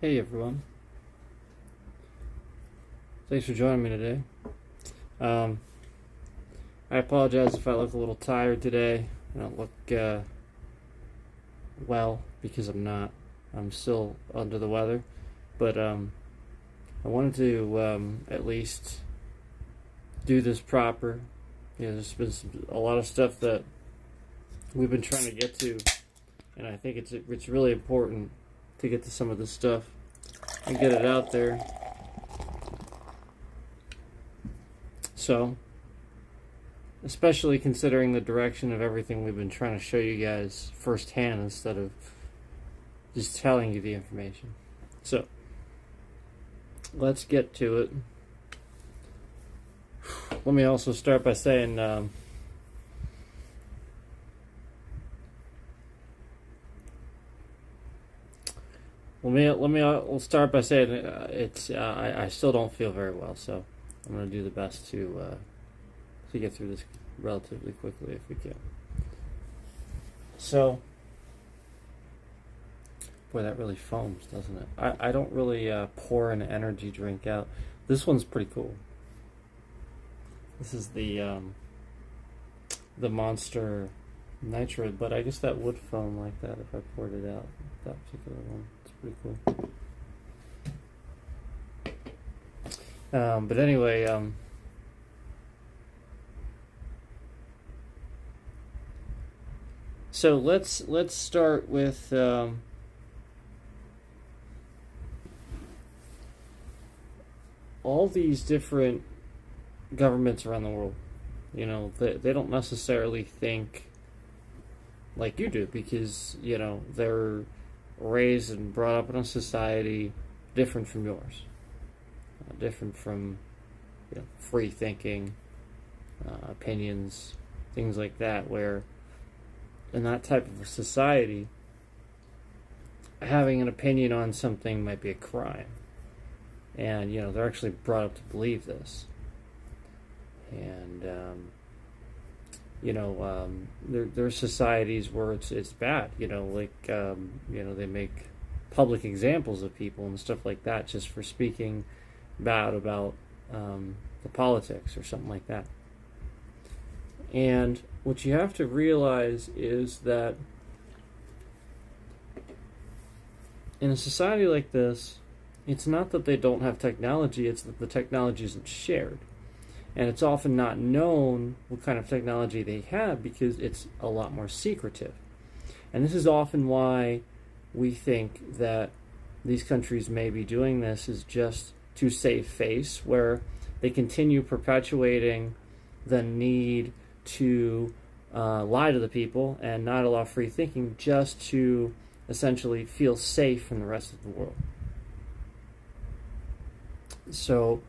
Hey everyone, thanks for joining me today. Um, I apologize if I look a little tired today. I don't look well because I'm not. I'm still under the weather, but I wanted to at least do this proper. There's been a lot of stuff that we've been trying to get to, and I think it's really important to get to some of this stuff and get it out there. So, especially considering the direction of everything we've been trying to show you guys firsthand instead of just telling you the information. So, let's get to it. Let me also start by saying I'll start by saying I still don't feel very well, so I'm going to do the best to get through this relatively quickly if we can. So, boy, that really foams, doesn't it? I don't really pour an energy drink out. This one's pretty cool. This is the Monster Nitro, but I guess that would foam like that if I poured it out. That particular one. It's pretty cool. But anyway, so let's start with all these different governments around the world. You know, they don't necessarily think like you do because, you know, they're raised and brought up in a society different from yours. Different from, you know, free thinking, opinions, things like that, where in that type of a society, having an opinion on something might be a crime. And, you know, they're actually brought up to believe this. And, you know, there are societies where it's bad, you know, like, you know, they make public examples of people and stuff like that just for speaking bad about the politics or something like that. And what you have to realize is that in a society like this, it's not that they don't have technology, it's that the technology isn't shared. And it's often not known what kind of technology they have because it's a lot more secretive. And this is often why we think that these countries may be doing this is just to save face, where they continue perpetuating the need to lie to the people and not allow free thinking just to essentially feel safe from the rest of the world. So,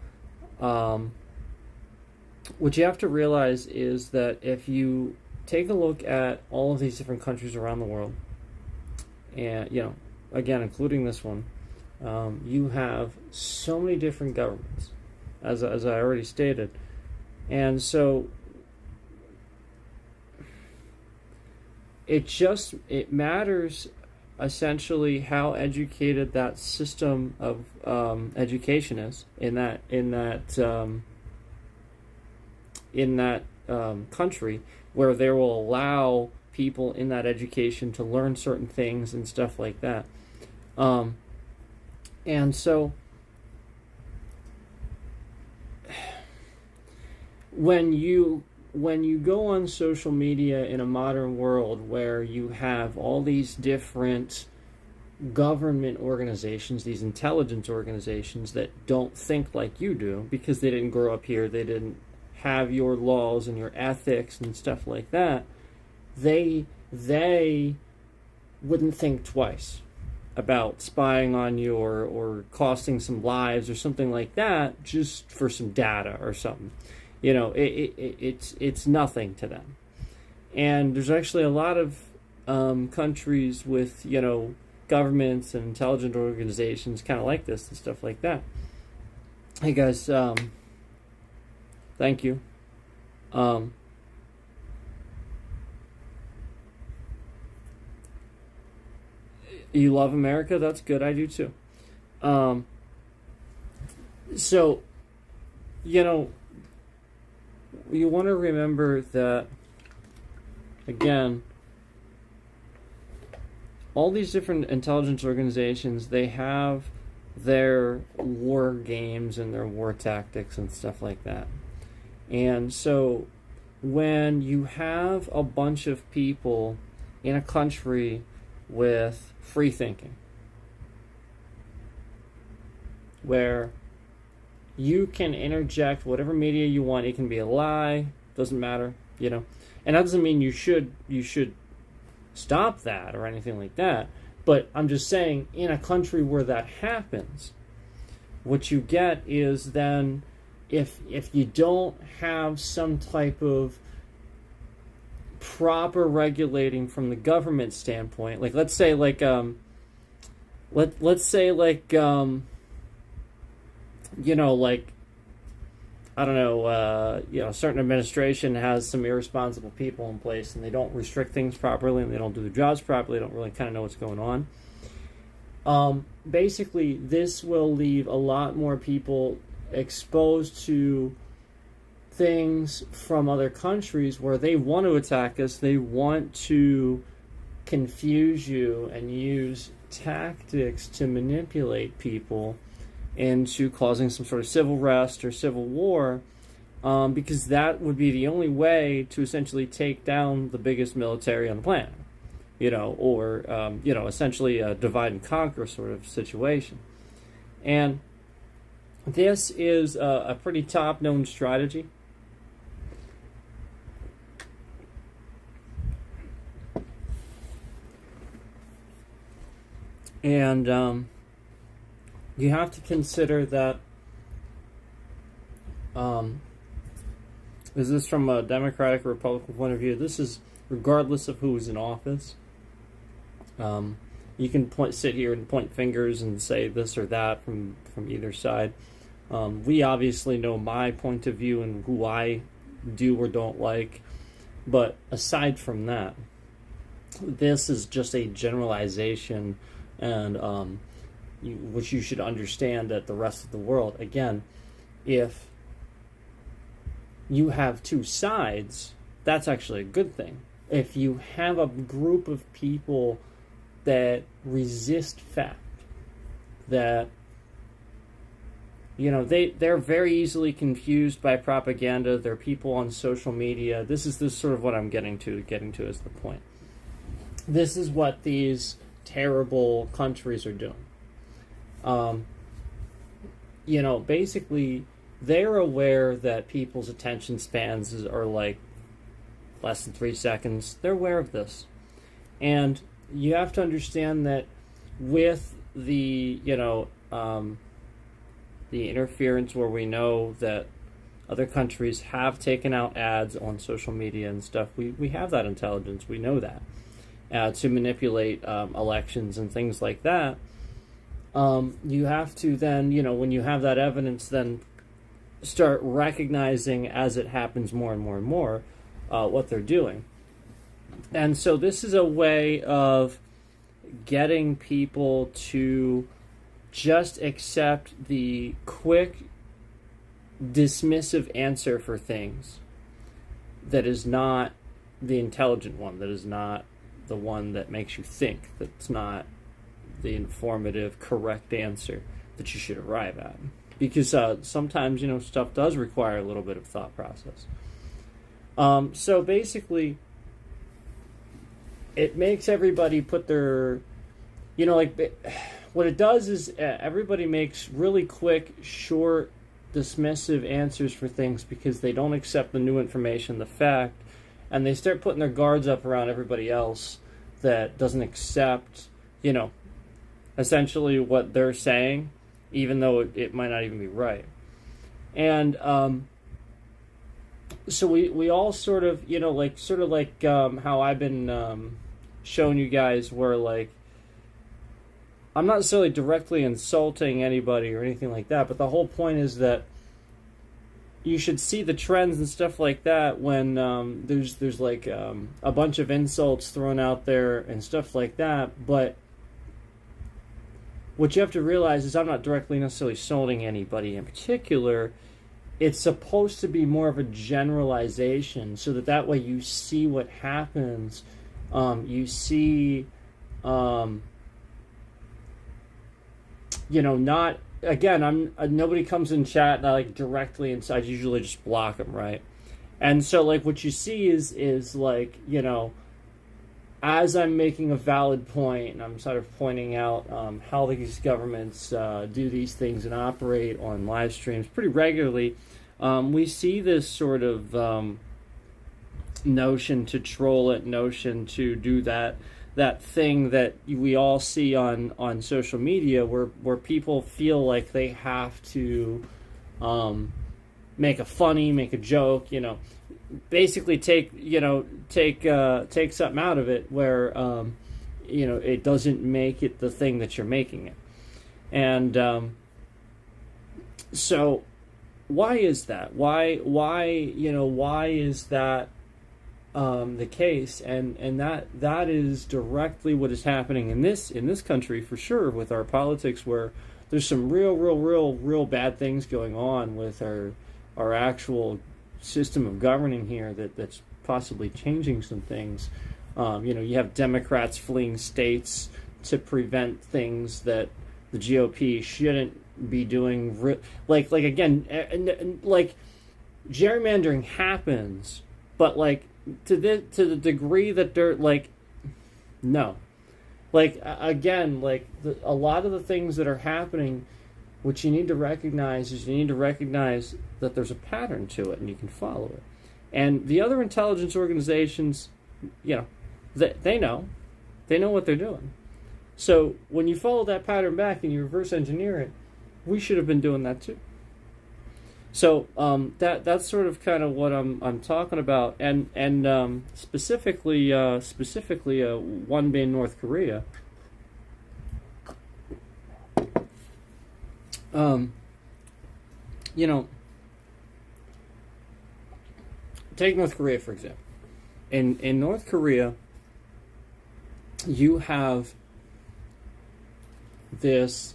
what you have to realize is that if you take a look at all of these different countries around the world, and, you know, again, including this one, you have so many different governments, as I already stated. And so it matters essentially how educated that system of education is in that country, where they will allow people in that education to learn certain things and stuff like that. And so when you go on social media in a modern world where you have all these different government organizations, these intelligence organizations that don't think like you do because they didn't grow up here, they didn't have your laws and your ethics and stuff like that, they wouldn't think twice about spying on you or costing some lives or something like that just for some data or something. You know, it's nothing to them. And there's actually a lot of countries with, you know, governments and intelligent organizations kind of like this and stuff like that. Hey guys, thank you. You love America? That's good. I do too. So, you know, you want to remember that, again, all these different intelligence organizations, they have their war games and their war tactics and stuff like that. And so when you have a bunch of people in a country with free thinking, where you can interject whatever media you want, it can be a lie, doesn't matter, and that doesn't mean you should stop that or anything like that, but I'm just saying, in a country where that happens, what you get is then, if you don't have some type of proper regulating from the government standpoint, like let's say like I don't know, a certain administration has some irresponsible people in place and they don't restrict things properly and they don't do their jobs properly, they don't really kind of know what's going on. Basically, this will leave a lot more people exposed to things from other countries where they want to attack us, they want to confuse you and use tactics to manipulate people into causing some sort of civil unrest or civil war, because that would be the only way to essentially take down the biggest military on the planet, or essentially a divide and conquer sort of situation. And this is a pretty top-known strategy. And you have to consider that, is this from a Democratic or Republican point of view? This is regardless of who is in office. You can sit here and point fingers and say this or that from either side. We obviously know my point of view and who I do or don't like. But aside from that, this is just a generalization, and which you should understand that the rest of the world, again, if you have two sides, that's actually a good thing. If you have a group of people that resist fact, that they're very easily confused by propaganda, they're people on social media. This is sort of what I'm getting to is the point. This is what these terrible countries are doing. Basically, they're aware that people's attention spans are like less than 3 seconds. They're aware of this. And you have to understand that with the interference where we know that other countries have taken out ads on social media and stuff, we have that intelligence. We know that. To manipulate elections and things like that. You have to then, when you have that evidence, then start recognizing as it happens more and more and more what they're doing. And so this is a way of getting people to just accept the quick, dismissive answer for things that is not the intelligent one, that is not the one that makes you think, that's not the informative, correct answer that you should arrive at. Because sometimes, stuff does require a little bit of thought process. So basically, it makes everybody put their, what it does is everybody makes really quick, short, dismissive answers for things because they don't accept the new information, the fact, and they start putting their guards up around everybody else that doesn't accept, essentially what they're saying, even though it might not even be right. And so we all sort of, how I've been showing you guys, where I'm not necessarily directly insulting anybody or anything like that, but the whole point is that you should see the trends and stuff like that when there's a bunch of insults thrown out there and stuff like that, but what you have to realize is I'm not directly necessarily scolding anybody in particular. It's supposed to be more of a generalization, so that way you see what happens. You see, not again. Nobody comes in chat and I like directly inside. I usually just block them, right? And so like what you see is like, as I'm making a valid point, and I'm sort of pointing out how these governments do these things and operate on live streams pretty regularly, we see this sort of notion to troll it, notion to do that thing that we all see on social media, where people feel like they have to make a joke, basically take something out of it where it doesn't make it the thing that you're making it. And so why is that? Why is that the case? And that is directly what is happening in this country for sure, with our politics, where there's some real bad things going on with our actual system of governing here that's possibly changing some things. You have Democrats fleeing states to prevent things that the GOP shouldn't be doing. Like again, like gerrymandering happens, but like to the degree that they're like, no, like again, like a lot of the things that are happening, what you need to recognize that there's a pattern to it and you can follow it. And the other intelligence organizations, they know what they're doing. So when you follow that pattern back and you reverse engineer it, we should have been doing that too. So that's sort of kind of what I'm talking about, and specifically one being North Korea. Take North Korea for example. In North Korea, you have this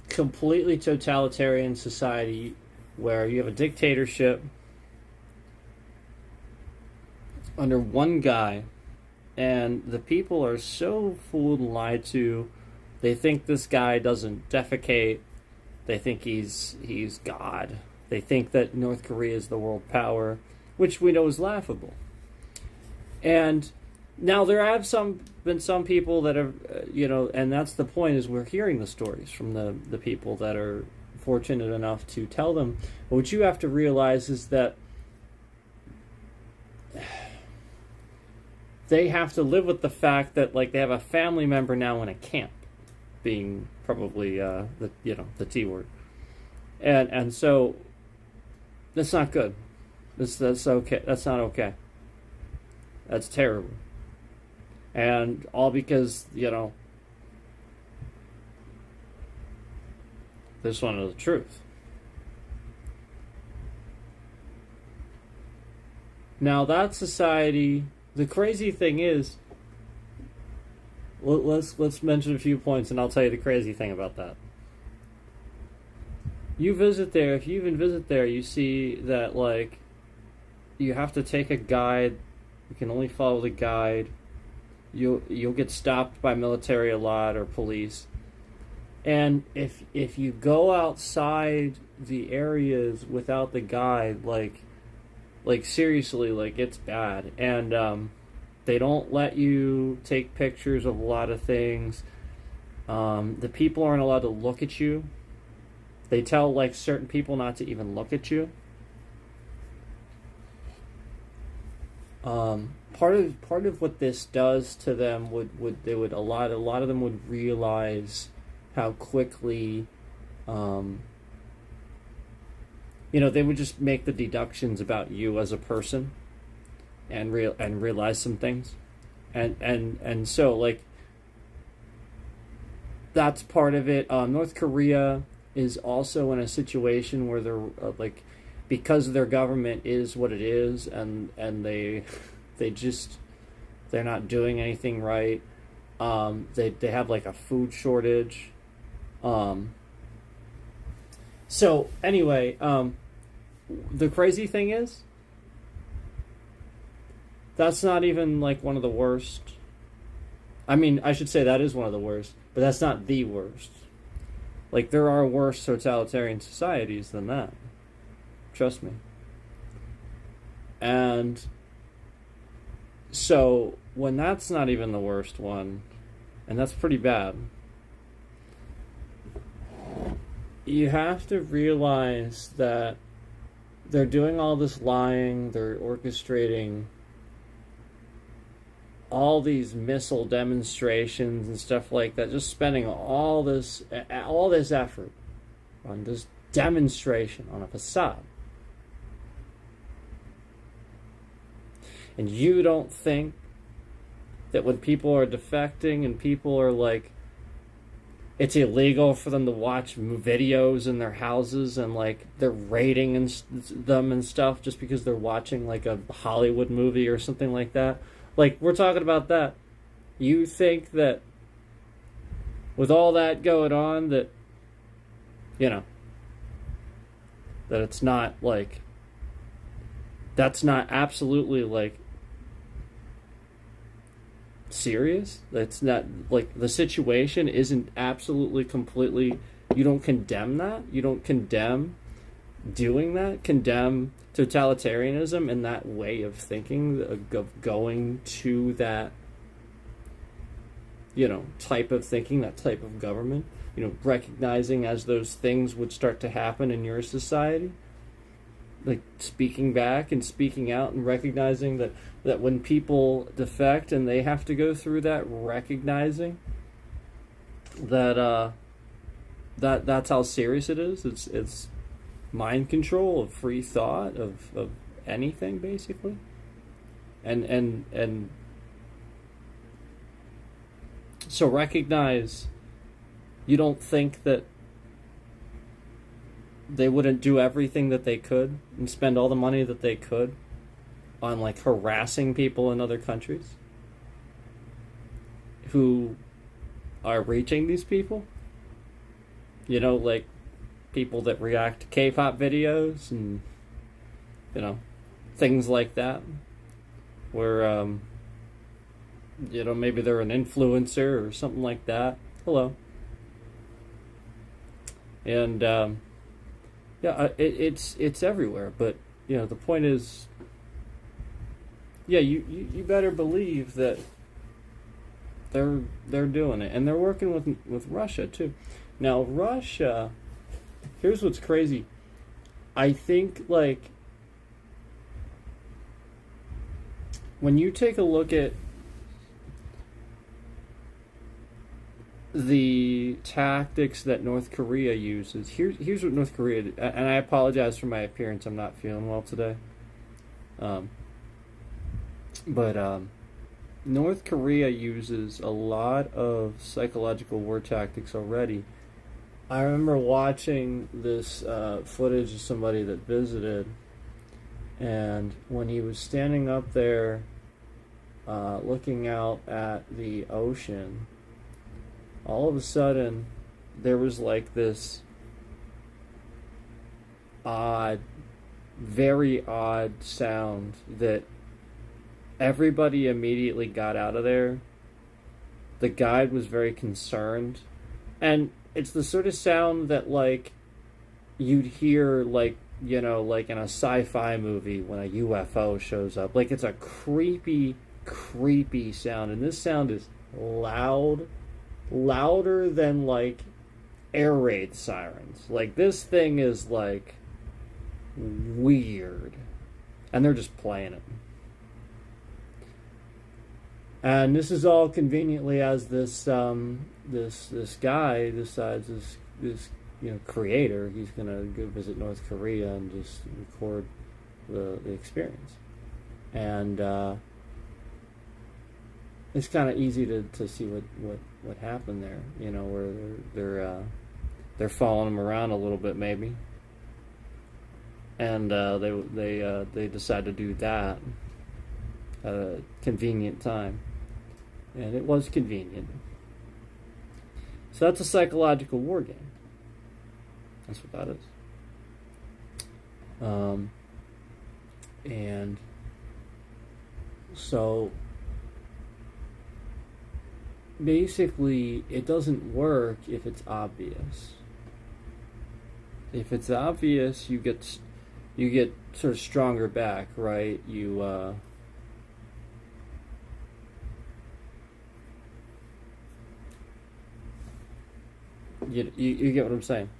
completely totalitarian society where you have a dictatorship under one guy, and the people are so fooled and lied to. They think this guy doesn't defecate. They think he's God. They think that North Korea is the world power, which we know is laughable. And now there have been some people that have, and that's the point, is we're hearing the stories from the people that are fortunate enough to tell them. But what you have to realize is that they have to live with the fact that like they have a family member now in a camp, being probably the T word, and so that's not good. That's okay. That's not okay. That's terrible. And all because, they just want to know the truth. Now that society, the crazy thing is, let's mention a few points and I'll tell you the crazy thing about that. You visit there, if you even visit there, you see that like you have to take a guide. You can only follow the guide. You'll get stopped by military a lot or police. And if you go outside the areas without the guide, like seriously, like it's bad. And they don't let you take pictures of a lot of things. The people aren't allowed to look at you. They tell like certain people not to even look at you. Part of what this does to them a lot of them would realize how quickly, they would just make the deductions about you as a person, and realize some things, and so like that's part of it. North Korea is also in a situation where they're because their government is what it is, and they're not doing anything right. They have like a food shortage. Um, so anyway, the crazy thing is, that's not even like one of the worst. I mean, I should say that is one of the worst, but that's not the worst. Like, there are worse totalitarian societies than that. Trust me. And so, when that's not even the worst one, and that's pretty bad, you have to realize that they're doing all this lying, they're orchestrating all these missile demonstrations and stuff like that, just spending all this effort on this demonstration on a facade. And you don't think that when people are defecting and people are like, it's illegal for them to watch videos in their houses and like they're rating them and stuff just because they're watching like a Hollywood movie or something like that. Like, we're talking about that. You think that with all that going on that, you know, that it's not like, that's not absolutely like serious? That's not like, the situation isn't absolutely completely, you don't condemn that? You don't condemn doing that? Condemn totalitarianism and that way of thinking, of going to that, you know, type of thinking, that type of government, you know, recognizing as those things would start to happen in your society, like speaking back and speaking out and recognizing that when people defect and they have to go through that, recognizing that that's how serious it is. It's mind control of free thought of anything, basically. And so recognize, you don't think that they wouldn't do everything that they could and spend all the money that they could on like harassing people in other countries who are reaching these people, you know, like people that react to K-pop videos and, you know, things like that, where you know, maybe they're an influencer or something like that. Hello. And yeah, it's everywhere. But you know, the point is, yeah, you better believe that they're doing it, and they're working with Russia too. Now Russia, here's what's crazy. I think like when you take a look at the tactics that North Korea uses. Here's what North Korea did. And I apologize for my appearance. I'm not feeling well today. But North Korea uses a lot of psychological war tactics already. I remember watching this footage of somebody that visited, and when he was standing up there looking out at the ocean, all of a sudden, there was like this odd, very odd sound that everybody immediately got out of there. The guide was very concerned. And it's the sort of sound that like you'd hear like, you know, like in a sci-fi movie when a UFO shows up. Like, it's a creepy, creepy sound. And this sound is loud. Louder than like air raid sirens. Like, this thing is like weird, and they're just playing it. And this is all conveniently as this this guy decides, this you know, creator, he's gonna go visit North Korea and just record the experience. And it's kind of easy to see what happened there, you know, where they're following him around a little bit maybe, and they decide to do that at a convenient time. and it was convenient. So that's a psychological war game. That's what that is. And so basically it doesn't work if it's obvious. If it's obvious, you get sort of stronger back, right? You get what I'm saying.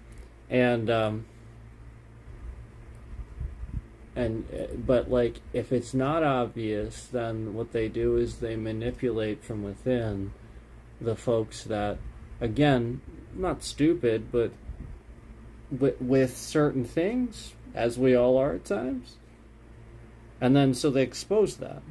But like if it's not obvious, then what they do is they manipulate from within the folks that, again, not stupid, but with certain things, as we all are at times, and then so they expose that.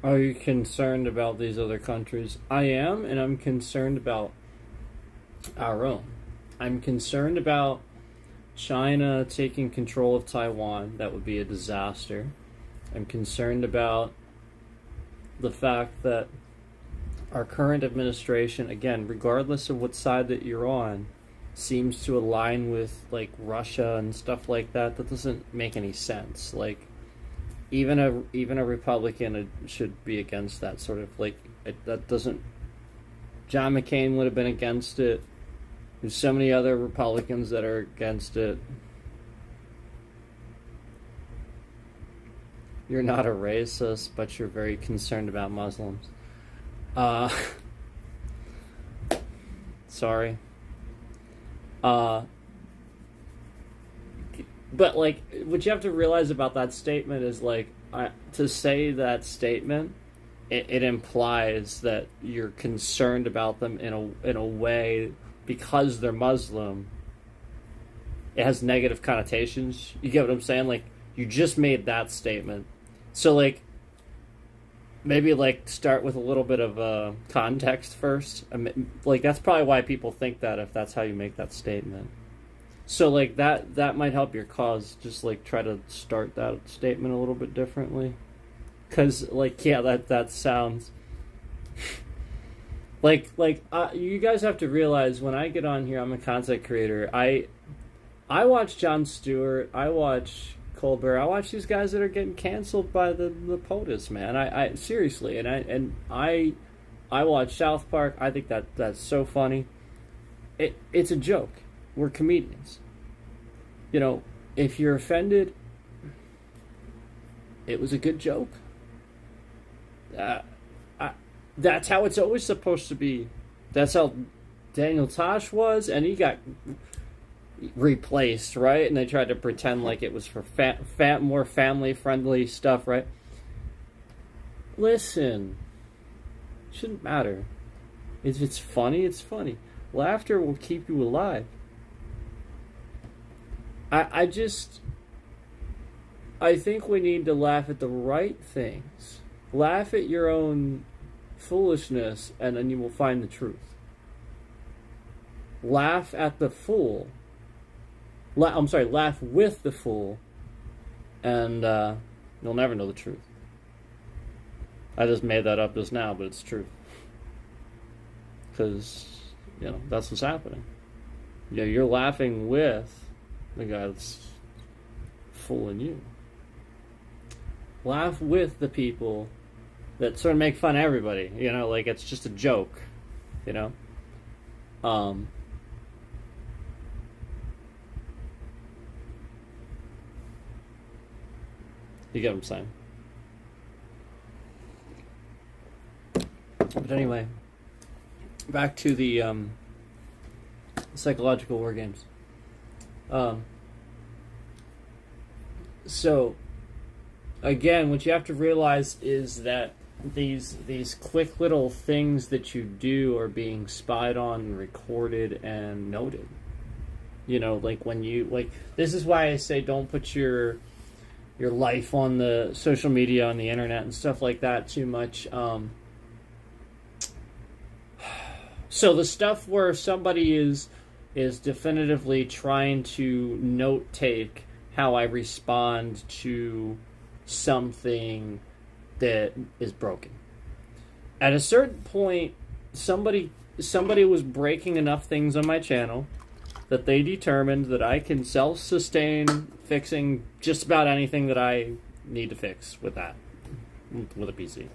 Are you concerned about these other countries? I am, and I'm concerned about our own. I'm concerned about China taking control of Taiwan. That would be a disaster. I'm concerned about the fact that our current administration, again, regardless of what side that you're on, seems to align with like Russia and stuff like that. That doesn't make any sense. Like, even a Republican should be against that sort of, like, that doesn't. John McCain would have been against it. There's so many other Republicans that are against it. You're not a racist, but you're very concerned about Muslims. Sorry. But, like, what you have to realize about that statement is, like, to say that statement, it implies that you're concerned about them in a way because they're Muslim. It has negative connotations. You get what I'm saying? Like, you just made that statement. So, like, maybe, like, start with a little bit of context first. I mean, like, that's probably why people think that, if that's how you make that statement. So, like, that might help your cause. Just, like, try to start that statement a little bit differently. Because, like, yeah, that sounds... like, you guys have to realize, when I get on here, I'm a content creator. I watch Jon Stewart. I watch Colbert. I watch these guys that are getting canceled by the POTUS, man. I seriously. And I watch South Park. I think that's so funny. It's a joke. We're comedians. You know, if you're offended, it was a good joke. That's how it's always supposed to be. That's how Daniel Tosh was, and he got replaced, right? And they tried to pretend like it was for more family-friendly stuff, right? Listen, shouldn't matter. If it's funny, it's funny. Laughter will keep you alive. I think we need to laugh at the right things. Laugh at your own foolishness, and then you will find the truth. Laugh at the fool. Laugh with the fool, and you'll never know the truth. I just made that up just now, but it's true. Because, you know, that's what's happening. You know, you're laughing with the guy that's fooling you. Laugh with the people that sort of make fun of everybody. You know, like, it's just a joke. You know? You get what I'm saying? But anyway, back to the psychological war games. So, again, what you have to realize is that these quick little things that you do are being spied on and recorded and noted. You know, like when you, like, this is why I say don't put your life on the social media, on the internet and stuff like that too much. So the stuff where somebody is definitively trying to note take how I respond to something that is broken. At a certain point, somebody was breaking enough things on my channel that they determined that I can self-sustain fixing just about anything that I need to fix with a PC.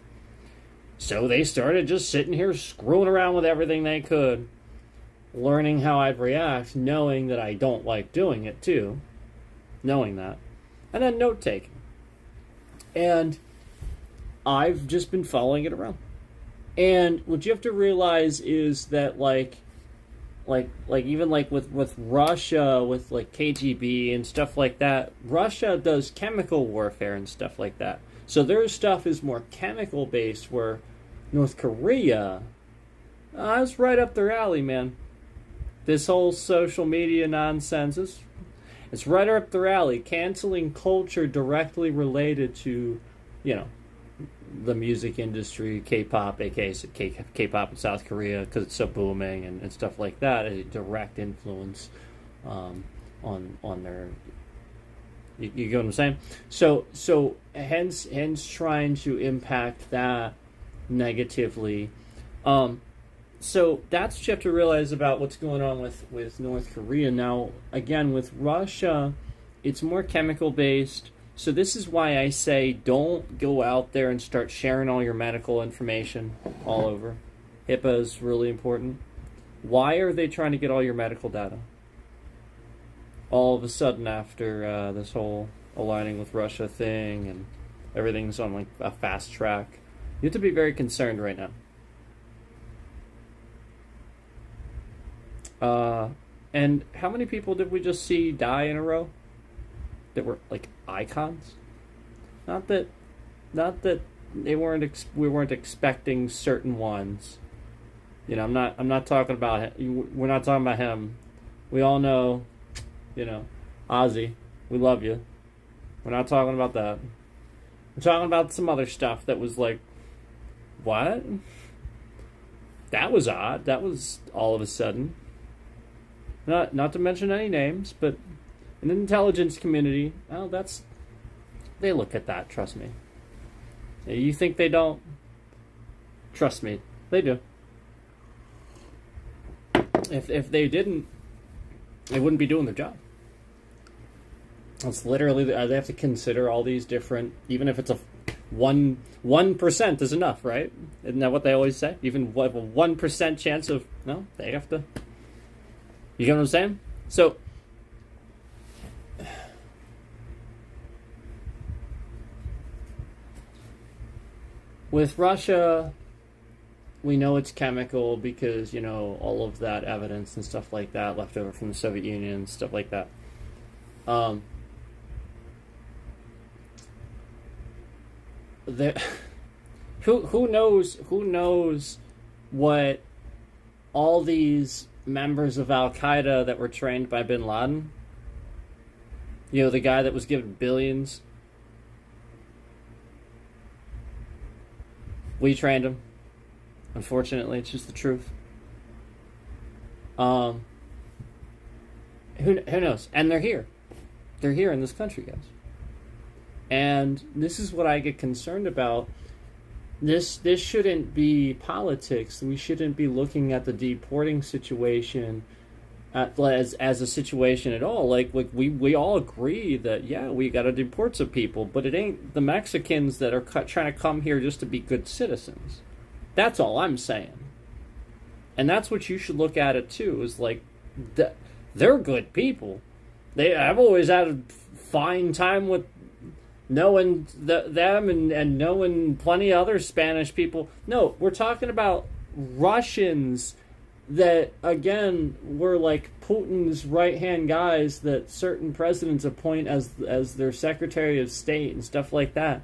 So they started just sitting here screwing around with everything they could, learning how I'd react, knowing that I don't like doing it too, knowing that, and then note-taking. And I've just been following it around. And what you have to realize is that even with Russia, with like KGB and stuff like that, Russia does chemical warfare and stuff like that. So their stuff is more chemical based, where North Korea, it's right up their alley, man. This whole social media nonsense it's right up their alley. Canceling culture directly related to, the music industry, K-pop, aka K-pop in South Korea, because it's so booming and stuff like that. A direct influence on their. You get what I'm saying? So hence trying to impact that negatively. So that's what you have to realize about what's going on with North Korea. Now, again, with Russia, it's more chemical based. So this is why I say don't go out there and start sharing all your medical information all over. HIPAA is really important. Why are they trying to get all your medical data? All of a sudden, after this whole aligning with Russia thing and everything's on like a fast track, you have to be very concerned right now. And how many people did we just see die in a row that were like icons? Not that we weren't expecting certain ones. I'm not talking about him. We're not talking about him. We all know, Ozzy, we love you. We're not talking about that. We're talking about some other stuff that was like, what? That was odd. That was all of a sudden. Not to mention any names, but in the intelligence community, they look at that, trust me. You think they don't? Trust me, they do. If they didn't, they wouldn't be doing their job. It's literally, they have to consider all these different, even if it's a 1% is enough, right? Isn't that what they always say? Even a 1% chance of, no, they have to. You get what I'm saying? So, with Russia, we know it's chemical because, all of that evidence and stuff like that left over from the Soviet Union and stuff like that. Who knows what all these members of Al Qaeda that were trained by Bin Laden? The guy that was given billions. We trained him. Unfortunately, it's just the truth. Who knows? And they're here. They're here in this country, guys. And this is what I get concerned about. This shouldn't be politics. We shouldn't be looking at the deporting situation as a situation at all. Like we all agree that, yeah, we got to deport some people, but it ain't the Mexicans that are trying to come here just to be good citizens. That's all I'm saying. And that's what you should look at it too, is like, they're good people. I've always had a fine time with knowing them and knowing plenty of other Spanish people. No, we're talking about Russians that, again, were like Putin's right-hand guys that certain presidents appoint as their Secretary of State and stuff like that.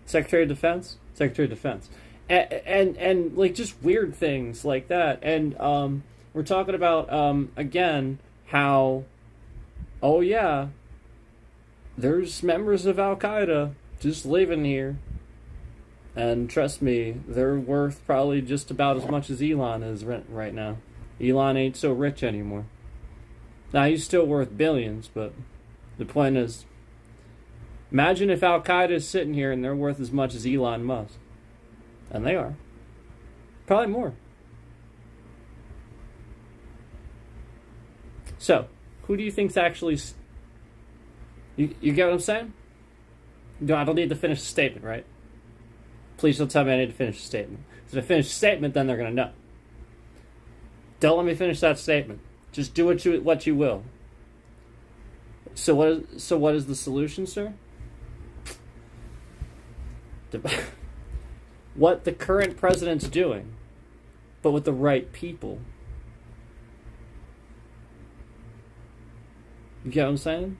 Secretary of Defense? Secretary of Defense. And like just weird things like that. And we're talking about, again, how, oh yeah, there's members of Al Qaeda just living here. And trust me, they're worth probably just about as much as Elon is right now. Elon ain't so rich anymore. Now, he's still worth billions, but the point is, imagine if Al Qaeda is sitting here and they're worth as much as Elon Musk. And they are. Probably more. So, who do you think's actually... You get what I'm saying? No, I don't need to finish the statement, right? Please don't tell me I need to finish the statement. If I finish the statement, then they're going to know. Don't let me finish that statement. Just do what you will. So what is the solution, sir? What the current president's doing, but with the right people. You get what I'm saying?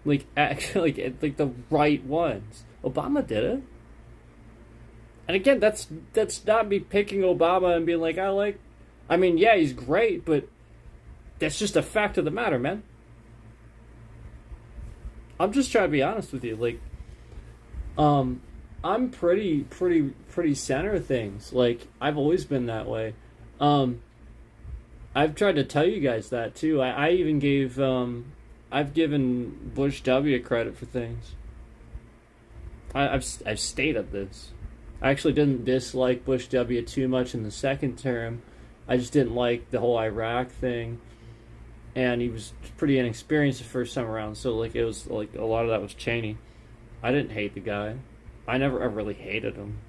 Like, actually, like the right ones. Obama did it. And again, that's not me picking Obama and being like, I mean, yeah, he's great, but that's just a fact of the matter, man. I'm just trying to be honest with you. Like, I'm pretty center of things. Like, I've always been that way. I've tried to tell you guys that too. I even gave, I've given Bush W credit for things. I've stated this. I actually didn't dislike Bush W too much in the second term. I just didn't like the whole Iraq thing. And he was pretty inexperienced the first time around, so like it was like a lot of that was Cheney. I didn't hate the guy. I never ever really hated him.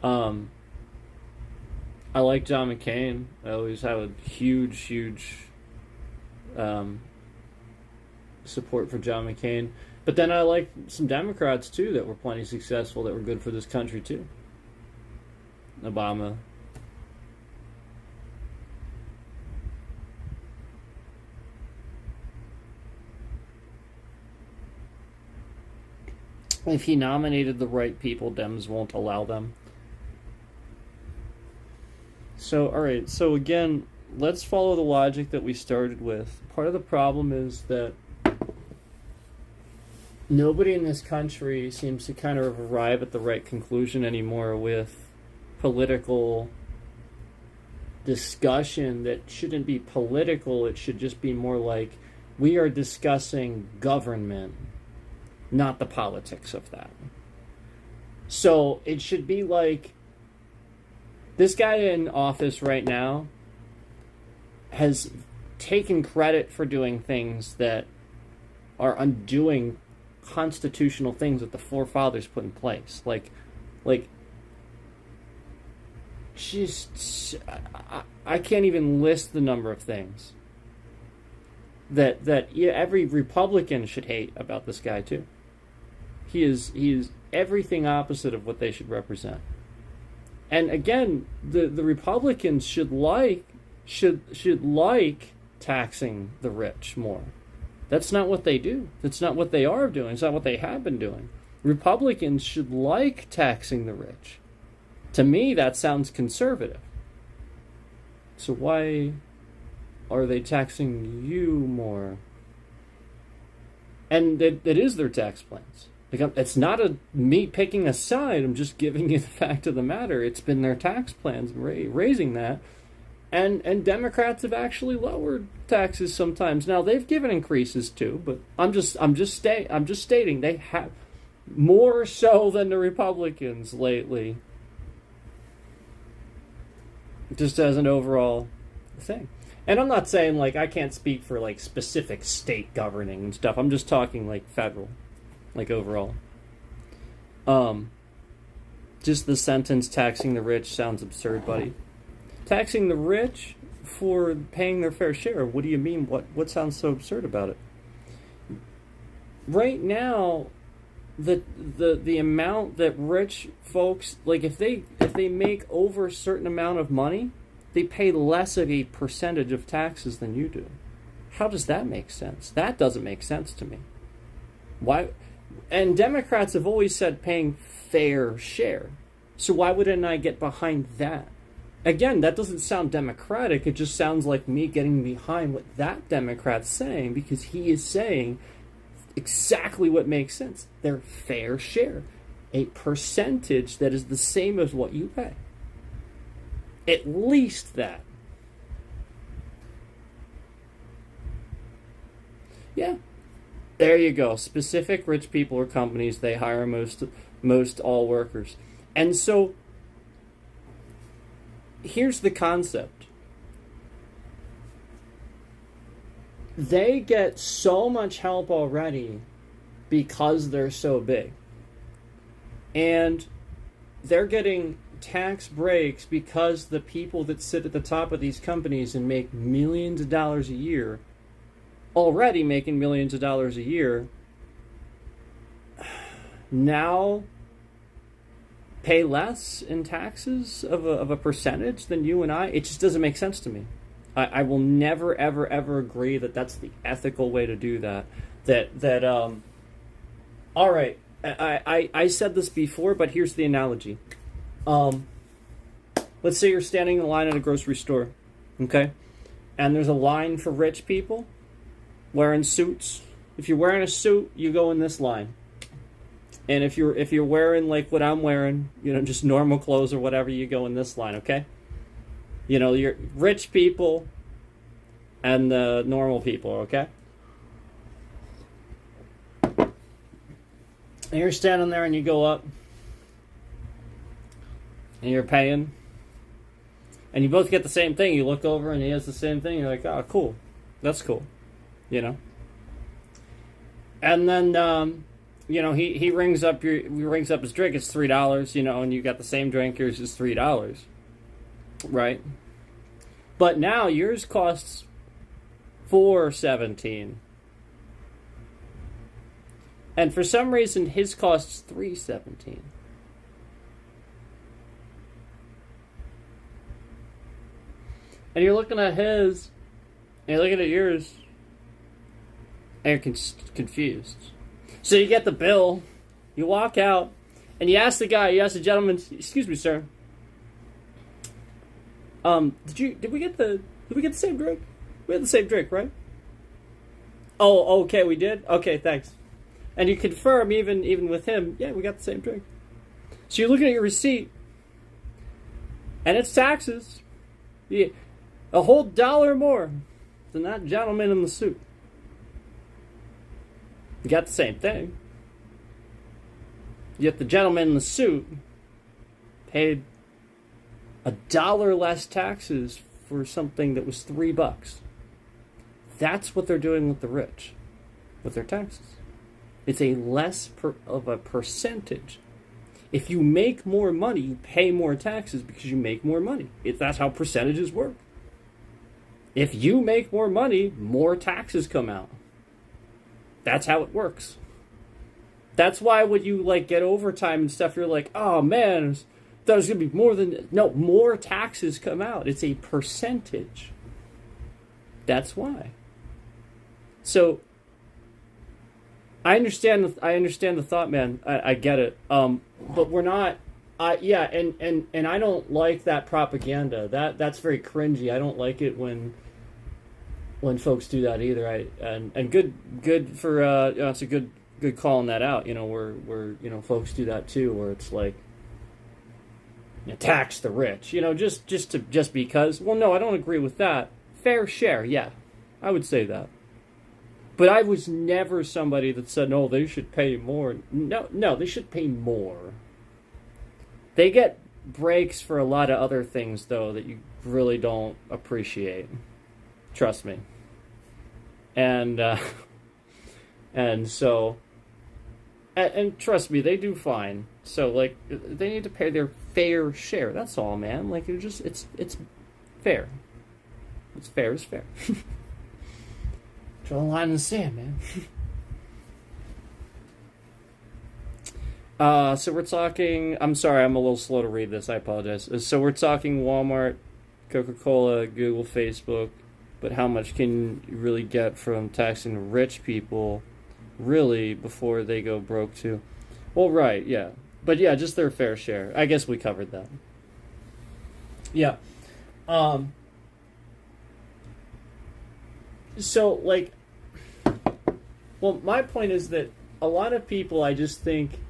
I like John McCain. I always have a huge support for John McCain. But then I like some Democrats too that were plenty successful, that were good for this country too. Obama. If he nominated the right people, Dems won't allow them. So, alright, so again, let's follow the logic that we started with. Part of the problem is that nobody in this country seems to kind of arrive at the right conclusion anymore with political discussion that shouldn't be political. It should just be more like, we are discussing government, not the politics of that. So it should be like, this guy in office right now has taken credit for doing things that are undoing constitutional things that the forefathers put in place. Like, just, I can't even list the number of things that every Republican should hate about this guy too. He is everything opposite of what they should represent. And again, the Republicans should like taxing the rich more. That's not what they do. That's not what they are doing. It's not what they have been doing. Republicans should like taxing the rich. To me, that sounds conservative. So why are they taxing you more? And it is their tax plans. Like, it's not me picking a side. I'm just giving you the fact of the matter. It's been their tax plans raising that. And Democrats have actually lowered taxes sometimes. Now they've given increases too, but I'm just stating they have more so than the Republicans lately. Just as an overall thing. And I'm not saying, like, I can't speak for, like, specific state governing and stuff. I'm just talking, like, federal. Like, overall. Just the sentence, taxing the rich, sounds absurd, buddy. Taxing the rich for paying their fair share. What do you mean? What sounds so absurd about it? Right now, the amount that rich folks, like, if they make over a certain amount of money, they pay less of a percentage of taxes than you do. How does that make sense? That doesn't make sense to me. Why? And Democrats have always said paying fair share. So why wouldn't I get behind that? Again, that doesn't sound democratic. It just sounds like me getting behind what that Democrat's saying, because he is saying exactly what makes sense. Their fair share. a percentage that is the same as what you pay. At least that. Yeah. There you go. Specific rich people or companies, they hire most all workers. And so here's the concept. They get so much help already because they're so big. And they're getting tax breaks because the people that sit at the top of these companies and make millions of dollars a year, already making millions of dollars a year, now pay less in taxes of a percentage than you and I. It just doesn't make sense to me. I will never, ever, ever agree that that's the ethical way to do that. All right, I said this before, but here's the analogy. Let's say you're standing in line at a grocery store, okay? And there's a line for rich people wearing suits. If you're wearing a suit, you go in this line. And if you're wearing like what I'm wearing, just normal clothes or whatever, you go in this line, okay? You're rich people and the normal people, okay? And you're standing there and you go up and you're paying. And you both get the same thing. You look over and he has the same thing. You're like, oh, cool. That's cool. And then, he rings up his drink. It's $3, and you got the same drink. Yours is $3. Right? But now yours costs $4.17. And for some reason his costs $3.17. And you're looking at his, and you're looking at yours, and you're confused. So you get the bill, you walk out, and you ask the gentleman, "Excuse me, sir. Did we get the same drink? We had the same drink, right?" "Oh, okay, we did? Okay, thanks." And you confirm even with him, "Yeah, we got the same drink." So you're looking at your receipt, and it's taxes. Yeah, a whole $1 more than that gentleman in the suit. You got the same thing. Yet the gentleman in the suit paid $1 less taxes for something that was $3. That's what they're doing with the rich, with their taxes. It's a less of a percentage. If you make more money, you pay more taxes because you make more money. That's how percentages work. If you make more money, more taxes come out. That's how it works. That's why when you get overtime and stuff, you're like, oh man, that was going to be more than... No, more taxes come out. It's a percentage. That's why. So, I understand the thought, man. I get it. But we're not... and I don't like that propaganda. That's very cringy. I don't like it when folks do that either. And good for it's a good calling that out. Where folks do that too, where it's like tax the rich. Just because. Well, no, I don't agree with that. Fair share, yeah, I would say that. But I was never somebody that said, no, they should pay more. No, they should pay more. They get breaks for a lot of other things, though, that you really don't appreciate. Trust me. And so, and trust me, they do fine. So, they need to pay their fair share. That's all, man. It's fair. What's fair is fair. Draw a line in the sand, man. So we're talking... I'm sorry, I'm a little slow to read this. I apologize. So we're talking Walmart, Coca-Cola, Google, Facebook. But how much can you really get from taxing rich people, really, before they go broke, too? Well, right, yeah. But, yeah, just their fair share. I guess we covered that. Yeah. So, well, my point is that a lot of people, I just think,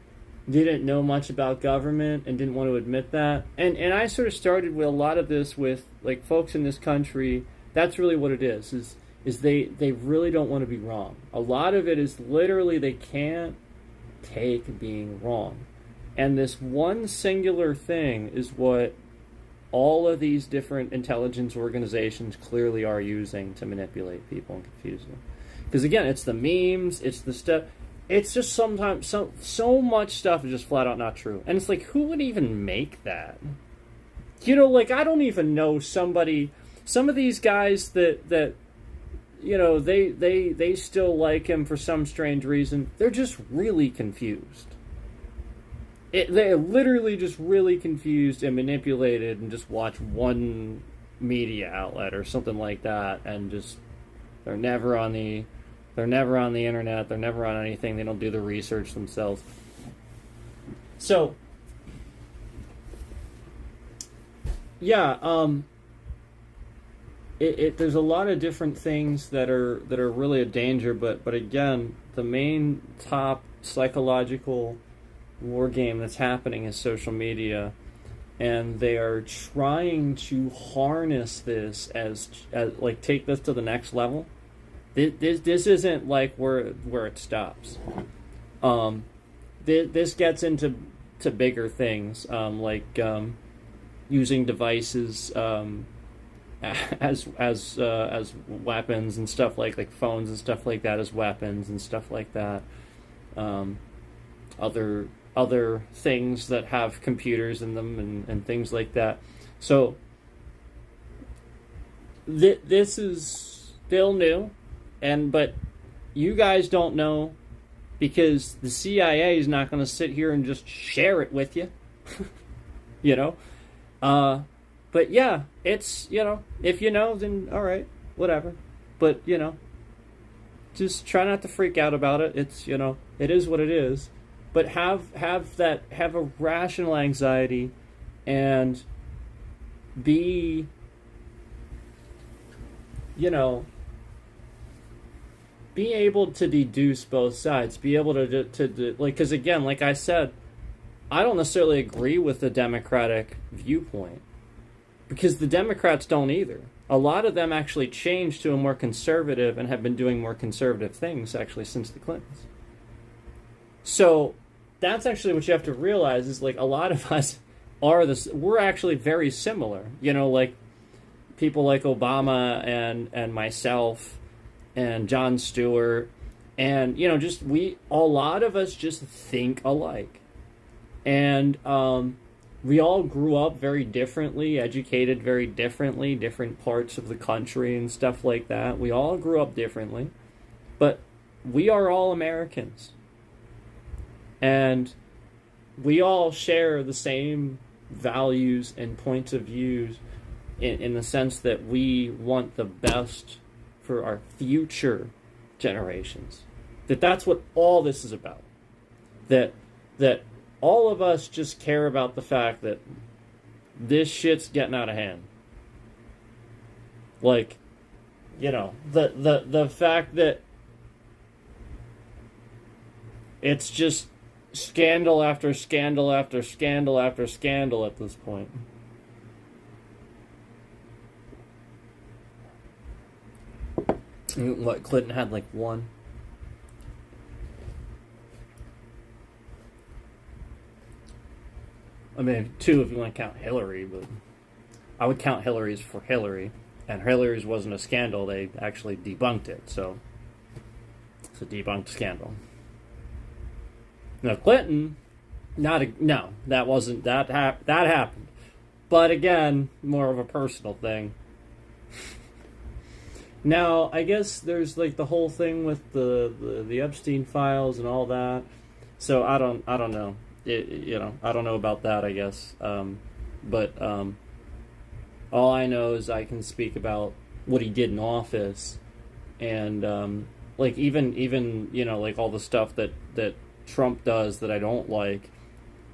didn't know much about government and didn't want to admit that. And I sort of started with a lot of this with like folks in this country. That's really what it is they really don't want to be wrong. A lot of it is literally they can't take being wrong. And this one singular thing is what all of these different intelligence organizations clearly are using to manipulate people and confuse them. Because again, it's the memes, it's the stuff. It's just sometimes so much stuff is just flat out not true. And it's like, who would even make that? You know, like I don't even know some of these guys that you know, they still like him for some strange reason. They're just really confused. They're literally just really confused and manipulated and just watch one media outlet or something like that, and just they're never on the internet, they're never on anything, they don't do the research themselves. So yeah, there's a lot of different things that are really a danger, but again, the main top psychological war game that's happening is social media, and they are trying to harness this as like take this to the next level. This isn't like where it stops. This gets into bigger things, like using devices as weapons and stuff like phones and stuff like that as weapons and stuff like that. Other things that have computers in them and things like that. So this is still new, but you guys don't know because the CIA is not going to sit here and just share it with you. You know? But yeah, it's, you know, if you know, then all right, whatever. But, you know, just try not to freak out about it. It's, you know, it is what it is. But have a rational anxiety and be, you know, be able to deduce both sides. Be able to like, because again, like I said, I don't necessarily agree with the Democratic viewpoint because the Democrats don't either. A lot of them actually changed to a more conservative and have been doing more conservative things actually since the Clintons. So that's actually what you have to realize is like a lot of us we're actually very similar. You know, like people like Obama and myself and Jon Stewart and, you know, just a lot of us just think alike. And we all grew up very differently, educated very differently, different parts of the country and stuff like that. We all grew up differently, but we are all Americans. And we all share the same values and points of views in the sense that we want the best for our future generations. That's what all this is about. That all of us just care about the fact that this shit's getting out of hand. Like, you know, the fact that it's just scandal after scandal after scandal after scandal at this point. What, Clinton had like one? I mean, two if you want to count Hillary, but I would count Hillary's for Hillary. And Hillary's wasn't a scandal, they actually debunked it, so it's a debunked scandal. Now, Clinton, no, that wasn't, that happened. But again, more of a personal thing. Now, I guess there's like the whole thing with the Epstein files and all that. So I don't know. You know, I don't know about that, I guess. But all I know is I can speak about what he did in office, and like even you know, like all the stuff that Trump does that I don't like.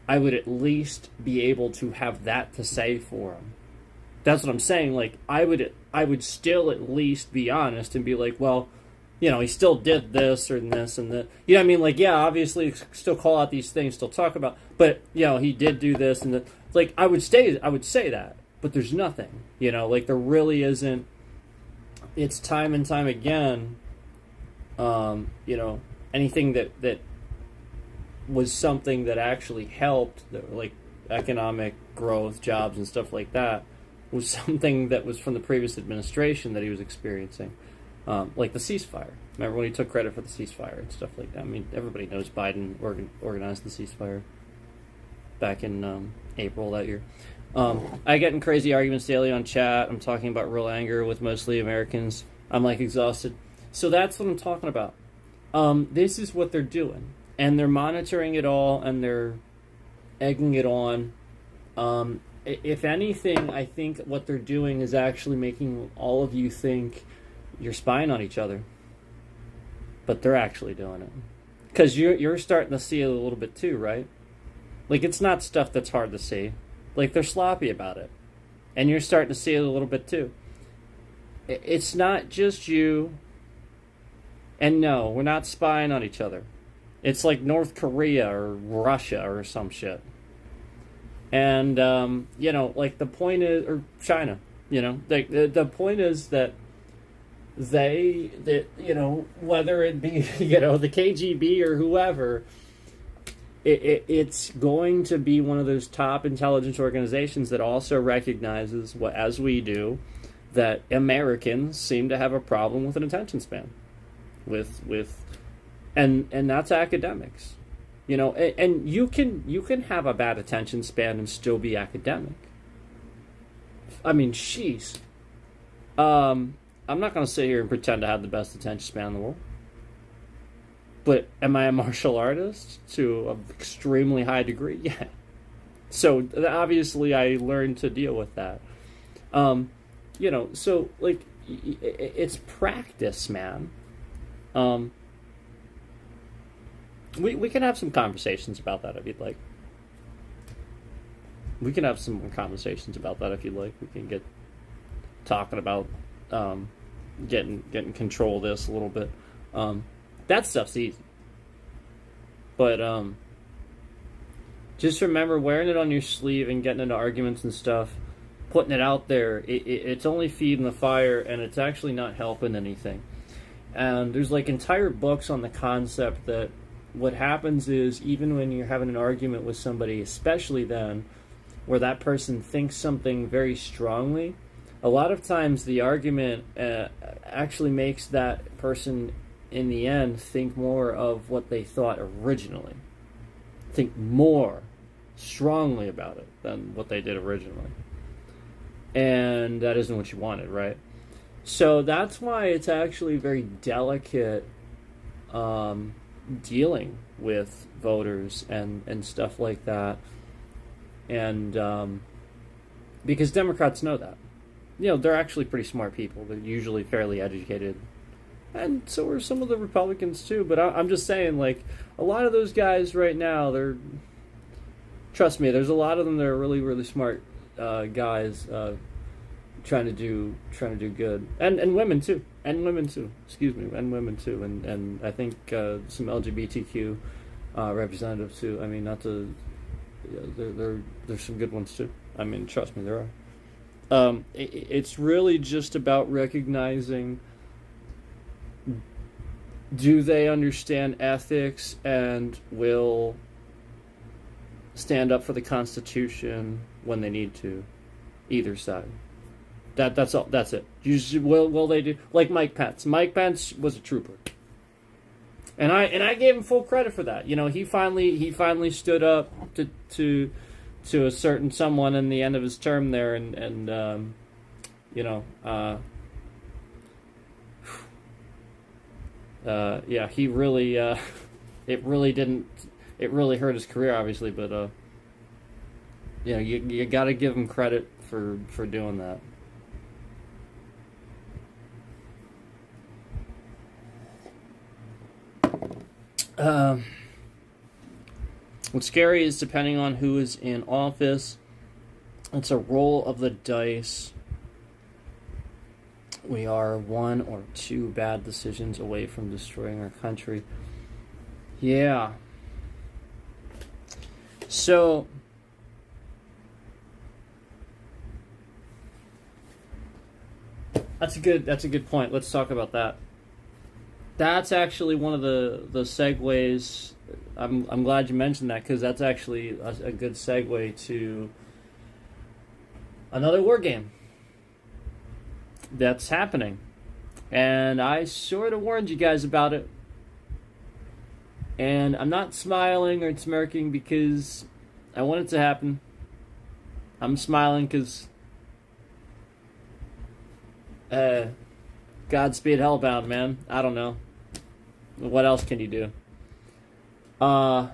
I would at least be able to have that to say for him. That's what I'm saying. Like I would still at least be honest and be like, well, he still did this or this and that. You know what I mean? Like, yeah, obviously, still call out these things, still talk about, but he did do this and that. Like, I would say that, but there's nothing. Like there really isn't. It's time and time again. Anything that was something that actually helped, like economic growth, jobs, and stuff like that, was something that was from the previous administration that he was experiencing. Like the ceasefire. Remember when he took credit for the ceasefire and stuff like that? I mean, everybody knows Biden organized the ceasefire back in April that year. I get in crazy arguments daily on chat. I'm talking about real anger with mostly Americans. I'm like exhausted. So that's what I'm talking about. This is what they're doing. And they're monitoring it all and they're egging it on. If anything, I think what they're doing is actually making all of you think you're spying on each other. But they're actually doing it. Because you're starting to see it a little bit too, right? Like, it's not stuff that's hard to see. Like, they're sloppy about it. And you're starting to see it a little bit too. It's not just you. And no, we're not spying on each other. It's like North Korea or Russia or some shit. And, like the point is, or China, the point is that whether it be, the KGB or whoever, it's going to be one of those top intelligence organizations that also recognizes, as we do, that Americans seem to have a problem with an attention span. And that's academics. And you can have a bad attention span and still be academic. I mean, jeez. I'm not going to sit here and pretend to have the best attention span in the world. But am I a martial artist to an extremely high degree? Yeah. So obviously I learned to deal with that. So like it's practice, man. We can have some conversations about that if you'd like. We can have some more conversations about that if you'd like. We can get talking about getting control of this a little bit. That stuff's easy. But just remember wearing it on your sleeve and getting into arguments and stuff, putting it out there, it's only feeding the fire and it's actually not helping anything. And there's like entire books on the concept that what happens is even when you're having an argument with somebody, especially then, where that person thinks something very strongly, a lot of times the argument actually makes that person in the end think more of what they thought originally. Think more strongly about it than what they did originally. And that isn't what you wanted, right? So that's why it's actually very delicate dealing with voters and stuff like that. And because Democrats know that. They're actually pretty smart people. They're usually fairly educated. And so are some of the Republicans too. But I'm just saying, like, a lot of those guys right now, trust me, there's a lot of them that are really, really smart guys trying to do good. And women too. And women too. And I think some LGBTQ representatives too. I mean, not to... there's some good ones too. I mean, trust me, there are. It's really just about recognizing, do they understand ethics and will stand up for the Constitution when they need to, either side. That's all. That's it. Will they do, like Mike Pence? Mike Pence was a trooper, and I gave him full credit for that. He finally stood up to a certain someone in the end of his term there, and he really it really hurt his career, obviously, but you got to give him credit for doing that. What's scary is depending on who is in office, it's a roll of the dice We are one or two bad decisions away from destroying our country. Yeah. So, that's a good point. Let's talk about that. That's actually one of the segues. I'm glad you mentioned that, because that's actually a good segue to another war game that's happening. And I sort of warned you guys about it. And I'm not smiling or smirking because I want it to happen. I'm smiling because Godspeed Hellbound, man. I don't know. What else can you do? I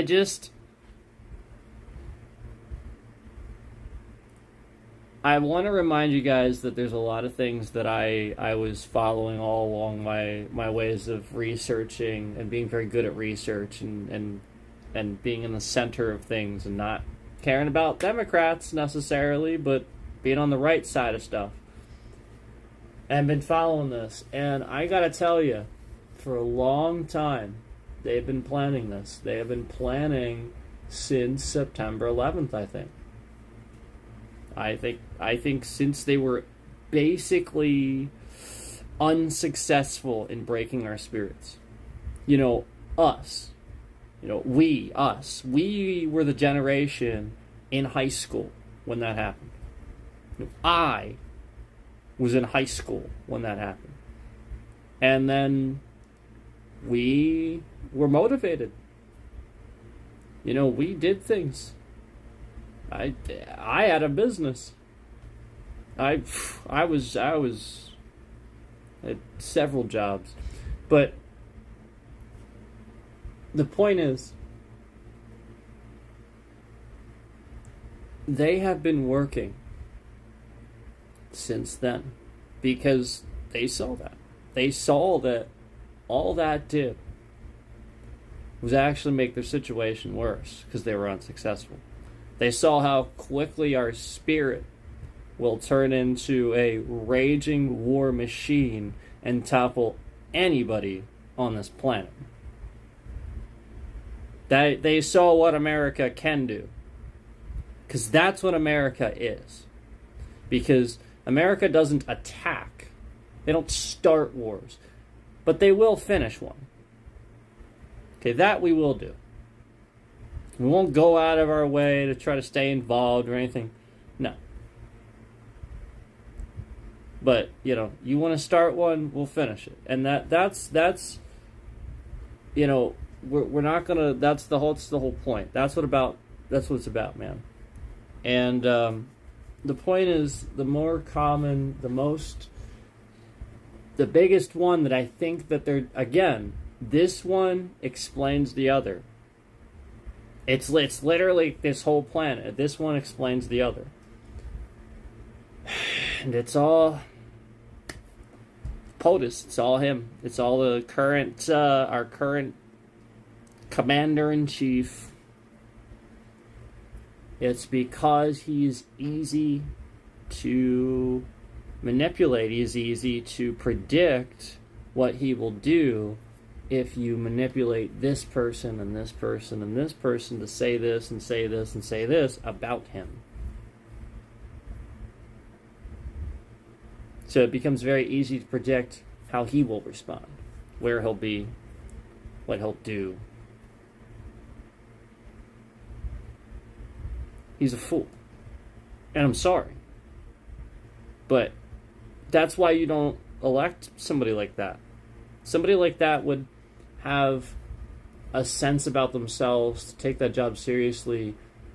just... I want to remind you guys that there's a lot of things that I was following all along my ways of researching and being very good at research and being in the center of things and not caring about Democrats necessarily, but being on the right side of stuff. And been following this. And I gotta tell you, for a long time, they've been planning this. They have been planning since September 11th, I think. I think since they were basically unsuccessful in breaking our spirits. You know, us. You know, us. We were the generation in high school when that happened. I was in high school when that happened. And then we were motivated. You know, we did things. I had a business. I had several jobs. But the point is, they have been working since then because they saw that. They saw that all that did was actually make their situation worse because they were unsuccessful. They saw how quickly our spirit will turn into a raging war machine and topple anybody on this planet. They saw what America can do. Because that's what America is. Because America doesn't attack. They don't start wars. But they will finish one. Okay, that we will do. We won't go out of our way to try to stay involved or anything. No. But, you know, you want to start one, we'll finish it. And that's you know, we're not going to, that's the whole point. That's what it's about, man. And the point is, the more common, the biggest one that I think that they're, again, this one explains the other. It's literally this whole planet. This one explains the other. And it's all POTUS. It's all him. It's all the current, our current commander-in-chief. It's because he's easy to manipulate. He's easy to predict what he will do if you manipulate this person and this person and this person to say this and say this and say this about him. So it becomes very easy to predict how he will respond, where he'll be, what he'll do. He's a fool. And I'm sorry. But that's why you don't elect somebody like that. Somebody like that would have a sense about themselves to take that job seriously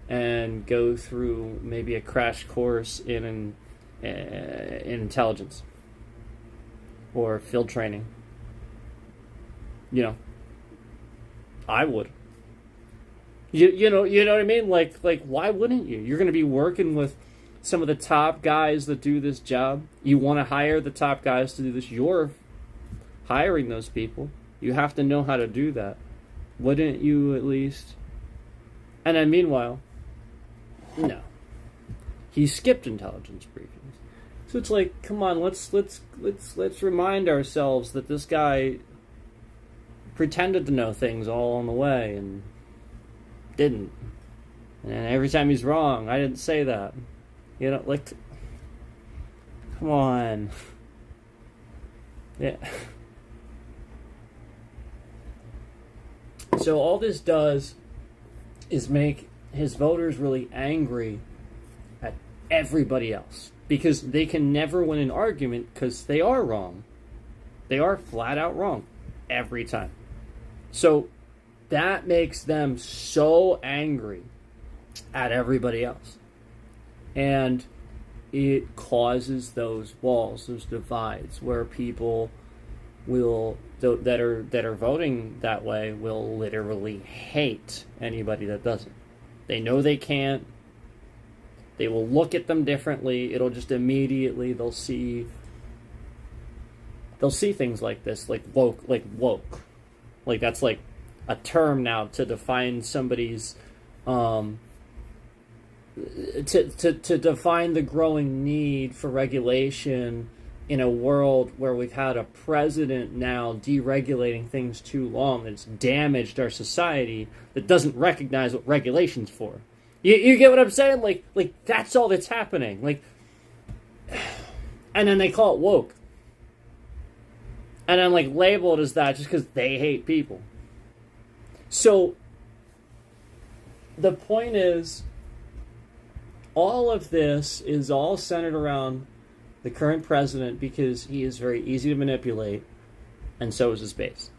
and go through maybe a crash course in intelligence or field training. You know, I would. You know what I mean? Like why wouldn't you? You're going to be working with some of the top guys that do this job. You want to hire the top guys to do this. You're hiring those people. You have to know how to do that. Wouldn't you at least? And then meanwhile, no. He skipped intelligence briefings. So it's like, come on, let's remind ourselves that this guy pretended to know things all on the way and didn't. And every time he's wrong, I didn't say that. You know, like, come on. Yeah. So all this does is make his voters really angry at everybody else. Because they can never win an argument because they are wrong. They are flat out wrong every time. So that makes them so angry at everybody else. And it causes those walls, those divides, where people will that are voting that way will literally hate anybody that doesn't. They know they can't. They will look at them differently. It'll just immediately they'll see things like this, like woke. Like that's like a term now to define somebody's to define the growing need for regulation in a world where we've had a president now deregulating things too long that's damaged our society, that doesn't recognize what regulation's for. You get what I'm saying? Like that's all that's happening. Like, and then they call it woke. And then like label it as that just because they hate people. So the point is, all of this is all centered around the current president because he is very easy to manipulate, and so is his base.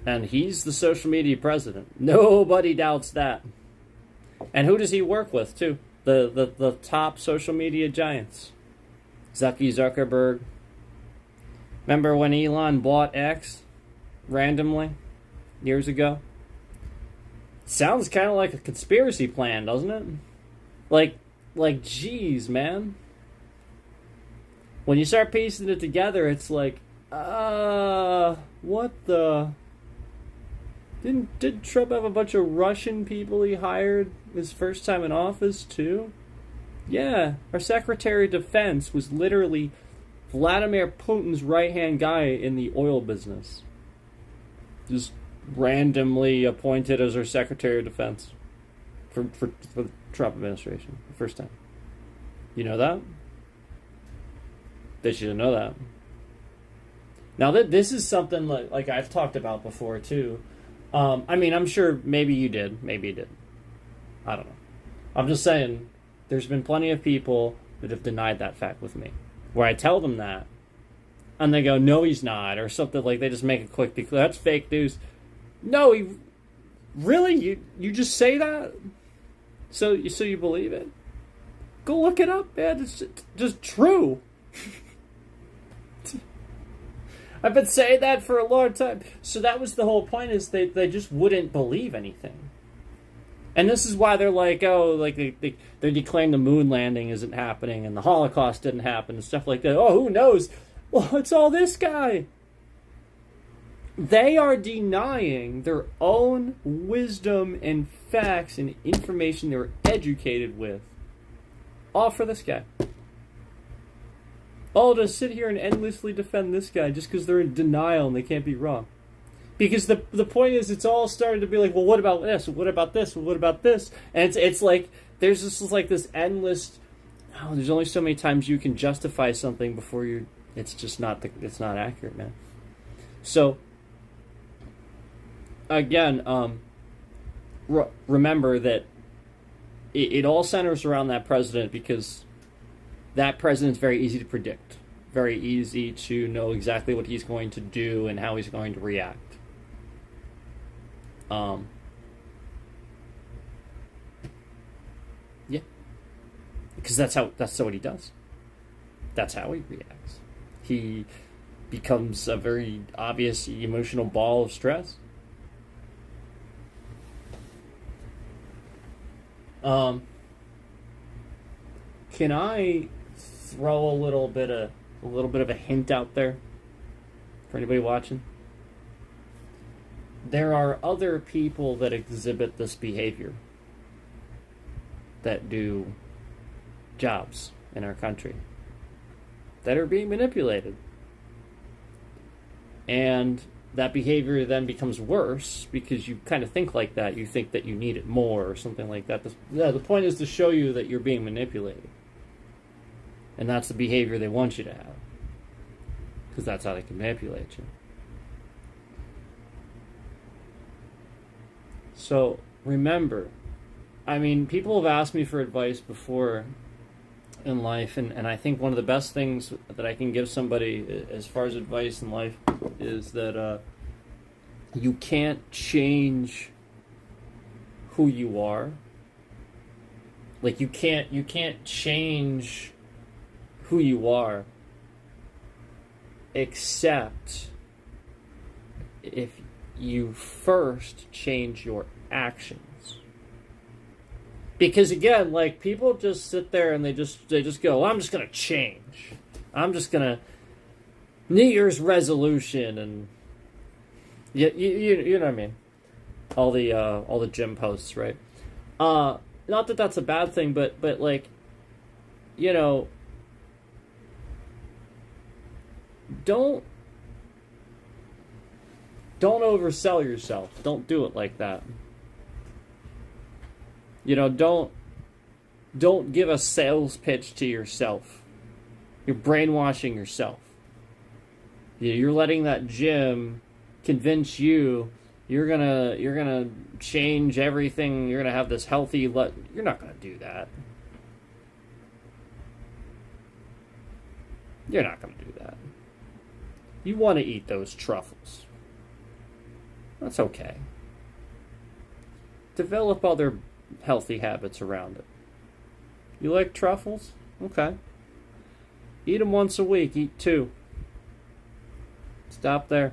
And he's the social media president. Nobody doubts that. And who does he work with, too? The top social media giants. Zuckerberg. Remember when Elon bought X randomly years ago? Sounds kind of like a conspiracy plan, doesn't it? Like, geez, man. When you start piecing it together, it's like, what the... Did Trump have a bunch of Russian people he hired his first time in office, too? Yeah, our Secretary of Defense was literally Vladimir Putin's right-hand guy in the oil business. Just randomly appointed as our Secretary of Defense for the Trump administration, the first time. You know that? They should know that. Now, this is something like I've talked about before, too. I mean, I'm sure maybe you did. Maybe you didn't. I don't know. I'm just saying, there's been plenty of people that have denied that fact with me. Where I tell them that, and they go, no, he's not, or something like they just make a quick declare. That's fake news. No, he... Really? You just say that? So you believe it? Go look it up, man. It's just true. I've been saying that for a long time. So that was the whole point, is they just wouldn't believe anything. And this is why they're like, oh, like they're declaring the moon landing isn't happening and the Holocaust didn't happen and stuff like that. Oh, who knows? Well, it's all this guy. They are denying their own wisdom and facts and information they were educated with. All for this guy. All to sit here and endlessly defend this guy just because they're in denial and they can't be wrong. Because the point is, it's all starting to be like, well, what about this? What about this? What about this? And it's like there's this endless. Oh, there's only so many times you can justify something before you. It's just not it's not accurate, man. So again, remember that it all centers around that president, because that president's very easy to predict, very easy to know exactly what he's going to do and how he's going to react. Yeah, because that's what he does. That's how he reacts. He becomes a very obvious emotional ball of stress. Can I throw a little bit of a hint out there for anybody watching? There are other people that exhibit this behavior that do jobs in our country that are being manipulated. And that behavior then becomes worse because you kind of think like that. You think that you need it more or something like that. The point is to show you that you're being manipulated. And that's the behavior they want you to have. Because that's how they can manipulate you. So, remember, I mean, people have asked me for advice before in life, and I think one of the best things that I can give somebody as far as advice in life is that you can't change who you are. Like, you can't change who you are except if you first change your actions. Because again, like, people just sit there and they just go, well, I'm just gonna change. I'm just gonna New Year's resolution, and you know what I mean. All the gym posts, right? Not that that's a bad thing, but like, you know, don't oversell yourself. Don't do it like that. You know, don't give a sales pitch to yourself. You're brainwashing yourself. You're letting that gym convince you you're gonna change everything. You're gonna have this healthy. You're not gonna do that. You're not gonna do that. You want to eat those truffles. That's okay. Develop other healthy habits around it. You like truffles? Okay. Eat them once a week. Eat 2. Stop there.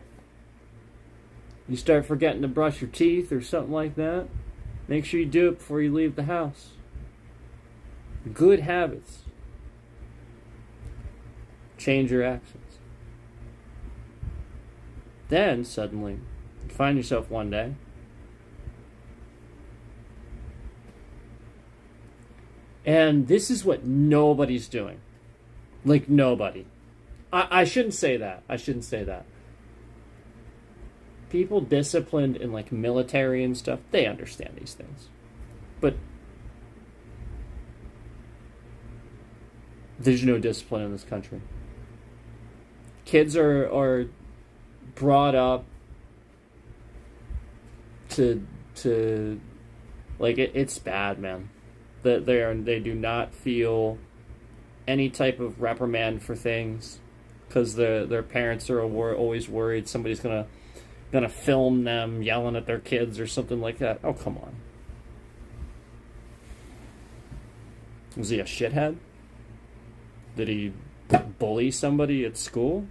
You start forgetting to brush your teeth or something like that, make sure you do it before you leave the house. Good habits. Change your actions. Then, suddenly, you find yourself one day and this is what nobody's doing. Like, nobody. I shouldn't say that. People disciplined in, like, military and stuff, they understand these things. But there's no discipline in this country. Kids are brought up to like, it's bad, man. They do not feel any type of reprimand for things because their parents are always worried somebody's gonna film them yelling at their kids or something like that. Oh, come on. Was he a shithead? Did he bully somebody at school?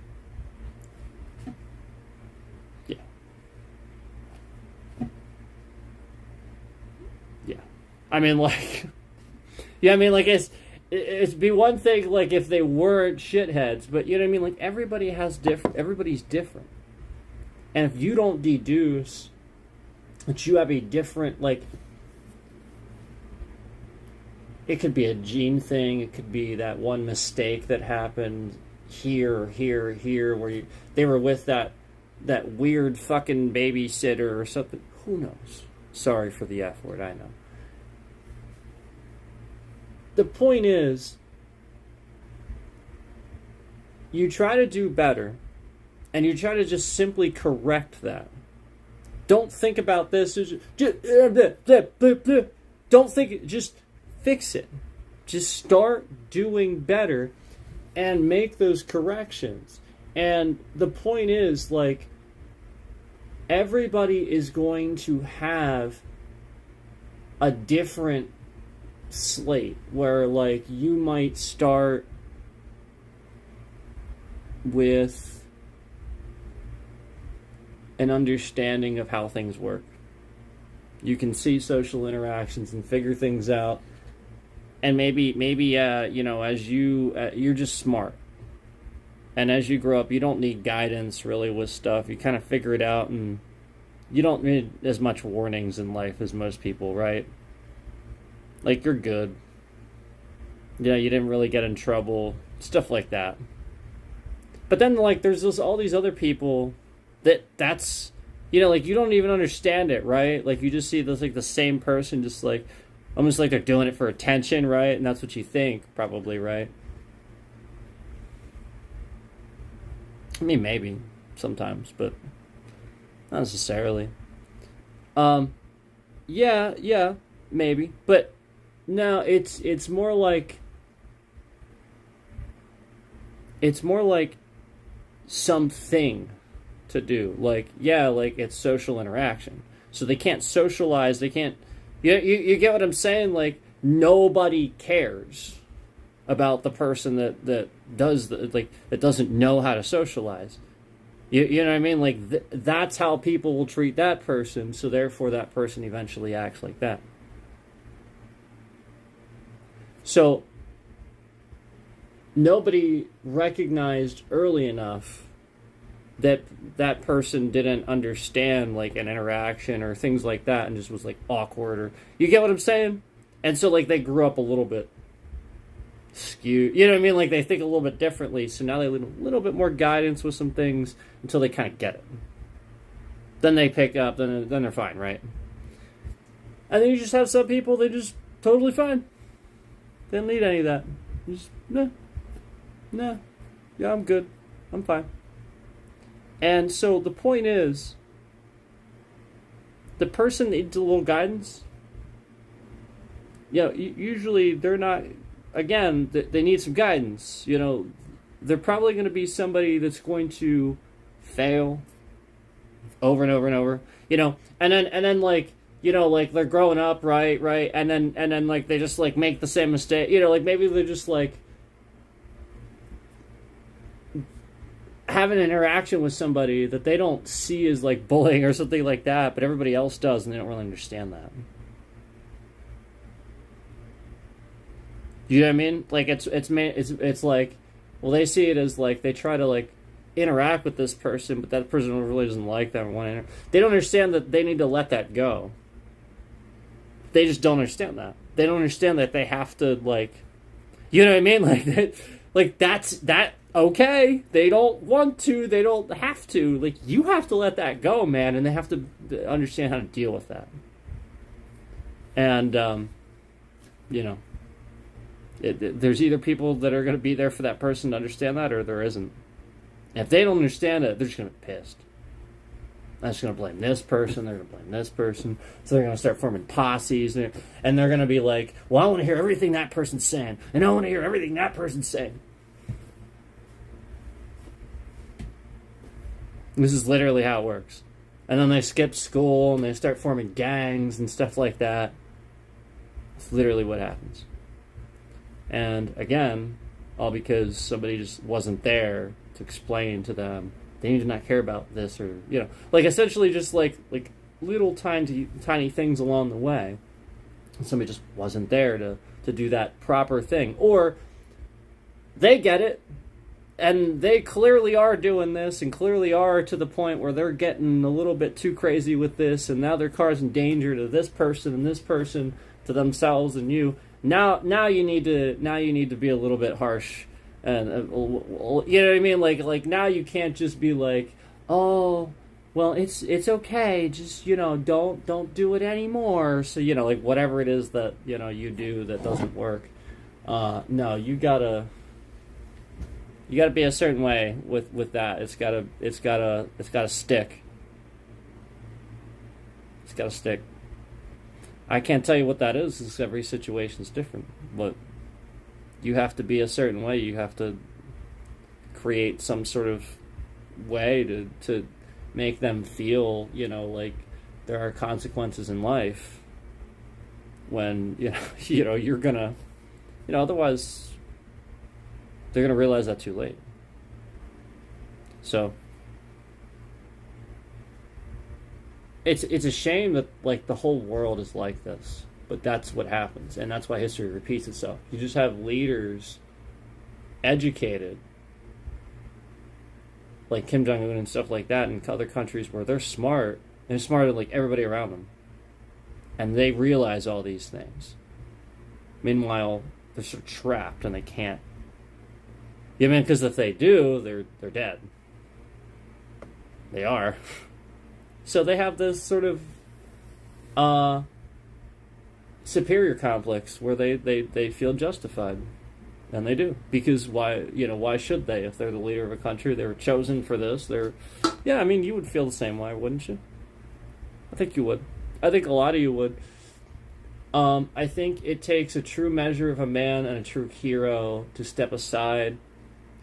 I mean, like, yeah, I mean, like, it'd be one thing, like, if they weren't shitheads, but, you know what I mean? Like, everybody's different. And if you don't deduce that you have a different, like, it could be a gene thing, it could be that one mistake that happened here, where they were with that weird fucking babysitter or something. Who knows? Sorry for the F word, I know. The point is, you try to do better, and you try to just simply correct that. Don't think about this. Don't think, just fix it. Just start doing better and make those corrections. And the point is, like, everybody is going to have a different slate where, like, you might start with an understanding of how things work. You can see social interactions and figure things out, and maybe you know, as you're just smart, and as you grow up, you don't need guidance really with stuff. You kind of figure it out, and you don't need as much warnings in life as most people, right? Like, you're good. Yeah, you didn't really get in trouble, stuff like that. But then, like, there's all these other people that's, like, you don't even understand it, right? Like, you just see this, like, the same person just, like, almost like they're doing it for attention, right? And that's what you think, probably, right? I mean, maybe sometimes, but not necessarily. Yeah, maybe, but no, it's more like something to do. Like, yeah, like it's social interaction. So they can't socialize. They can't. You get what I'm saying? Like, nobody cares about the person that does that doesn't know how to socialize. You know what I mean? Like, that's how people will treat that person. So therefore, that person eventually acts like that. So nobody recognized early enough that that person didn't understand, like, an interaction or things like that, and just was, like, awkward, or you get what I'm saying? And so, like, they grew up a little bit skewed, you know what I mean? Like, they think a little bit differently, so now they need a little bit more guidance with some things until they kind of get it. Then they pick up, then they're fine, right? And then you just have some people, they just totally fine. They don't need any of that. Just, nah, yeah, I'm good, I'm fine. And so the point is, the person needs a little guidance. Usually they're not, again, they need some guidance. They're probably going to be somebody that's going to fail over and over and over. And then like, like they're growing up, right, and then like they just like make the same mistake. Like maybe they're just like have an interaction with somebody that they don't see as like bullying or something like that, but everybody else does, and they don't really understand that. You know what I mean? Like it's like, well, they see it as like they try to like interact with this person, but that person really doesn't like them or want to. They don't understand that they need to let that go. They just don't understand that. They don't understand that they have to, like, you know what I mean? Like that, like that's that. Okay, they don't want to, they don't have to. Like, you have to let that go, man, and they have to understand how to deal with that. And, there's either people that are going to be there for that person to understand that, or there isn't. If they don't understand it, they're just going to be pissed. They're just going to blame this person, they're going to blame this person, so they're going to start forming posses, and they're going to be like, well, I want to hear everything that person's saying, and I want to hear everything that person's saying. This is literally how it works. And then they skip school and they start forming gangs and stuff like that. It's literally what happens. And again, all because somebody just wasn't there to explain to them they need to not care about this, or like essentially just like little tiny things along the way. And somebody just wasn't there to do that proper thing. Or they get it, and they clearly are doing this, and clearly are to the point where they're getting a little bit too crazy with this, and now their car's in danger to this person and this person, to themselves and you. Now you need to be a little bit harsh, and you know what I mean? Like now you can't just be like, oh, well, it's okay, just don't do it anymore. So like whatever it is that you do that doesn't work. No, you gotta be a certain way with that. It's gotta stick. It's gotta stick. I can't tell you what that is, because every situation's different. But you have to be a certain way. You have to create some sort of way to make them feel, like there are consequences in life. When you're gonna, otherwise they're going to realize that too late. So it's a shame that like the whole world is like this, but that's what happens, and that's why history repeats itself. You just have leaders educated, like Kim Jong-un and stuff like that, in other countries where they're smart, and they're smarter than like everybody around them, and they realize all these things. Meanwhile, they're sort of trapped and they can't. Yeah, I mean, because if they do, they're dead. They are. So they have this sort of superior complex where they feel justified. And they do. Because why should they? If they're the leader of a country, they were chosen for this. Yeah, I mean, you would feel the same way, wouldn't you? I think you would. I think a lot of you would. I think it takes a true measure of a man and a true hero to step aside,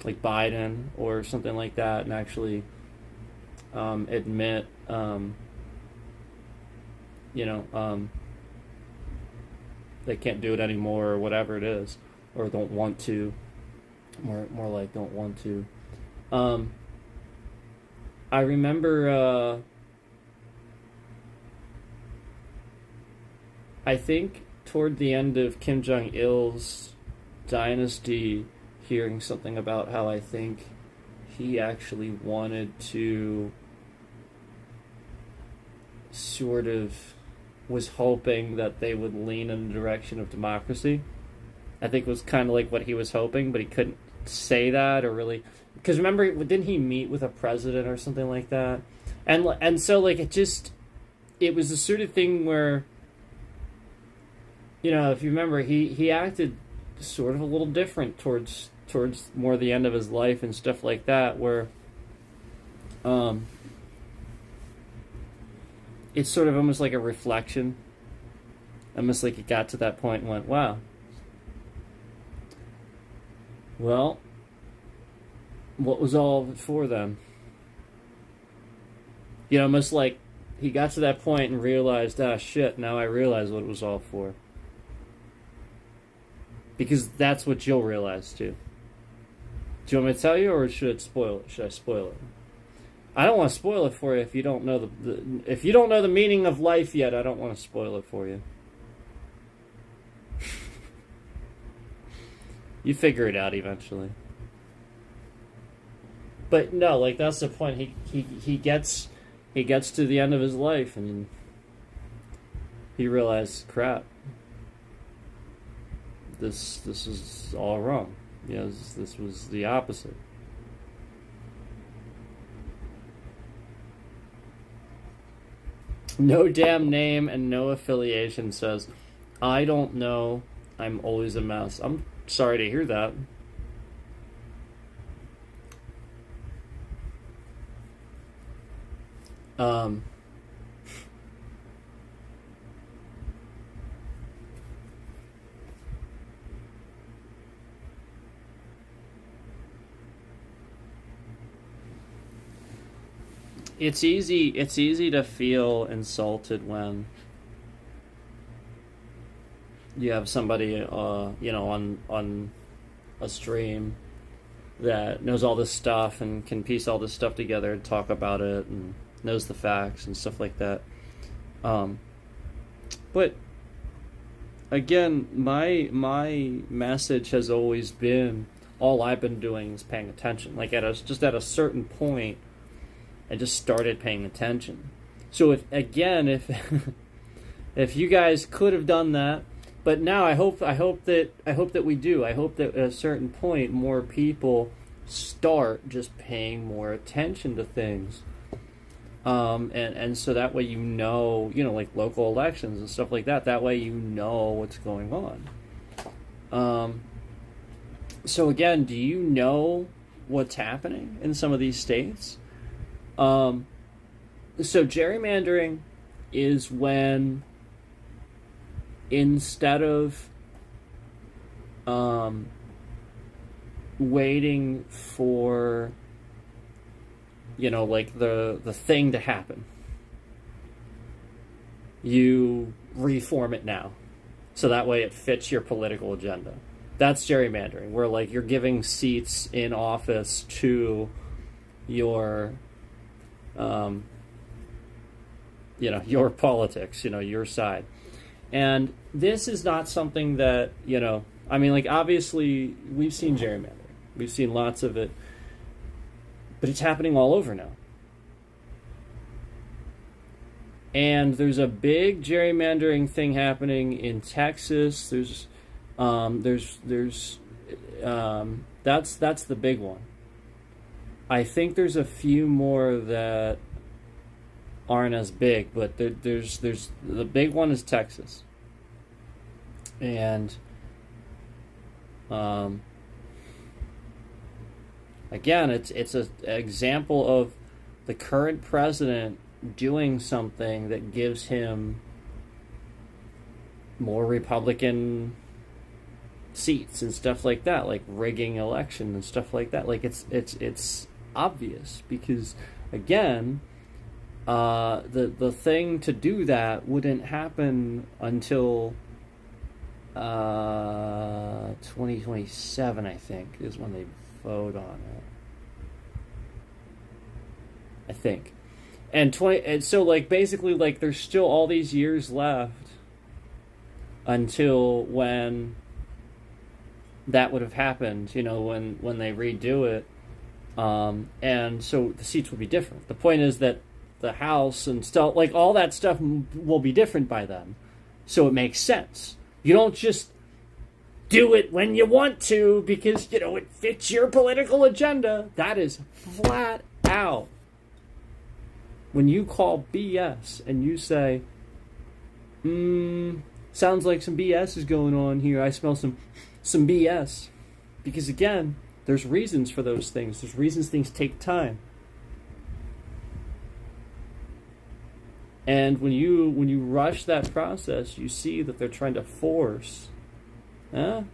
like Biden or something like that, and actually admit, they can't do it anymore or whatever it is, or don't want to. More like don't want to. I remember. I think toward the end of Kim Jong-il's dynasty, hearing something about how I think he actually wanted to sort of was hoping that they would lean in the direction of democracy. I think it was kind of like what he was hoping, but he couldn't say that or really... Because remember, didn't he meet with a president or something like that? And so, like, it was the sort of thing where... if you remember, he acted sort of a little different towards more the end of his life and stuff like that, where it's sort of almost like a reflection. Almost like he got to that point and went, wow. Well, what was all of it for then? Almost like he got to that point and realized, shit, now I realize what it was all for. Because that's what you'll realize too. Do you want me to tell you, or should I spoil it? I don't want to spoil it for you if you don't know if you don't know the meaning of life yet. I don't want to spoil it for you. You figure it out eventually. But no, like that's the point. He gets to the end of his life and he realized, crap. This is all wrong. This was the opposite. No damn name and no affiliation says, I don't know, I'm always a mess. I'm sorry to hear that. It's easy to feel insulted when you have somebody on a stream that knows all this stuff and can piece all this stuff together and talk about it and knows the facts and stuff like that. But again, my message has always been, all I've been doing is paying attention. Like at a certain point, I just started paying attention. So if if you guys could have done that, but now I hope that we do. I hope that at a certain point more people start just paying more attention to things. And so that way like local elections and stuff like that. That way you know what's going on. So again, do you know what's happening in some of these states? So gerrymandering is when instead of waiting for like the thing to happen, you reform it now, so that way it fits your political agenda. That's gerrymandering, where like you're giving seats in office to your your politics, your side. And this is not something that, I mean, like, obviously, we've seen gerrymandering. We've seen lots of it. But it's happening all over now. And there's a big gerrymandering thing happening in Texas. There's That's the big one. I think there's a few more that aren't as big, but there's the big one is Texas, and again, it's an example of the current president doing something that gives him more Republican seats and stuff like that, like rigging election and stuff like that. Like it's obvious because again, the thing to do that wouldn't happen until 2027, I think, is when they vote on it. I think. And so like basically like there's still all these years left until when that would have happened, when they redo it. And so the seats would be different. The point is that the House and stuff, like all that stuff will be different by then. So it makes sense. You don't just do it when you want to because, it fits your political agenda. That is flat out. When you call BS and you say, sounds like some BS is going on here. I smell some BS. Because again, there's reasons for those things. There's reasons things take time. And when you rush that process, you see that they're trying to force. So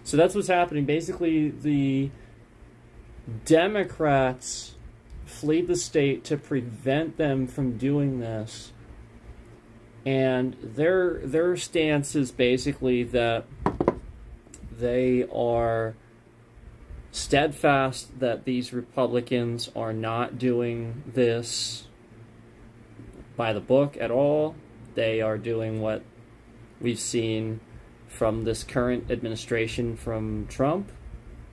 that's what's happening. Basically, the Democrats flee the state to prevent them from doing this. And their stance is basically that they are steadfast that these Republicans are not doing this by the book at all. They are doing what we've seen from this current administration from Trump,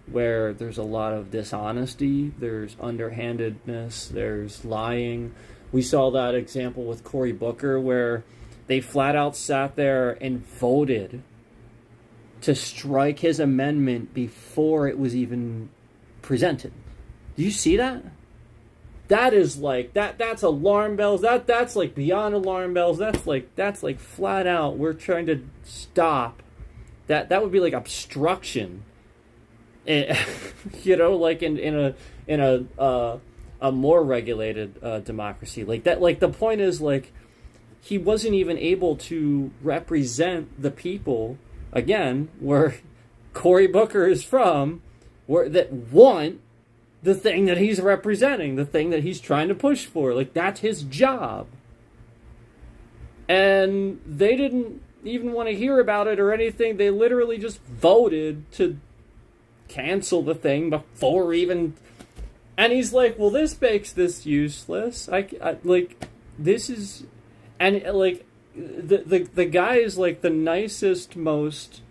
where there's a lot of dishonesty, there's underhandedness, there's lying. We saw that example with Cory Booker where they flat out sat there and voted to strike his amendment before it was even presented. Do you see that? That is like that's alarm bells. That's like beyond alarm bells. That's like flat out we're trying to stop. That would be like obstruction. Like in a more regulated democracy. Like that, like the point is like he wasn't even able to represent the people again where Cory Booker is from, where that want the thing that he's representing, the thing that he's trying to push for. Like that's his job. And they didn't even want to hear about it or anything. They literally just voted to cancel the thing before even. And he's like, well, this makes this useless. I like this is, and like the guy is like the nicest, most.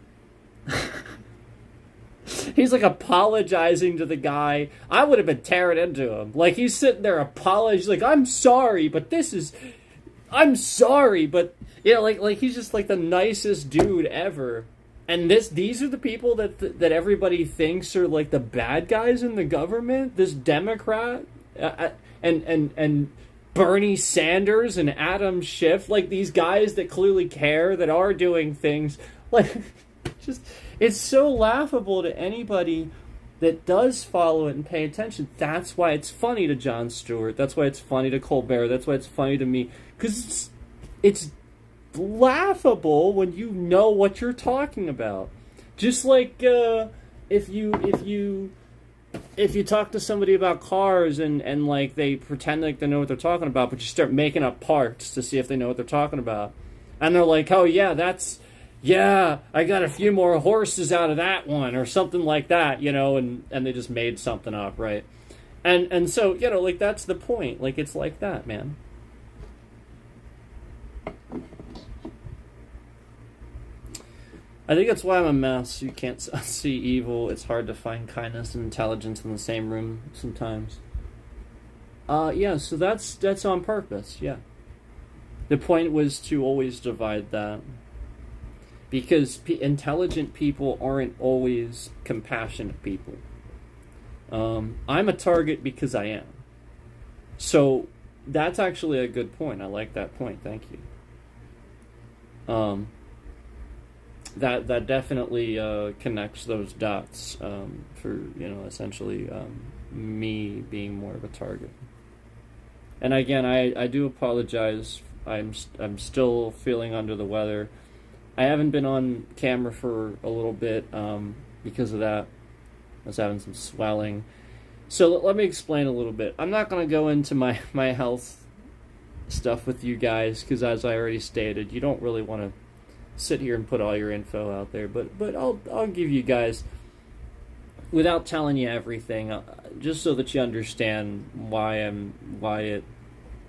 He's like apologizing to the guy. I would have been tearing into him. Like he's sitting there apologizing, like I'm sorry, but I'm sorry, but like he's just like the nicest dude ever. And these are the people that everybody thinks are like the bad guys in the government. This Democrat and Bernie Sanders and Adam Schiff, like these guys that clearly care, that are doing things like just. It's so laughable to anybody that does follow it and pay attention. That's why it's funny to Jon Stewart. That's why it's funny to Colbert. That's why it's funny to me. Because it's laughable when you know what you're talking about. Just like if you talk to somebody about cars and like they pretend like they know what they're talking about, but you start making up parts to see if they know what they're talking about. And they're like, oh yeah, I got a few more horses out of that one or something like that, and they just made something up, right? And so, like that's the point. Like it's like that, man. I think that's why I'm a mess. You can't see evil. It's hard to find kindness and intelligence in the same room sometimes. So that's on purpose, yeah. The point was to always divide that. because intelligent people aren't always compassionate people. I'm a target because I am. So that's actually a good point. I like that point. Thank you. That definitely connects those dots for essentially me being more of a target. And again, I do apologize. I'm still feeling under the weather. I haven't been on camera for a little bit because of that. I was having some swelling. So let me explain a little bit. I'm not going to go into my health stuff with you guys because, as I already stated, you don't really want to sit here and put all your info out there. But I'll give you guys, without telling you everything, just so that you understand why it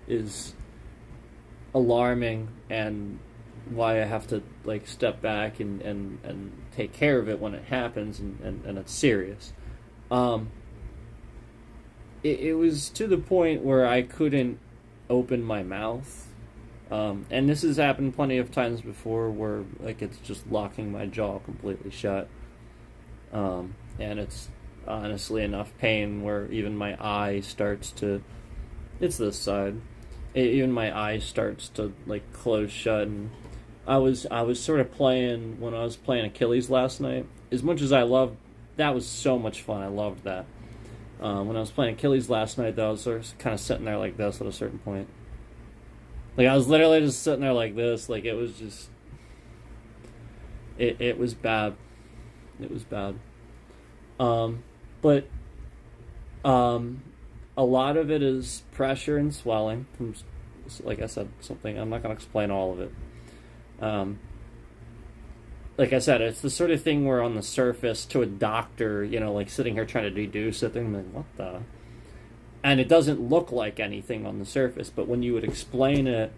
is alarming and why I have to step back and take care of it when it happens and it's serious. It was to the point where I couldn't open my mouth, and this has happened plenty of times before where it's just locking my jaw completely shut, and it's honestly enough pain where even my eye starts to, it's this side, even my eye starts to close shut. And I was sort of playing, when I was playing Achilles last night, as much as I loved, that was so much fun, I loved that. When I was playing Achilles last night, though, I was sort of kind of sitting there like this at a certain point. I was literally just sitting there like this. It was just, it was bad. It was bad. But a lot of it is pressure and swelling from, like I said, something. I'm not going to explain all of it. Like I said, it's the sort of thing where on the surface, to a doctor, sitting here trying to deduce it, they're like, what the? And it doesn't look like anything on the surface, but when you would explain it,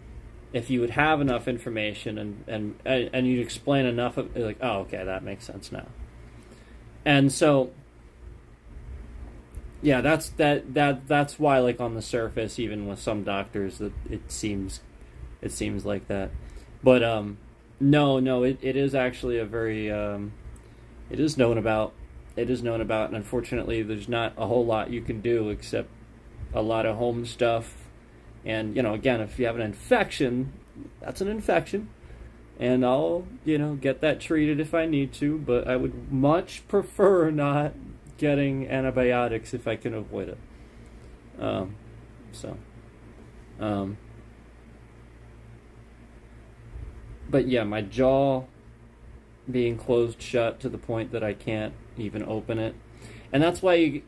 if you would have enough information and you'd explain enough of it, oh, okay, that makes sense now. And so, yeah, that's why, on the surface, even with some doctors, that it seems like that. But no, it is actually a very it is known about, and unfortunately there's not a whole lot you can do except a lot of home stuff. And again, if you have an infection, that's an infection, and I'll get that treated if I need to, but I would much prefer not getting antibiotics if I can avoid it. But yeah, my jaw being closed shut to the point that I can't even open it. And that's why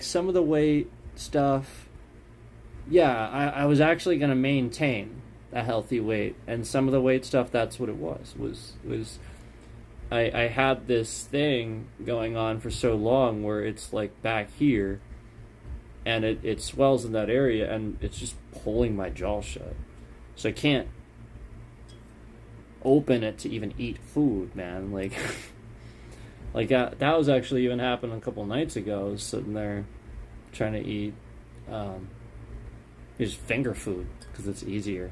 some of the weight stuff, I was actually going to maintain a healthy weight. And some of the weight stuff, that's what it was I had this thing going on for so long where it's back here, and it swells in that area, and it's just pulling my jaw shut. So I can't open it to even eat food, man. That was actually even happening a couple nights ago. I was sitting there trying to eat just finger food because it's easier,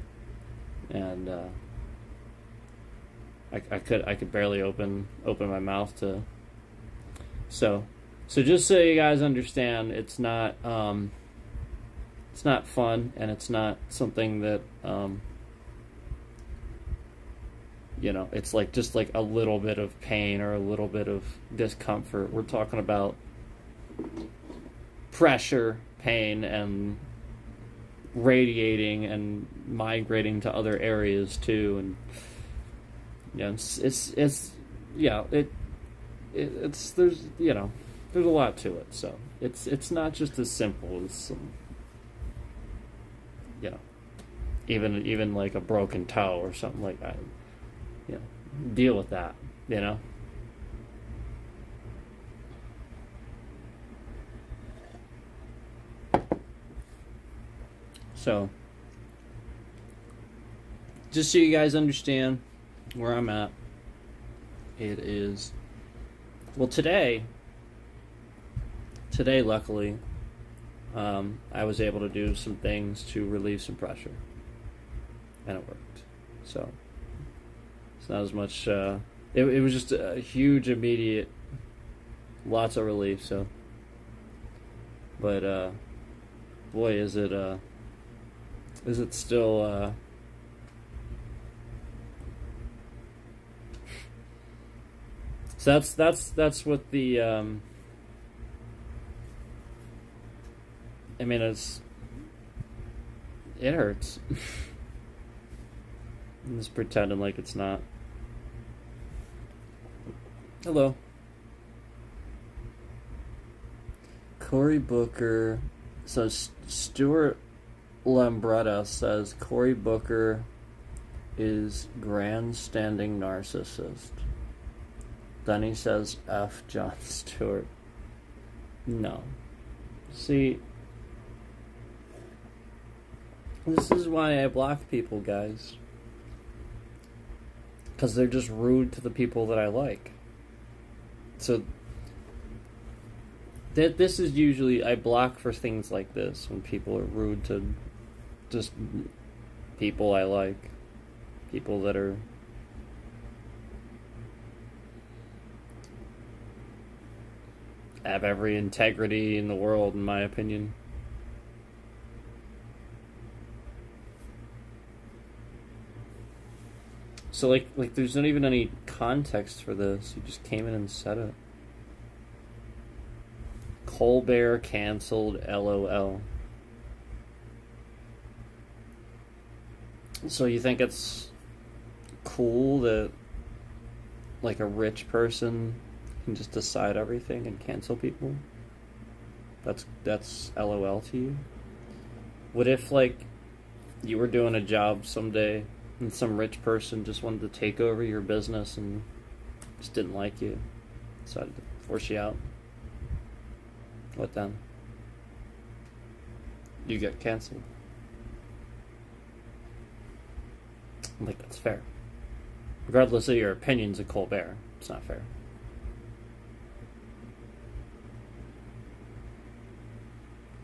and I could barely open my mouth to. So just so you guys understand, it's not fun, and it's not something that it's just a little bit of pain or a little bit of discomfort. We're talking about pressure, pain, and radiating and migrating to other areas too. And there's a lot to it. So it's not just as simple as even a broken toe or something like that. Deal with that, So, just so you guys understand where I'm at, it is, well, today, luckily, I was able to do some things to relieve some pressure, and it worked. So, It's not as much. It was just a huge, immediate, lots of relief. So, but boy, is it still. So that's what the. I mean, it hurts. I'm just pretending like it's not. Hello. Cory Booker. So Stuart Lambretta says Cory Booker is grandstanding narcissist. Then he says F. Jon Stewart. No. See, this is why I block people, guys. Because they're just rude to the people that I like. So, this is usually, I block for things like this, when people are rude to just people I like. People that are have every integrity in the world, in my opinion. So like there's not even any context for this. You just came in and said it. Colbert canceled, LOL. So you think it's cool that like a rich person can just decide everything and cancel people? That's LOL to you? What if like you were doing a job someday and some rich person just wanted to take over your business and just didn't like you, decided to force you out? What then? You get canceled. I think that's fair. Regardless of your opinions of Colbert, it's not fair.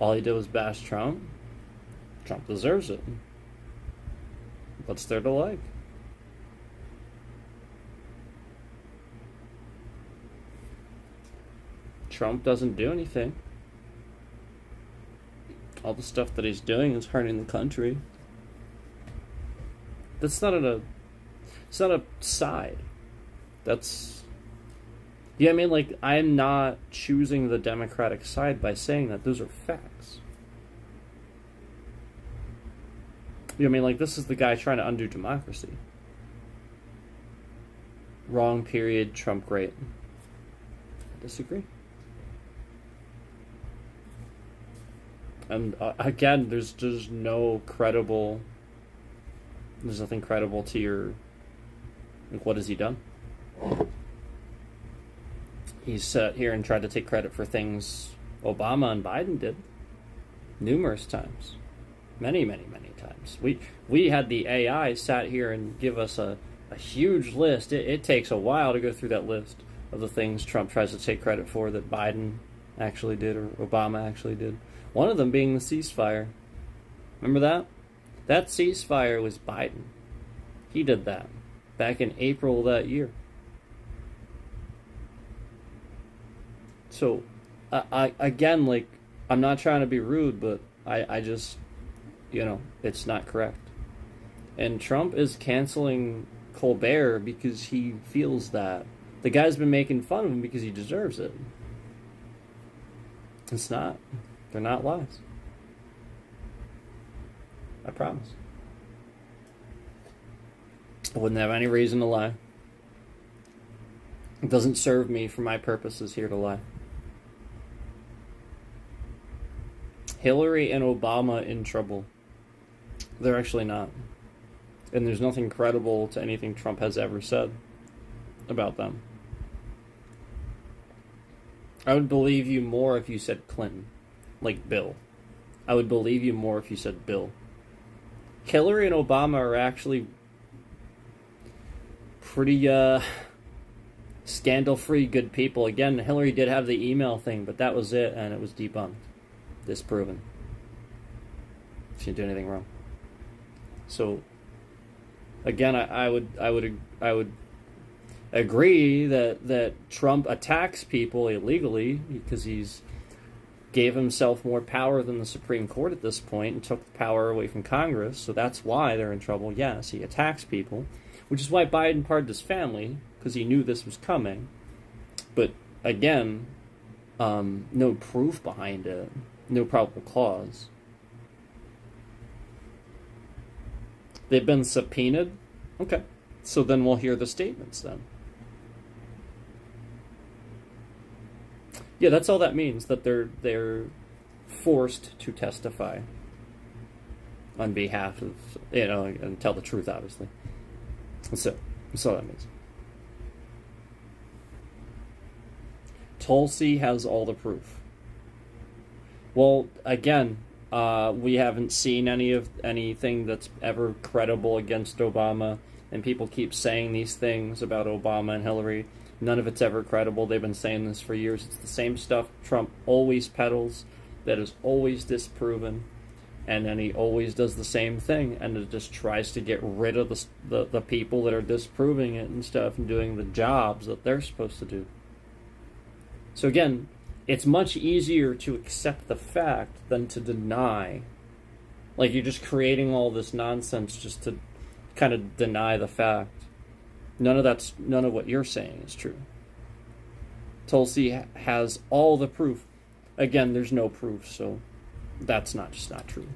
All he did was bash Trump. Trump deserves it. What's there to like? Trump doesn't do anything. All the stuff that he's doing is hurting the country. That's not it's not a side. That's, yeah, I mean, like, I'm not choosing the Democratic side by saying that. Those are facts. You know what I mean? Like, this is the guy trying to undo democracy. Wrong period, Trump great. I disagree. And again, there's no credible, there's nothing credible to your, like, what has he done? He's sat here and tried to take credit for things Obama and Biden did numerous times. Many, many, many times. We had the AI sat here and give us a huge list. It takes a while to go through that list of the things Trump tries to take credit for that Biden actually did or Obama actually did. One of them being the ceasefire. Remember that? That ceasefire was Biden. He did that back in April of that year. So, I again, like, I'm not trying to be rude, but I just, you know, it's not correct. And Trump is canceling Colbert because he feels that. The guy's been making fun of him because he deserves it. It's not. They're not lies. I promise. I wouldn't have any reason to lie. It doesn't serve me for my purposes here to lie. Hillary and Obama in trouble. They're actually not. And there's nothing credible to anything Trump has ever said about them. I would believe you more if you said Clinton. Like Bill. I would believe you more if you said Bill. Hillary and Obama are actually pretty scandal-free good people. Again, Hillary did have the email thing, but that was it, and it was debunked. Disproven. She didn't do anything wrong. So, Again, I would agree that Trump attacks people illegally because he's gave himself more power than the Supreme Court at this point and took the power away from Congress. So that's why they're in trouble. Yes, he attacks people, which is why Biden pardoned his family, because he knew this was coming. But again, no proof behind it, no probable cause. They've been subpoenaed. Okay, so then we'll hear the statements then. Yeah, that's all that means, that they're forced to testify on behalf of, and tell the truth, obviously. So, that's all that means. Tulsi has all the proof. Well, again, we haven't seen anything that's ever credible against Obama, and people keep saying these things about Obama and Hillary. None of it's ever credible. They've been saying this for years. It's the same stuff Trump always peddles, that is always disproven, and then he always does the same thing, and it just tries to get rid of the people that are disproving it and stuff and doing the jobs that they're supposed to do. So again, it's much easier to accept the fact than to deny. Like, you're just creating all this nonsense just to kind of deny the fact. None of what you're saying is true. Tulsi has all the proof. Again, there's no proof, so that's just not true.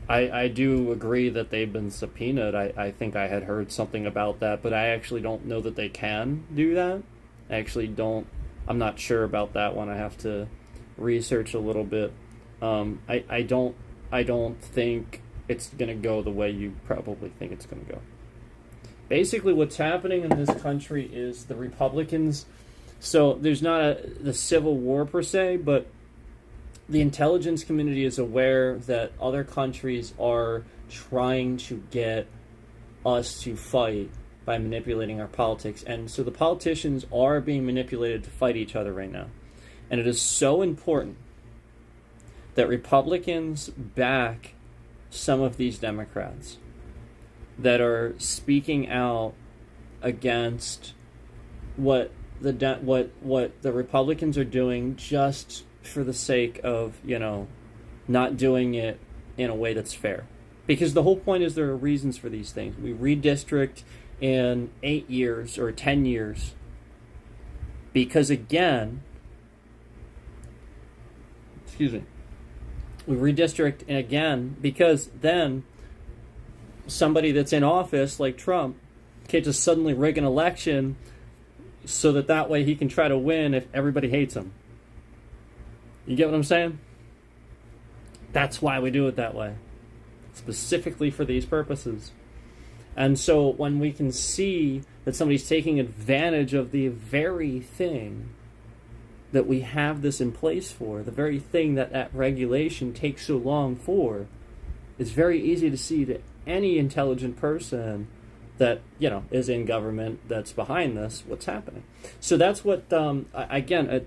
I do agree that they've been subpoenaed. I think I had heard something about that, but I actually don't know that they can do that. I'm not sure about that one. I have to research a little bit. I don't think it's going to go the way you probably think it's going to go. Basically, what's happening in this country is the Republicans, so there's not the civil war per se, but the intelligence community is aware that other countries are trying to get us to fight by manipulating our politics. And so the politicians are being manipulated to fight each other right now. And it is so important that Republicans back some of these Democrats that are speaking out against what the Republicans are doing, just for the sake of, not doing it in a way that's fair. Because the whole point is there are reasons for these things. We redistrict in 8 years or 10 years because, again, we redistrict again because then somebody that's in office, like Trump, can't just suddenly rig an election so that way he can try to win if everybody hates him. You get what I'm saying? That's why we do it that way. Specifically for these purposes. And so when we can see that somebody's taking advantage of the very thing that we have this in place for, the very thing that regulation takes so long for, it's very easy to see to any intelligent person that, is in government that's behind this, what's happening. So that's what,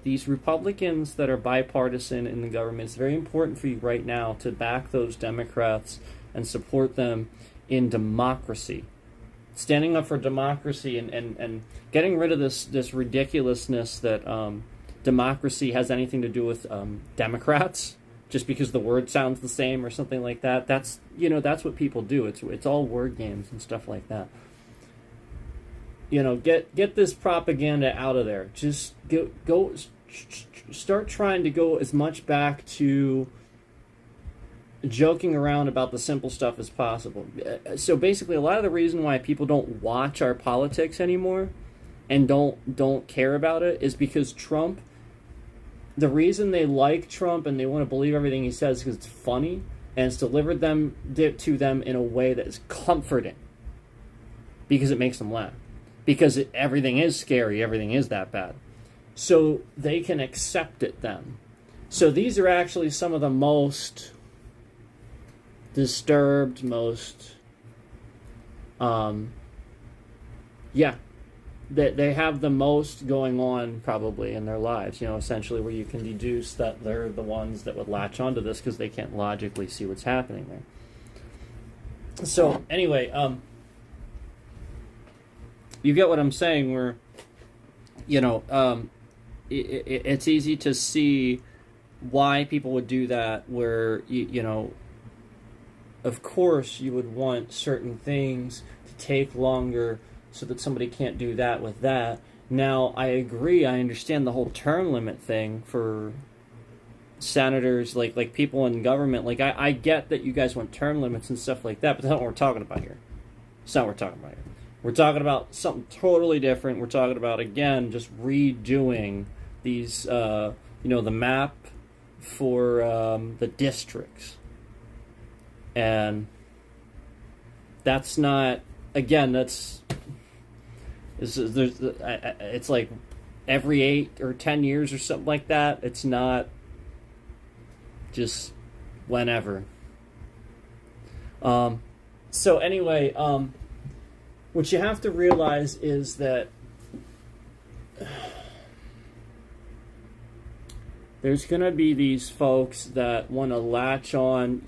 these Republicans that are bipartisan in the government, it's very important for you right now to back those Democrats and support them in democracy. Standing up for democracy and getting rid of this ridiculousness that democracy has anything to do with Democrats, just because the word sounds the same or something like that. That's what people do. It's all word games and stuff like that. Get this propaganda out of there. Just go start trying to go as much back to joking around about the simple stuff as possible. So basically, a lot of the reason why people don't watch our politics anymore and don't care about it is because Trump. The reason they like Trump and they want to believe everything he says is because it's funny and it's delivered to them in a way that is comforting, because it makes them laugh, because everything is scary, everything is that bad, so they can accept it then. So these are actually some of the most disturbed, most that they have the most going on probably in their lives, essentially, where you can deduce that they're the ones that would latch onto this because they can't logically see what's happening there. So anyway, you get what I'm saying, where it's easy to see why people would do that, where of course you would want certain things to take longer so that somebody can't do that with that. Now, I agree, I understand the whole term limit thing for senators, like people in government. Like, I get that you guys want term limits and stuff like that, but that's not what we're talking about here. It's not what we're talking about here. We're talking about something totally different. We're talking about, again, just redoing these, the map for the districts. And that's not, again, it's like every 8 or 10 years or something like that. It's not just whenever. So anyway, what you have to realize is that there's going to be these folks that want to latch on,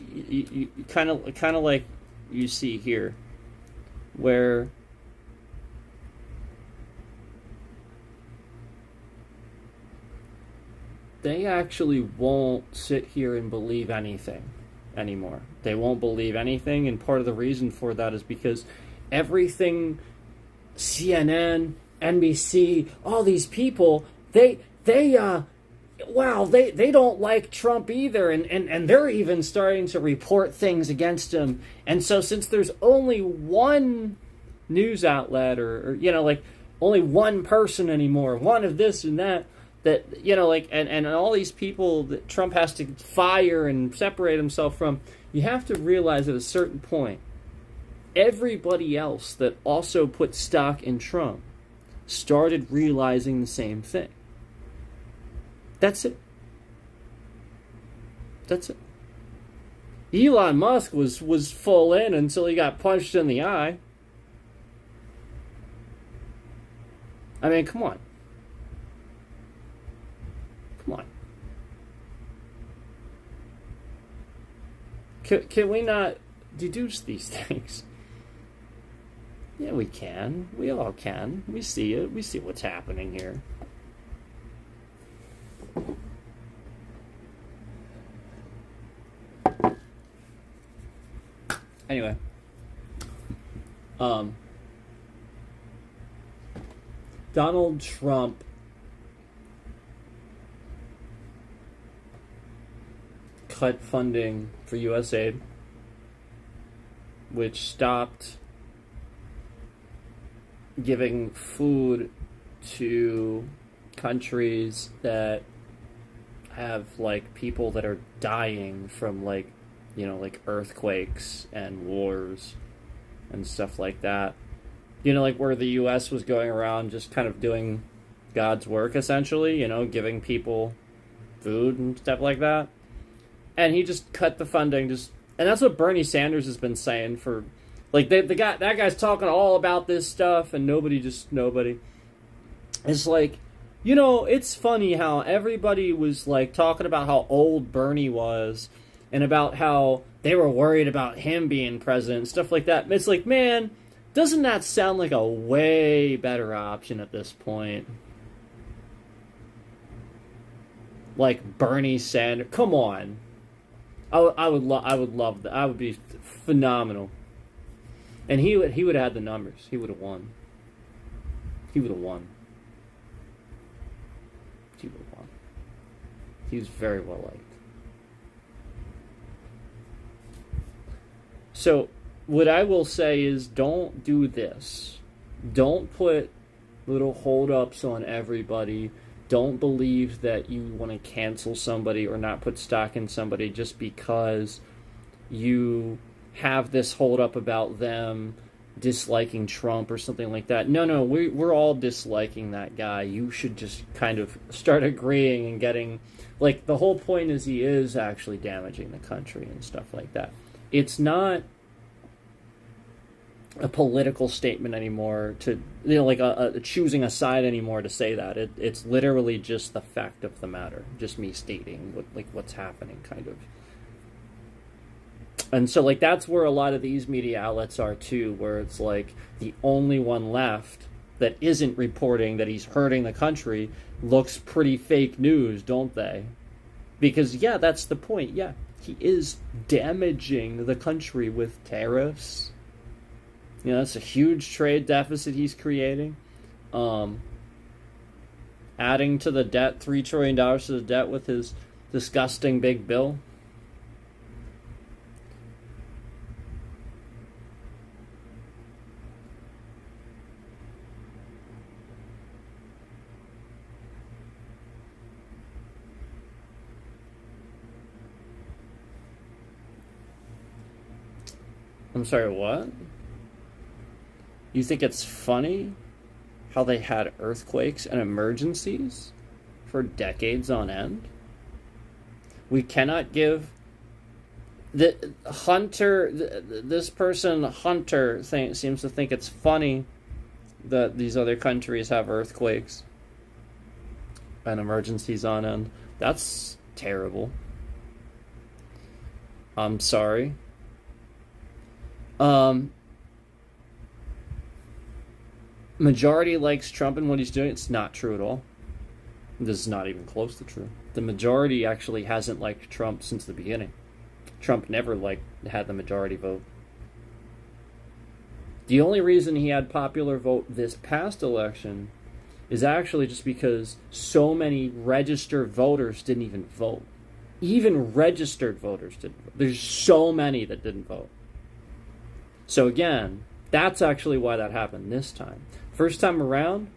kind of like you see here, where they actually won't sit here and believe anything anymore. They won't believe anything, and part of the reason for that is because everything, CNN, NBC, all these people, they don't like Trump either, and they're even starting to report things against him. And so since there's only one news outlet, or like only one person anymore, one of this and that, and all these people that Trump has to fire and separate himself from, you have to realize at a certain point, everybody else that also put stock in Trump started realizing the same thing. That's it. That's it. Elon Musk was full in until he got punched in the eye. I mean, come on. Come on. Can we not deduce these things? Yeah, we can. We all can. We see it. We see what's happening here. Anyway, Donald Trump cut funding for USAID, which stopped giving food to countries that have like people that are dying from like earthquakes and wars and stuff like that. Like where the US was going around just kind of doing God's work, essentially, giving people food and stuff like that. And he just cut the funding, and that's what Bernie Sanders has been saying for, like, that guy's talking all about this stuff, and nobody. It's like, it's funny how everybody was, like, talking about how old Bernie was, and about how they were worried about him being president and stuff like that. It's like, man, doesn't that sound like a way better option at this point? Like Bernie Sanders, come on. I would love that. I would be phenomenal. And he would have had the numbers. He would have won. He was very well liked. So, what I will say is, don't do this. Don't put little hold-ups on everybody. Don't believe that you want to cancel somebody or not put stock in somebody just because you have this hold-up about them disliking Trump or something like that. No, we're all disliking that guy. You should just kind of start agreeing and getting... Like, the whole point is he is actually damaging the country and stuff like that. It's not a political statement anymore to, like a choosing a side anymore to say that. It's literally just the fact of the matter, just me stating what's happening, kind of. And so like that's where a lot of these media outlets are too, where it's like the only one left that isn't reporting that he's hurting the country looks pretty fake news, don't they? Because yeah, that's the point. Yeah, he is damaging the country with tariffs. That's a huge trade deficit he's creating. Adding to the debt, $3 trillion to the debt with his disgusting big bill. I'm sorry, what? You think it's funny how they had earthquakes and emergencies for decades on end? We cannot give the Hunter. This person Hunter seems to think it's funny that these other countries have earthquakes and emergencies on end. That's terrible. I'm sorry. Majority likes Trump and what he's doing. It's not true at all. This is not even close to true. The majority actually hasn't liked Trump since the beginning. Trump never had the majority vote. The only reason he had popular vote this past election is actually just because so many registered voters didn't even vote. Even registered voters didn't vote. There's so many that didn't vote. So again, that's actually why that happened this time. First time around,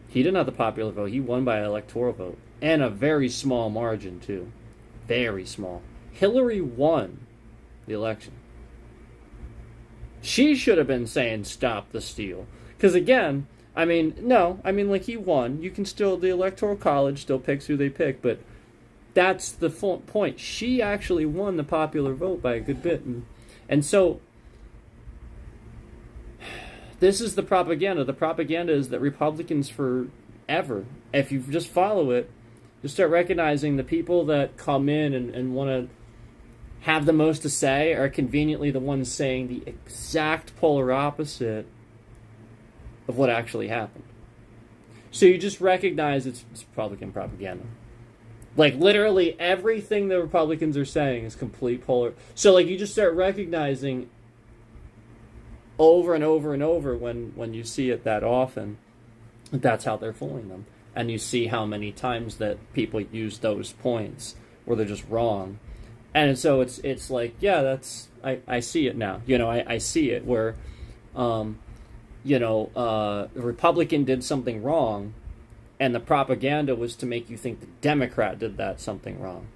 he didn't have the popular vote. He won by electoral vote. And a very small margin, too. Very small. Hillary won the election. She should have been saying, stop the steal. Because again, he won. You can still, the Electoral College still picks who they pick, but that's the point. She actually won the popular vote by a good bit. And so this is the propaganda. The propaganda is that Republicans forever, if you just follow it, you start recognizing the people that come in and want to have the most to say are conveniently the ones saying the exact polar opposite of what actually happened. So you just recognize it's Republican propaganda. Like, literally everything the Republicans are saying is complete polar. So, like, you just start recognizing over and over and over when you see it that often, that's how they're fooling them. And you see how many times that people use those points where they're just wrong. And so it's like, yeah, that's, I see it now. I see it where, the Republican did something wrong, and the propaganda was to make you think the Democrat did something wrong.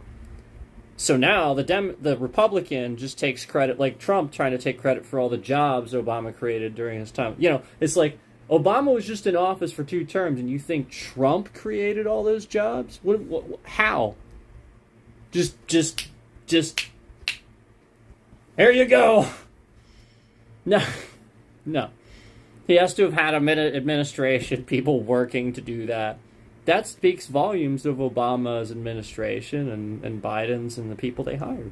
So now the Republican just takes credit, like Trump trying to take credit for all the jobs Obama created during his time. It's like Obama was just in office for 2 terms, and you think Trump created all those jobs? How? Just. There you go. No. He has to have had administration, people working to do that. That speaks volumes of Obama's administration and Biden's and the people they hired.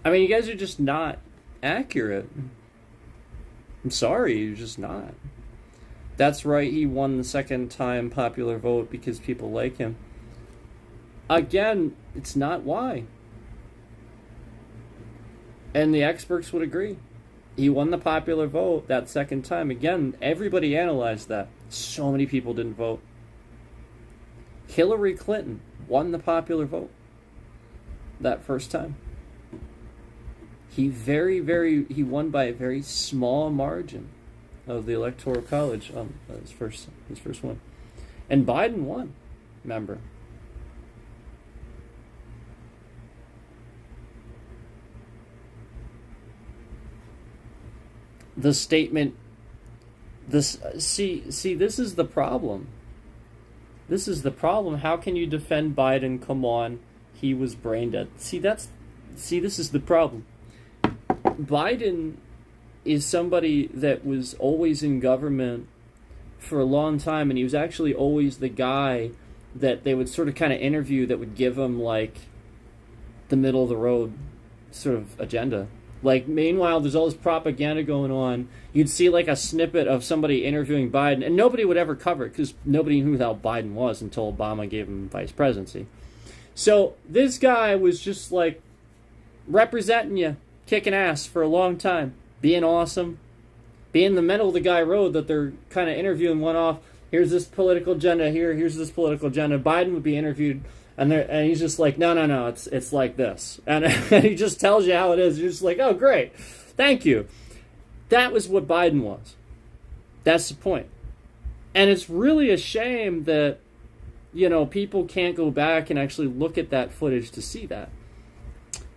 You guys are just not accurate. I'm sorry, you're just not. That's right, he won the second time popular vote because people like him. Again, it's not why. And the experts would agree. He won the popular vote that second time. Again, everybody analyzed that. So many people didn't vote. Hillary Clinton won the popular vote that first time. He won by a very small margin of the Electoral College on his first one. And Biden won, remember. The statement, this is the problem. This is the problem. How can you defend Biden? Come on, he was brain dead. See, this is the problem. Biden is somebody that was always in government for a long time, and he was actually always the guy that they would sort of kind of interview that would give him like the middle of the road sort of agenda. Like, meanwhile, there's all this propaganda going on. You'd see like a snippet of somebody interviewing Biden, and nobody would ever cover it because nobody knew who Biden was until Obama gave him vice presidency. So this guy was just like representing you, kicking ass for a long time, being awesome, being in the middle of the guy road that they're kind of interviewing one off. Here's this political agenda here. Here's this political agenda. Biden would be interviewed, and he's just like, no, it's like this, and he just tells you how it is. You're just like, oh, great, thank you. That was what Biden was. That's the point, and it's really a shame that people can't go back and actually look at that footage to see that.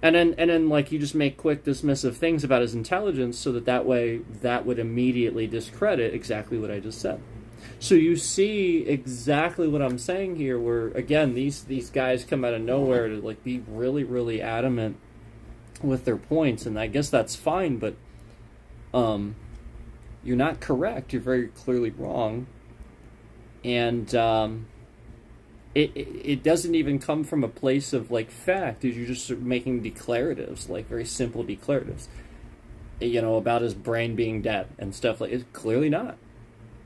And then like you just make quick dismissive things about his intelligence so that way that would immediately discredit exactly what I just said. So you see exactly what I'm saying here, where again these guys come out of nowhere to like be really, really adamant with their points, and I guess that's fine, but you're not correct. You're very clearly wrong, and It doesn't even come from a place of like fact. You're just making declaratives, like very simple declaratives, about his brain being dead and stuff like. It's clearly not.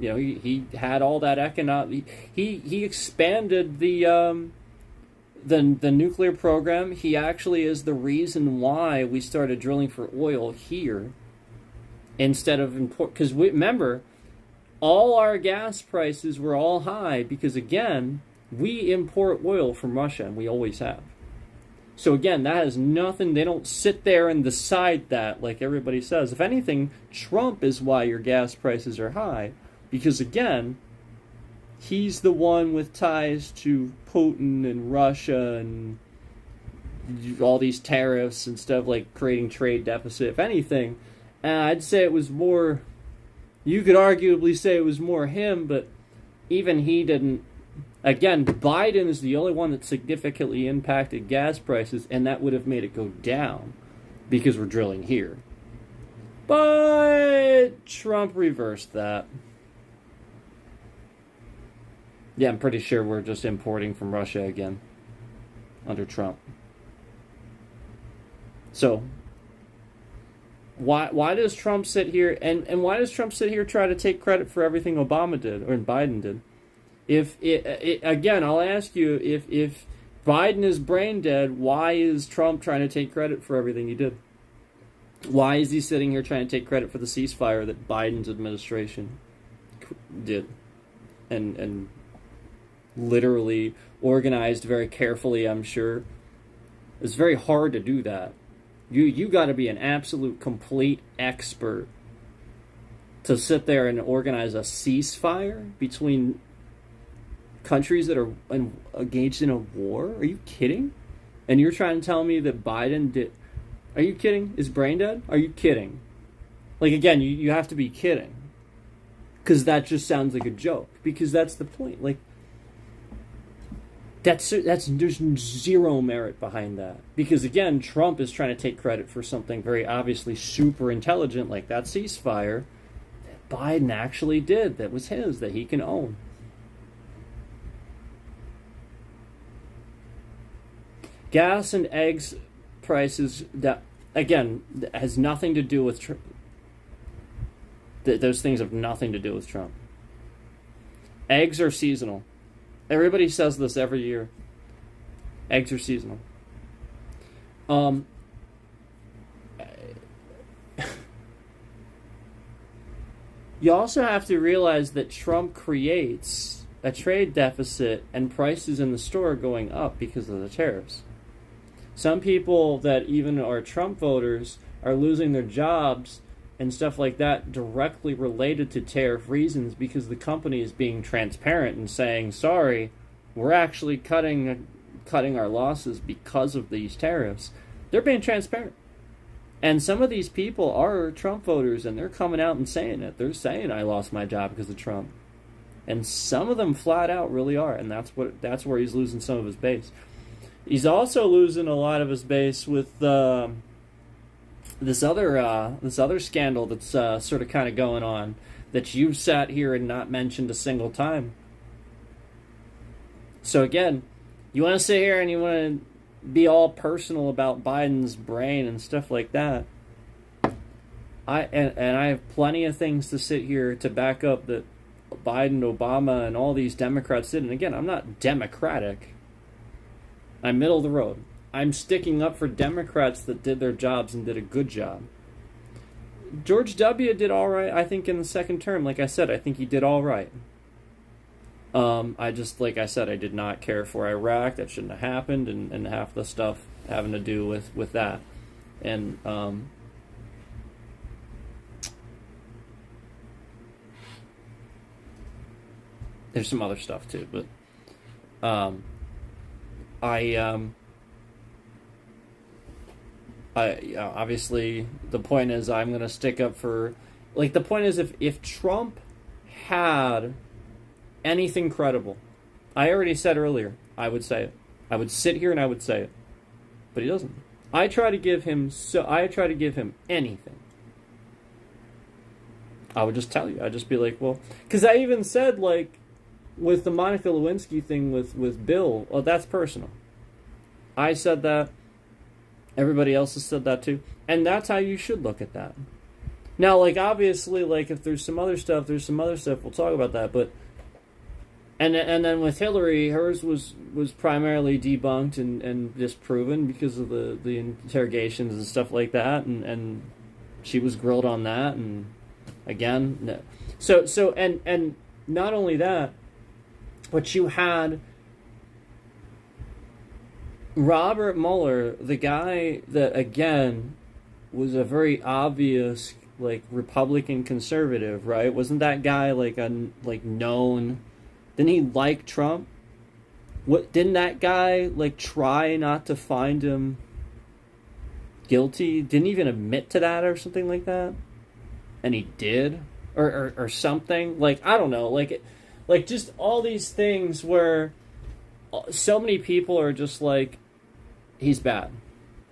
He had all that economic. He expanded the nuclear program. He actually is the reason why we started drilling for oil here instead of import. Because remember, all our gas prices were all high because again, we import oil from Russia, and we always have. So again, that has nothing, they don't sit there and decide that like everybody says. If anything, Trump is why your gas prices are high, because again, he's the one with ties to Putin and Russia and all these tariffs and stuff, like creating trade deficit. If anything, I'd say it was more, you could arguably say it was more him, but even he didn't. Again, Biden is the only one that significantly impacted gas prices, and that would have made it go down because we're drilling here. But Trump reversed that. Yeah, I'm pretty sure we're just importing from Russia again under Trump. So, why does Trump sit here, and why does Trump sit here try to take credit for everything Obama did, or Biden did? Again, I'll ask you, if Biden is brain dead, why is Trump trying to take credit for everything he did? Why is he sitting here trying to take credit for the ceasefire that Biden's administration did? And literally organized very carefully, I'm sure. It's very hard to do that. You got to be an absolute complete expert to sit there and organize a ceasefire between countries that are engaged in a war? Are you kidding? And you're trying to tell me that Biden did... Are you kidding? Is brain dead? Are you kidding? Like, again, you have to be kidding. Because that just sounds like a joke. Because that's the point. Like, that's there's zero merit behind that. Because, again, Trump is trying to take credit for something very obviously super intelligent, like that ceasefire, that Biden actually did, that was his, that he can own. Gas and eggs prices, that again has nothing to do with Trump. Those things have nothing to do with Trump. Eggs are seasonal. Everybody says this every year. Eggs are seasonal. You also have to realize that Trump creates a trade deficit and prices in the store going up because of the tariffs. Some people that even are Trump voters are losing their jobs and stuff like that directly related to tariff reasons because the company is being transparent and saying, sorry, we're actually cutting our losses because of these tariffs. They're being transparent. And some of these people are Trump voters, and they're coming out and saying it. They're saying, I lost my job because of Trump. And some of them flat out really are, and that's where he's losing some of his base. He's also losing a lot of his base with this other scandal that's sort of kind of going on that you've sat here and not mentioned a single time. So again, you want to sit here and you want to be all personal about Biden's brain and stuff like that. I have plenty of things to sit here to back up that Biden, Obama, and all these Democrats did. And again, I'm not Democratic. I'm middle of the road. I'm sticking up for Democrats that did their jobs and did a good job. George W. did all right, I think, in the second term. Like I said, I think he did all right. Like I said, I did not care for Iraq. That shouldn't have happened, and half the stuff having to do with that. And there's some other stuff too, but obviously the point is I'm going to stick up for, like, the point is if Trump had anything credible, I already said earlier, I would say it. I would sit here and I would say it. But he doesn't. I try to give him anything. I would just tell you. I'd just be like, well, because I even said, like, with the Monica Lewinsky thing with Bill, well, that's personal. I said that. Everybody else has said that too. And that's how you should look at that. Now, like, obviously, like, if there's some other stuff, we'll talk about that. But and then with Hillary, hers was primarily debunked and disproven because of the interrogations and stuff like that, and she was grilled on that, and again, no. So and not only that, but you had Robert Mueller, the guy that, again, was a very obvious, like, Republican conservative, right? Wasn't that guy known? Didn't he like Trump? Didn't that guy, like, try not to find him guilty? Didn't even admit to that or something like that? And he did, or something. Like, I don't know. Like just all these things where so many people are just like, he's bad.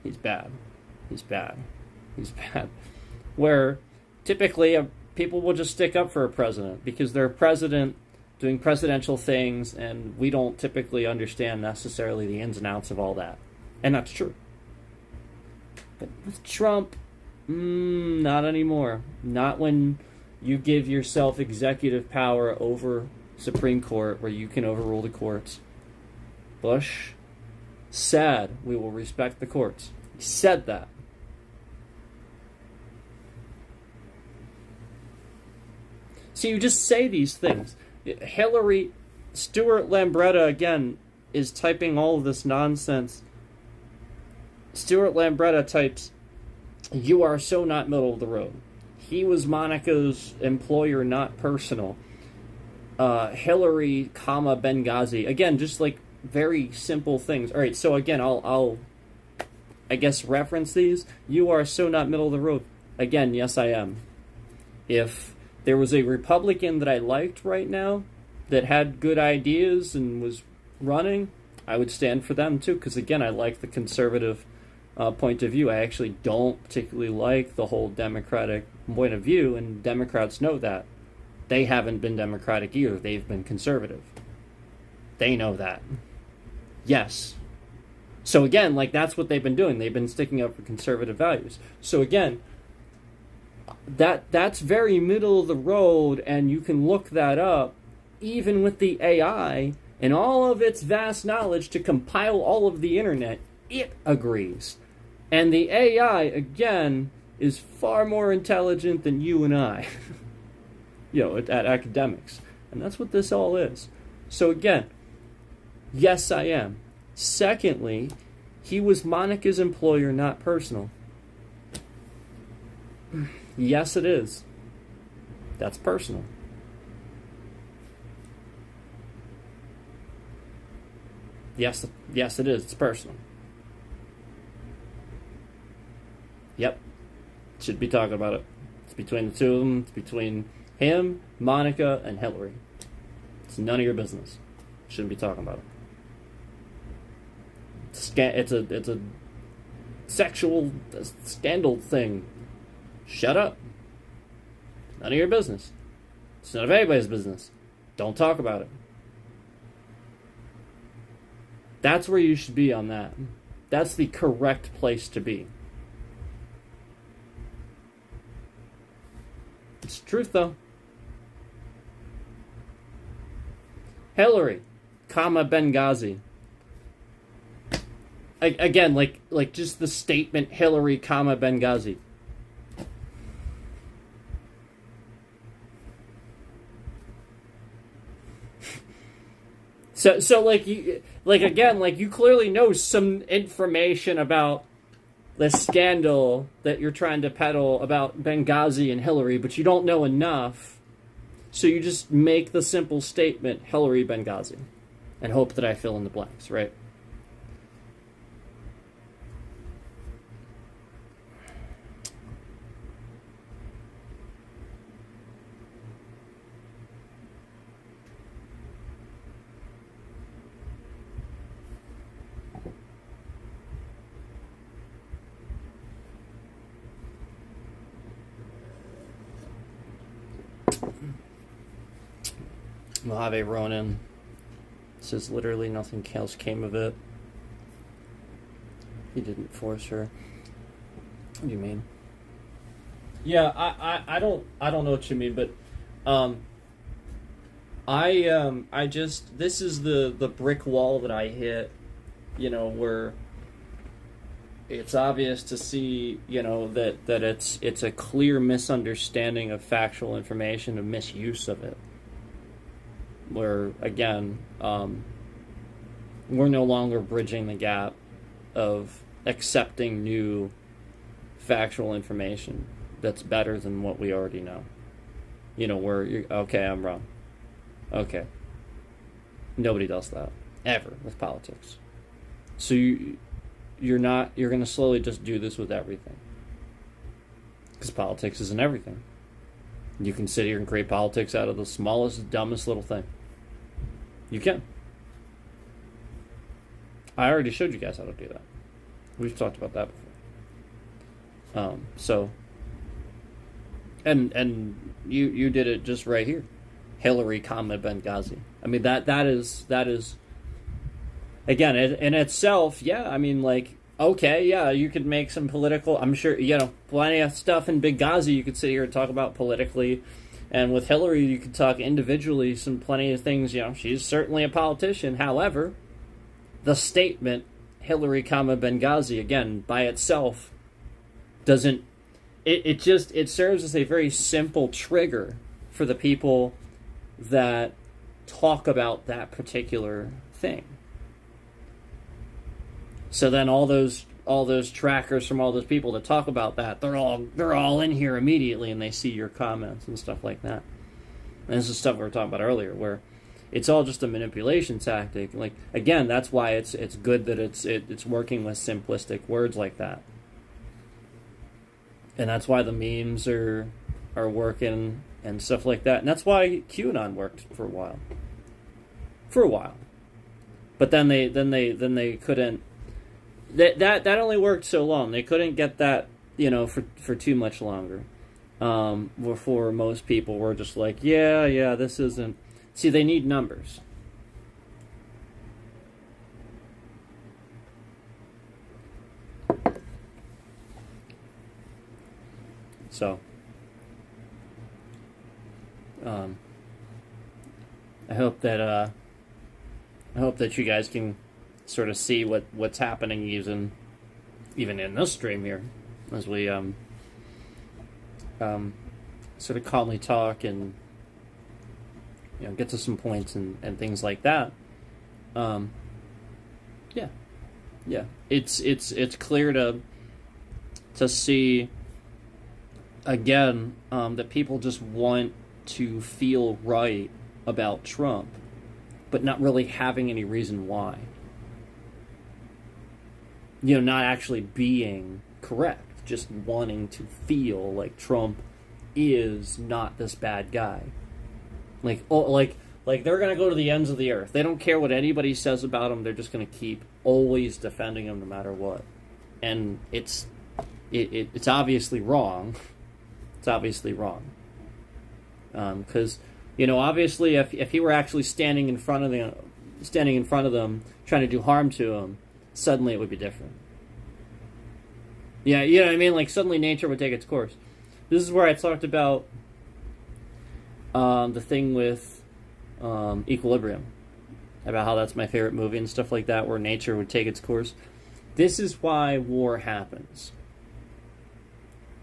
He's bad. He's bad. He's bad. Where typically people will just stick up for a president because they're a president doing presidential things, and we don't typically understand necessarily the ins and outs of all that. And that's true. But with Trump, not anymore. Not when you give yourself executive power over Supreme Court where you can overrule the courts. Bush said, we will respect the courts. He said that. So you just say these things. Hillary, Stuart Lambretta, again, is typing all of this nonsense. Stuart Lambretta types, you are so not middle of the road. He was Monica's employer, not personal. Hillary, Benghazi. Again, just like very simple things. All right, so again, I'll I guess reference these. You are so not middle of the road. Again, yes, I am. If there was a Republican that I liked right now that had good ideas and was running, I would stand for them too, because again, I like the conservative point of view. I actually don't particularly like the whole Democratic point of view, and Democrats know that. They haven't been Democratic either. They've been conservative. They know that. Yes. So again, like, that's what they've been doing. They've been sticking up for conservative values. So again, that's very middle of the road, and you can look that up, even with the AI and all of its vast knowledge to compile all of the internet. It agrees. And the AI, again, is far more intelligent than you and I. At academics. And that's what this all is. So again, yes, I am. Secondly, he was Monica's employer, not personal. Yes, it is. That's personal. Yes, it is. It's personal. Yep. Should be talking about it. It's between the two of them. It's between him, Monica, and Hillary. It's none of your business. Shouldn't be talking about it. It's a sexual scandal thing. Shut up. None of your business. It's none of anybody's business. Don't talk about it. That's where you should be on that. That's the correct place to be. It's the truth, though. Hillary, Benghazi. Again, like just the statement Hillary, Benghazi. So you clearly know some information about the scandal that you're trying to peddle about Benghazi and Hillary, but you don't know enough. So you just make the simple statement, Hillary, Benghazi, and hope that I fill in the blanks, right? Mojave Ronin says literally nothing else came of it. He didn't force her. What do you mean? Yeah, I don't know what you mean, but I just, this is the brick wall that I hit, where it's obvious to see, that it's a clear misunderstanding of factual information, a misuse of it. Where, again, we're no longer bridging the gap of accepting new factual information that's better than what we already know. Where okay, I'm wrong. Okay. Nobody does that. Ever with politics. So you're going to slowly just do this with everything. Because politics isn't everything. You can sit here and create politics out of the smallest, dumbest little thing. You can. I already showed you guys how to do that. We've talked about that before. And you did it just right here. Hillary, Benghazi. I mean, that is again, in itself, yeah, I mean, okay, yeah, you could make some political, I'm sure, plenty of stuff in Benghazi you could sit here and talk about politically. And with Hillary, you could talk individually plenty of things. She's certainly a politician. However, the statement, Hillary, Benghazi, again, by itself, doesn't... It serves as a very simple trigger for the people that talk about that particular thing. So then all those trackers from all those people that talk about that, they're all in here immediately, and they see your comments and stuff like that. And this is stuff we were talking about earlier, where it's all just a manipulation tactic. Again, that's why it's good that it's working with simplistic words like that, and that's why the memes are working and stuff like that, and that's why QAnon worked for a while. But then they couldn't. That only worked so long. They couldn't get that, for too much longer. Before most people were just like, yeah, this isn't... See, they need numbers. So, I hope that you guys can sort of see what's happening even in this stream here, as we sort of calmly talk and get to some points and things like that. Yeah, it's clear to see again that people just want to feel right about Trump, but not really having any reason why. Not actually being correct, just wanting to feel like Trump is not this bad guy. Like Like, they're going to go to the ends of the earth. They don't care what anybody says about them. They're just going to keep always defending them no matter what. And it's obviously wrong. It's obviously wrong. Because, obviously, if he were actually standing in front of them, trying to do harm to them, suddenly it would be different. Yeah, you know what I mean? Like, suddenly nature would take its course. This is where I talked about the thing with Equilibrium, about how that's my favorite movie and stuff like that, where nature would take its course. This is why war happens.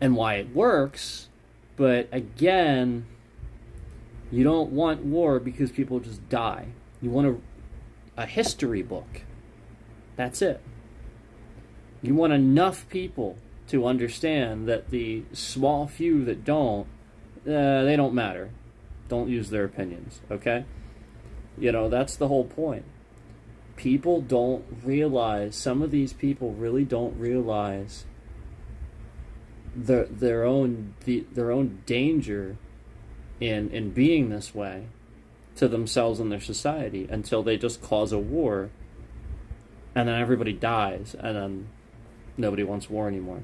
And why it works, but again, you don't want war because people just die. You want a history book. That's it. You want enough people to understand that the small few that don't, they don't matter. Don't use their opinions, okay? That's the whole point. People don't realize, some of these people really don't realize their own danger in being this way to themselves and their society until they just cause a war, and then everybody dies, and then nobody wants war anymore.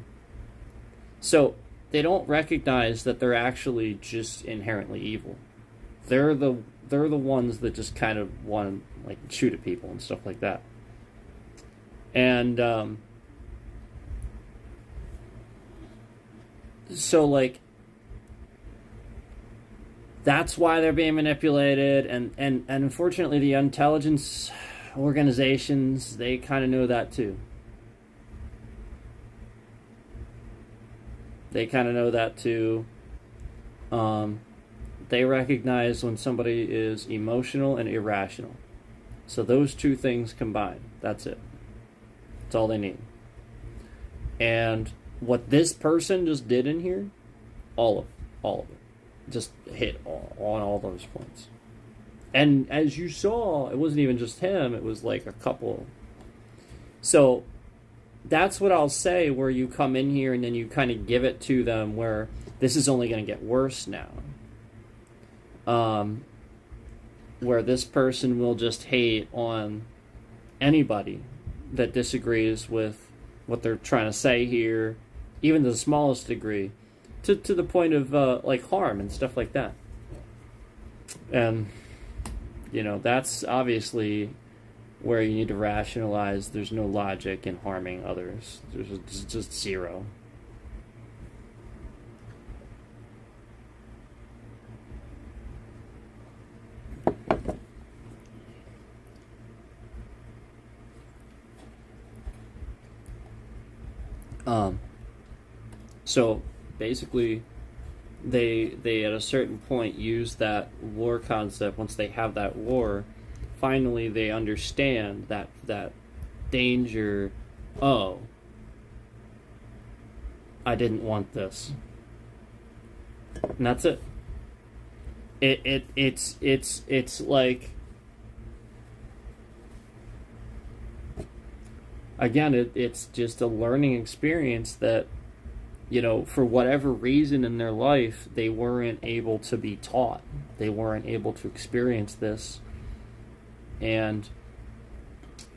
So they don't recognize that they're actually just inherently evil. They're the ones that just kind of want to like shoot at people and stuff like that. And so like that's why they're being manipulated, and unfortunately the intelligence organizations, they kind of know that too. They kind of know that too. They recognize when somebody is emotional and irrational. So those two things combined, that's it. That's all they need. And what this person just did in here, all of it, just hit on all those points. And as you saw, it wasn't even just him, it was like a couple. So that's what I'll say, where you come in here and then you kind of give it to them, where this is only going to get worse now. Where this person will just hate on anybody that disagrees with what they're trying to say here, even to the smallest degree, to the point of like harm and stuff like that. And that's obviously where you need to rationalize. There's no logic in harming others. There's just zero. So basically they at a certain point use that war concept. Once they have that war, finally they understand that danger. Oh, I didn't want this, and that's it. It's like, again, it's just a learning experience that, for whatever reason in their life, they weren't able to be taught. They weren't able to experience this. And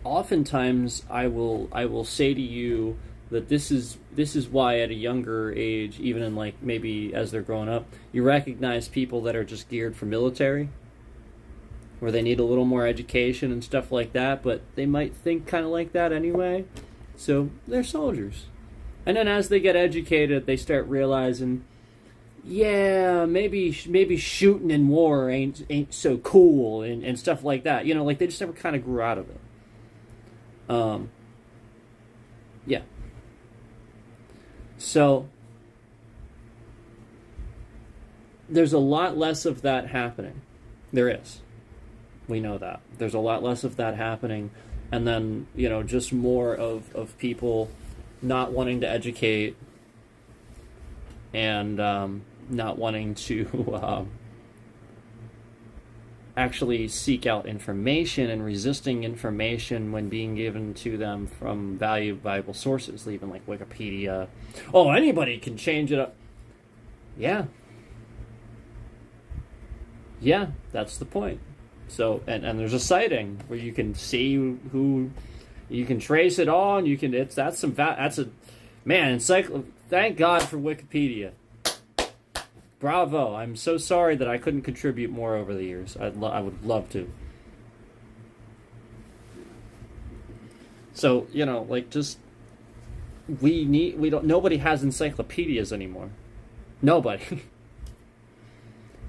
oftentimes I will say to you that this is why at a younger age, even in like maybe as they're growing up, you recognize people that are just geared for military, where they need a little more education and stuff like that, but they might think kind of like that anyway. So they're soldiers. And then as they get educated, they start realizing, yeah, maybe shooting in war ain't so cool and stuff like that. Like they just never kind of grew out of it. Yeah. So there's a lot less of that happening. There is. We know that. There's a lot less of that happening. And then, just more of people not wanting to educate and not wanting to actually seek out information, and resisting information when being given to them from valuable sources, even like Wikipedia. Oh, anybody can change it up. Yeah. Yeah, that's the point. So, and there's a sighting where you can see who, you can trace it on. You can, man, thank God for Wikipedia. Bravo. I'm so sorry that I couldn't contribute more over the years. I would love to. So, nobody has encyclopedias anymore. Nobody.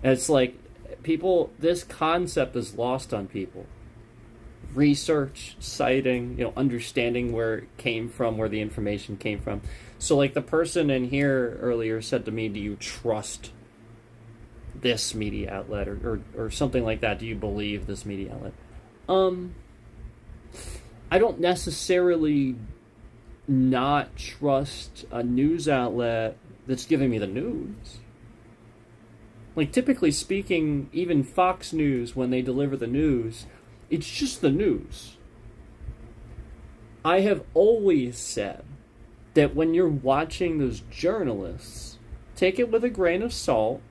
It's like, this concept is lost on people. Research, citing, understanding where it came from, where the information came from. So, like, the person in here earlier said to me, do you trust this media outlet or something like that? Do you believe this media outlet? I don't necessarily not trust a news outlet that's giving me the news. Like, typically speaking, even Fox News, when they deliver the news, it's just the news. I have always said that when you're watching those journalists, take it with a grain of salt.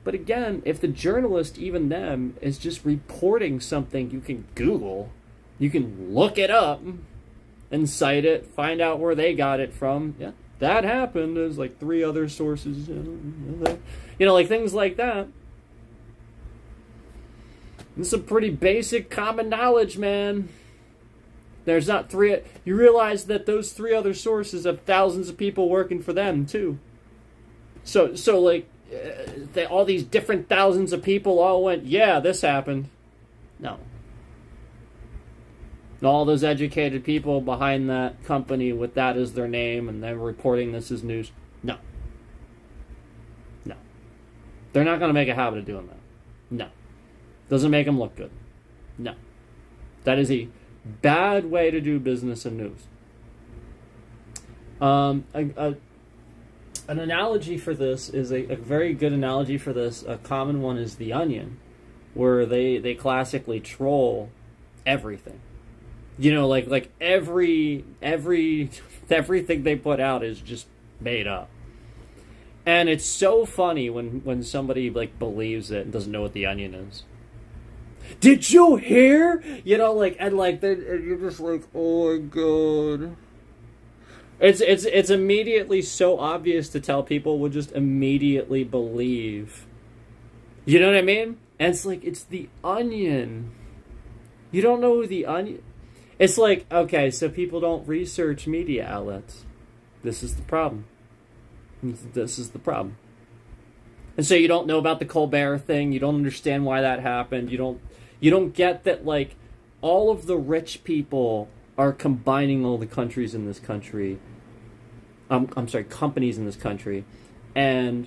But again, if the journalist, even them, is just reporting something you can Google, you can look it up and cite it, find out where they got it from. Yeah, that happened. There's like 3 other sources. Like things like that. It's some pretty basic common knowledge, man. There's not 3. You realize that those 3 other sources have thousands of people working for them, too. So all these different thousands of people all went, yeah, this happened. No. And all those educated people behind that company with that as their name and they're reporting this as news. No. They're not going to make a habit of doing that. No. Doesn't make them look good. No. That is a bad way to do business and news. An analogy for this is a very good analogy for this. A common one is The Onion, where they classically troll everything. Like everything they put out is just made up. And it's so funny when somebody believes it and doesn't know what The Onion is. Did you hear? You're just like, oh my god. It's immediately so obvious to tell people would just immediately believe. You know what I mean? And it's like, it's The Onion. You don't know who The Onion... It's like, okay, so people don't research media outlets. This is the problem. This is the problem. And so you don't know about the Colbert thing. You don't understand why that happened. You don't get that, all of the rich people are combining all the countries in this country. Companies in this country, and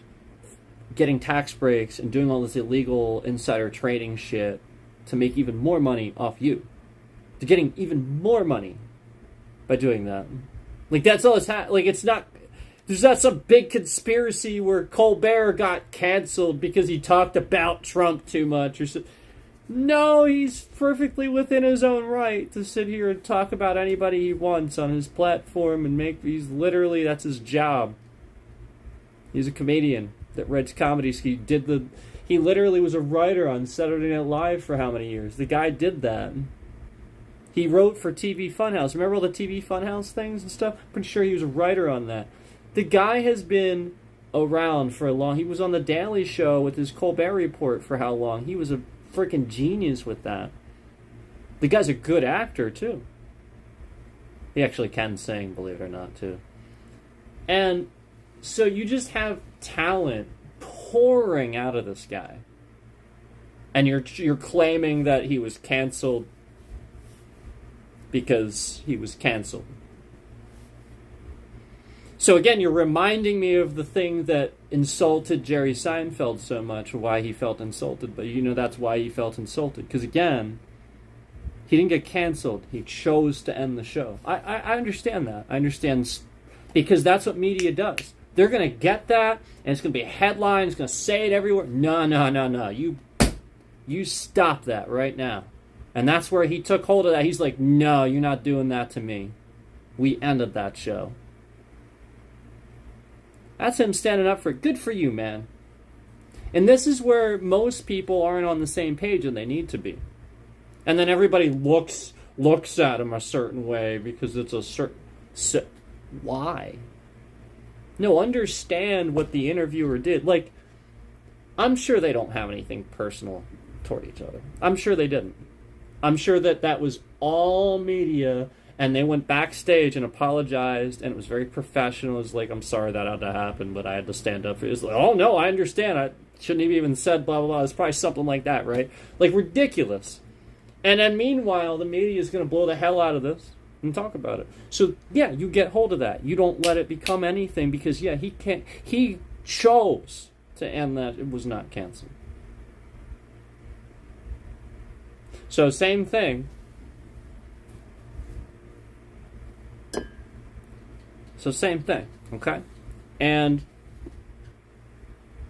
getting tax breaks and doing all this illegal insider trading shit to make even more money off you. To getting even more money by doing that. That's all it's it's not... There's not some big conspiracy where Colbert got canceled because he talked about Trump too much or so. No, he's perfectly within his own right to sit here and talk about anybody he wants on his platform and that's his job. He's a comedian that writes comedies. He literally was a writer on Saturday Night Live for how many years? The guy did that. He wrote for TV Funhouse. Remember all the TV Funhouse things and stuff? Pretty sure he was a writer on that. The guy has been around for a long... He was on The Daily Show with his Colbert Report for how long? He was a freaking genius with that. The guy's a good actor, too. He actually can sing, believe it or not, too. And so you just have talent pouring out of this guy. And you're claiming that he was canceled because he was canceled. So again, you're reminding me of the thing that insulted Jerry Seinfeld so much, why he felt insulted. But that's why he felt insulted. Because again, he didn't get canceled. He chose to end the show. I understand that. I understand because that's what media does. They're going to get that, and it's going to be a headline. It's going to say it everywhere. No. You stop that right now. And that's where he took hold of that. He's like, no, you're not doing that to me. We ended that show. That's him standing up for it. Good for you, man. And this is where most people aren't on the same page and they need to be. And then everybody looks at him a certain way because it's a certain... why? No, understand what the interviewer did. Like, I'm sure they don't have anything personal toward each other. I'm sure they didn't. I'm sure that was all media, and they went backstage and apologized, and it was very professional. It was like, I'm sorry that had to happen, but I had to stand up. It was like, oh, no, I understand. I shouldn't have even said blah, blah, blah. It's probably something like that, right? Like, ridiculous. And then meanwhile, the media is going to blow the hell out of this and talk about it. So, yeah, you get hold of that. You don't let it become anything because, yeah, he chose to end that. It was not canceled. So, same thing. Okay? And,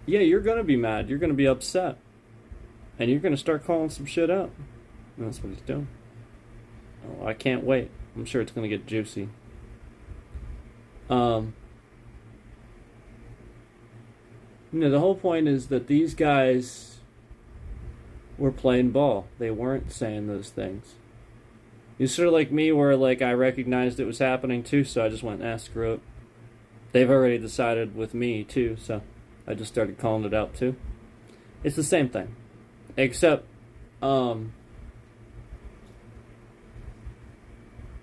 yeah, you're going to be mad. You're going to be upset. And you're going to start calling some shit out. And that's what he's doing. Oh, I can't wait. I'm sure it's going to get juicy. The whole point is that these guys were playing ball. They weren't saying those things. You're sort of like me where, like, I recognized it was happening too, so I just went, screw it. They've already decided with me too, so I just started calling it out too. It's the same thing. Except,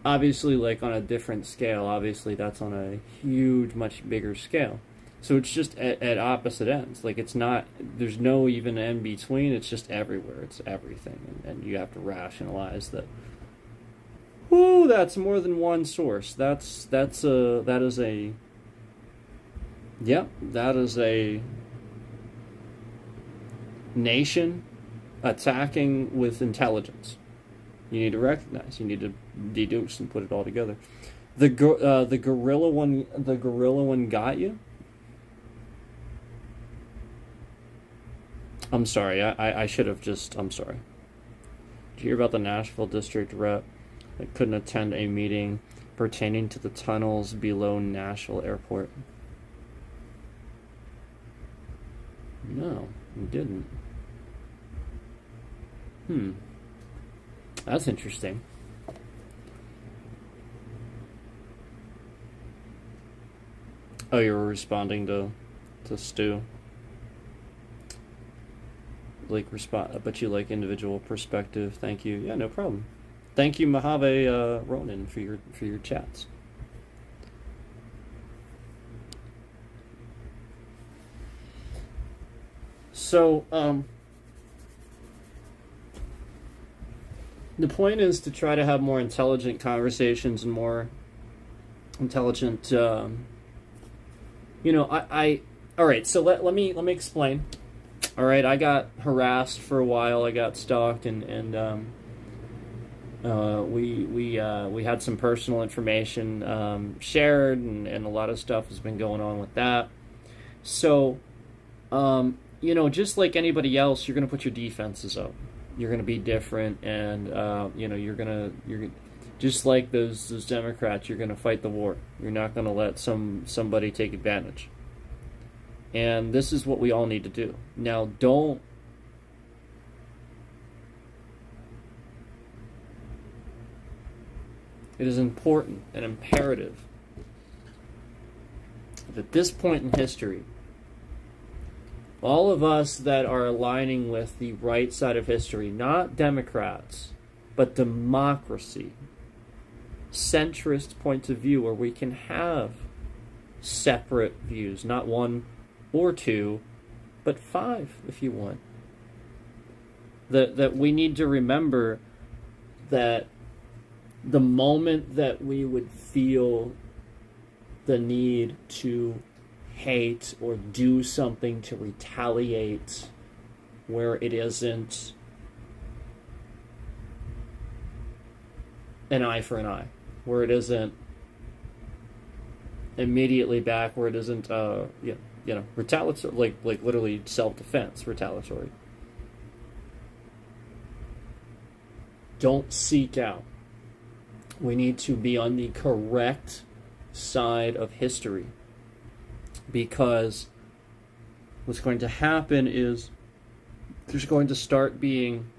obviously, like, on a different scale. Obviously, that's on a huge, much bigger scale. So it's just at opposite ends. Like, it's not, there's no even in between. It's just everywhere. It's everything. And you have to rationalize that, whoo, that's more than one source. That is a nation attacking with intelligence. You need to recognize. You need to deduce and put it all together. The gorilla one got you. I'm sorry. I should have just. I'm sorry. Did you hear about the Nashville district rep that couldn't attend a meeting pertaining to the tunnels below Nashville Airport? No, you didn't. That's interesting. Oh, you were responding to Stu. Like but you like individual perspective. Thank you. Yeah, no problem. Thank you, Mojave Ronan, for your chats. So, the point is to try to have more intelligent conversations and more intelligent, all right, so let me explain. All right, I got harassed for a while. I got stalked, and we had some personal information shared, and a lot of stuff has been going on with that. So, just like anybody else, you're gonna put your defenses up. You're gonna be different, and you're gonna just like those Democrats. You're gonna fight the war. You're not gonna let somebody take advantage. And this is what we all need to do. Now, it is important and imperative that at this point in history, all of us that are aligning with the right side of history, not Democrats, but democracy, centrist point of view where we can have separate views, not one or two, but 5 if you want. That we need to remember that the moment that we would feel the need to hate or do something to retaliate where it isn't an eye for an eye, where it isn't immediately back, where it isn't retaliatory, like literally self-defense, retaliatory. Don't seek out. We need to be on the correct side of history, because what's going to happen is there's going to start being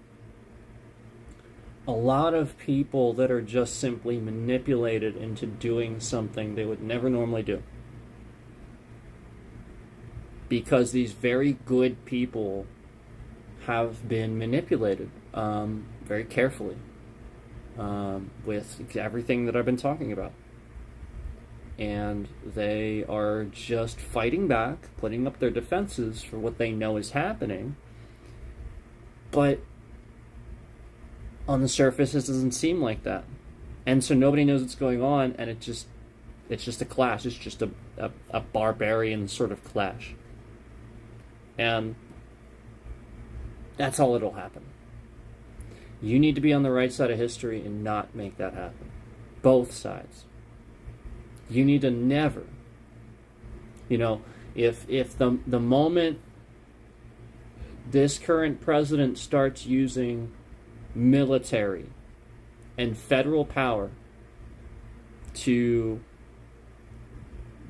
a lot of people that are just simply manipulated into doing something they would never normally do. Because these very good people have been manipulated very carefully with everything that I've been talking about. And they are just fighting back, putting up their defenses for what they know is happening. But on the surface, it doesn't seem like that. And so nobody knows what's going on, and it's just a clash. It's just a barbarian sort of clash. And that's all it'll happen. You need to be on the right side of history and not make that happen. Both sides. You need to never, if the moment this current president starts using military and federal power to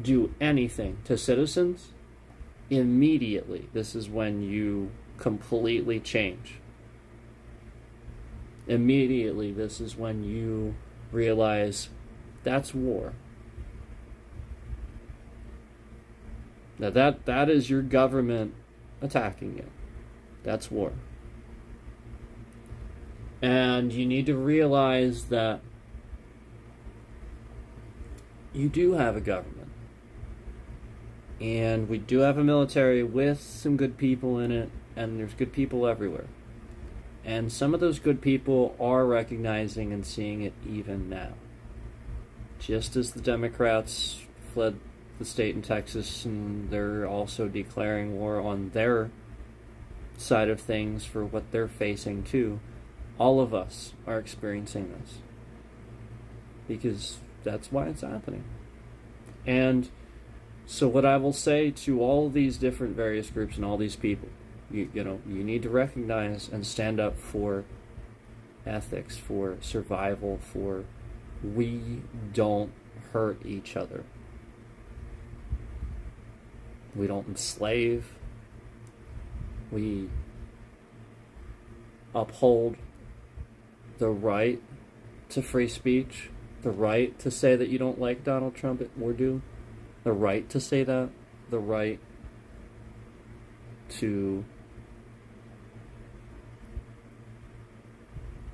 do anything to citizens, immediately this is when you completely change. Immediately this is when you realize that's war. Now that is your government attacking you. That's war. And you need to realize that you do have a government. And we do have a military with some good people in it, and there's good people everywhere. And some of those good people are recognizing and seeing it even now. Just as the Democrats fled the state in Texas, and they're also declaring war on their side of things for what they're facing too. All of us are experiencing this because that's why it's happening. And so what I will say to all these different various groups and all these people, you need to recognize and stand up for ethics, for survival, for we don't hurt each other. We don't enslave. We uphold the right to free speech, the right to say that you don't like Donald Trump or do, the right to say that, the right to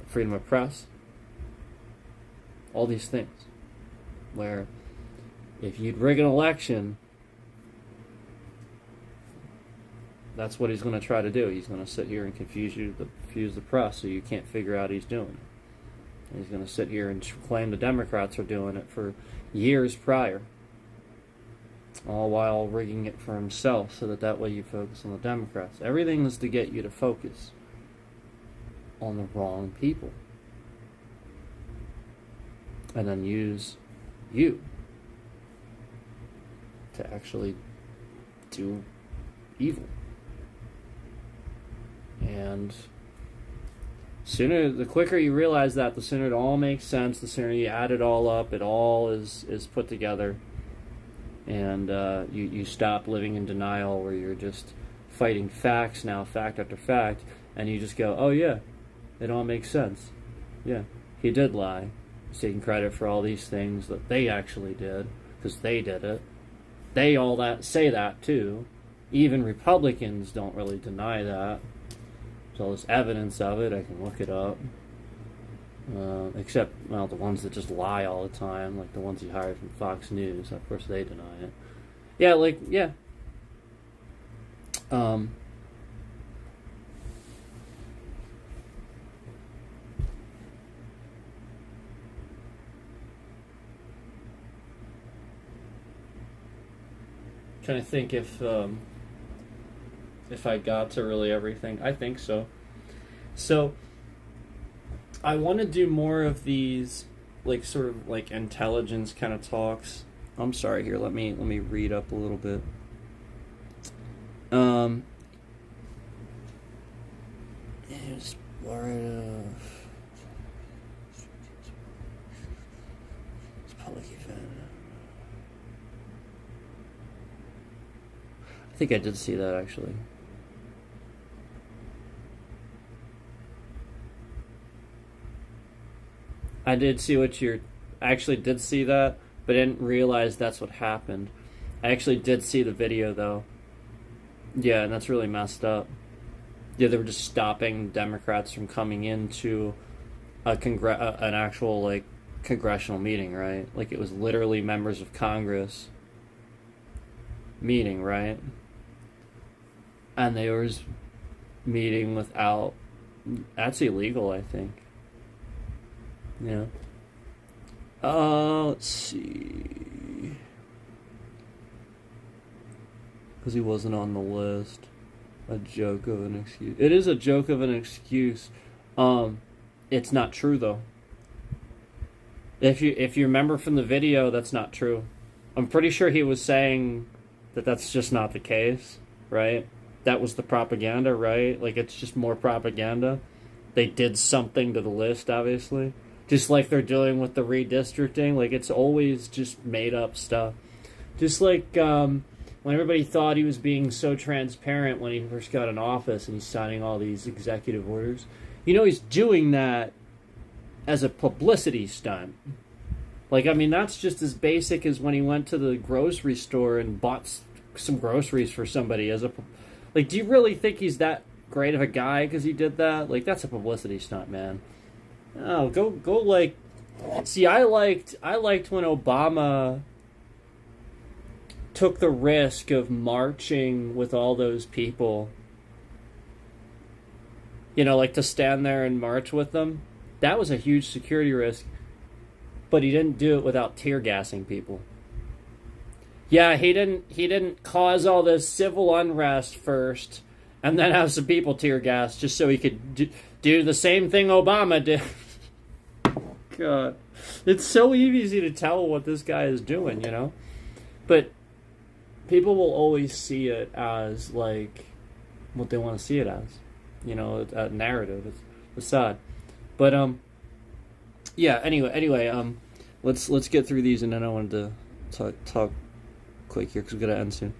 freedom of press, all these things. Where if you'd rig an election, that's what he's going to try to do. He's going to sit here and confuse the press so you can't figure out he's doing it. And he's going to sit here and claim the Democrats are doing it for years prior, all while rigging it for himself so that way you focus on the Democrats. Everything is to get you to focus on the wrong people. And then use you to actually do evil. And the quicker you realize that, the sooner it all makes sense, the sooner you add it all up, it all is put together, and you stop living in denial where you're just fighting facts now, fact after fact, and you just go, oh yeah, it all makes sense. Yeah, he did lie. He's taking credit for all these things that they actually did, because they did it. They all say that too. Even Republicans don't really deny that. There's all this evidence of it. I can look it up. Except, the ones that just lie all the time, like the ones you hired from Fox News. Of course, they deny it. Yeah. Trying to think if I got to really everything. I think so. So I want to do more of these sort of intelligence kind of talks. I'm sorry, here, let me read up a little bit. Here's Florida. It's public event. I think I did see that actually. I did see what you're. I actually did see that, but I didn't realize that's what happened. I actually did see the video though. Yeah, and that's really messed up. Yeah, they were just stopping Democrats from coming into an actual like congressional meeting, right? Like it was literally members of Congress meeting, right? And they were meeting without. That's illegal, I think. Yeah. Let's see. Because he wasn't on the list. A joke of an excuse. It is a joke of an excuse. It's not true though. If you remember from the video, that's not true. I'm pretty sure he was saying that that's just not the case, right? That was the propaganda, right? Like it's just more propaganda. They did something to the list, obviously. Just like they're dealing with the redistricting. Like it's always just made up stuff. Just like when everybody thought he was being so transparent when he first got in office and he's signing all these executive orders. You know, he's doing that as a publicity stunt. Like, I mean, that's just as basic as when he went to the grocery store and bought some groceries for somebody as a... Like, do you really think he's that great of a guy because he did that? Like, that's a publicity stunt, man. Oh, go like... See, I liked when Obama took the risk of marching with all those people. You know, like to stand there and march with them. That was a huge security risk. But he didn't do it without tear gassing people. Yeah, he didn't cause all this civil unrest first and then have some people tear gas just so he could do the same thing Obama did. God. It's so easy to tell what this guy is doing, you know? But people will always see it as, like, what they want to see it as. You know, a narrative. It's facade. But, yeah, anyway, let's get through these, and then I wanted to talk quick here, because we're going to end soon.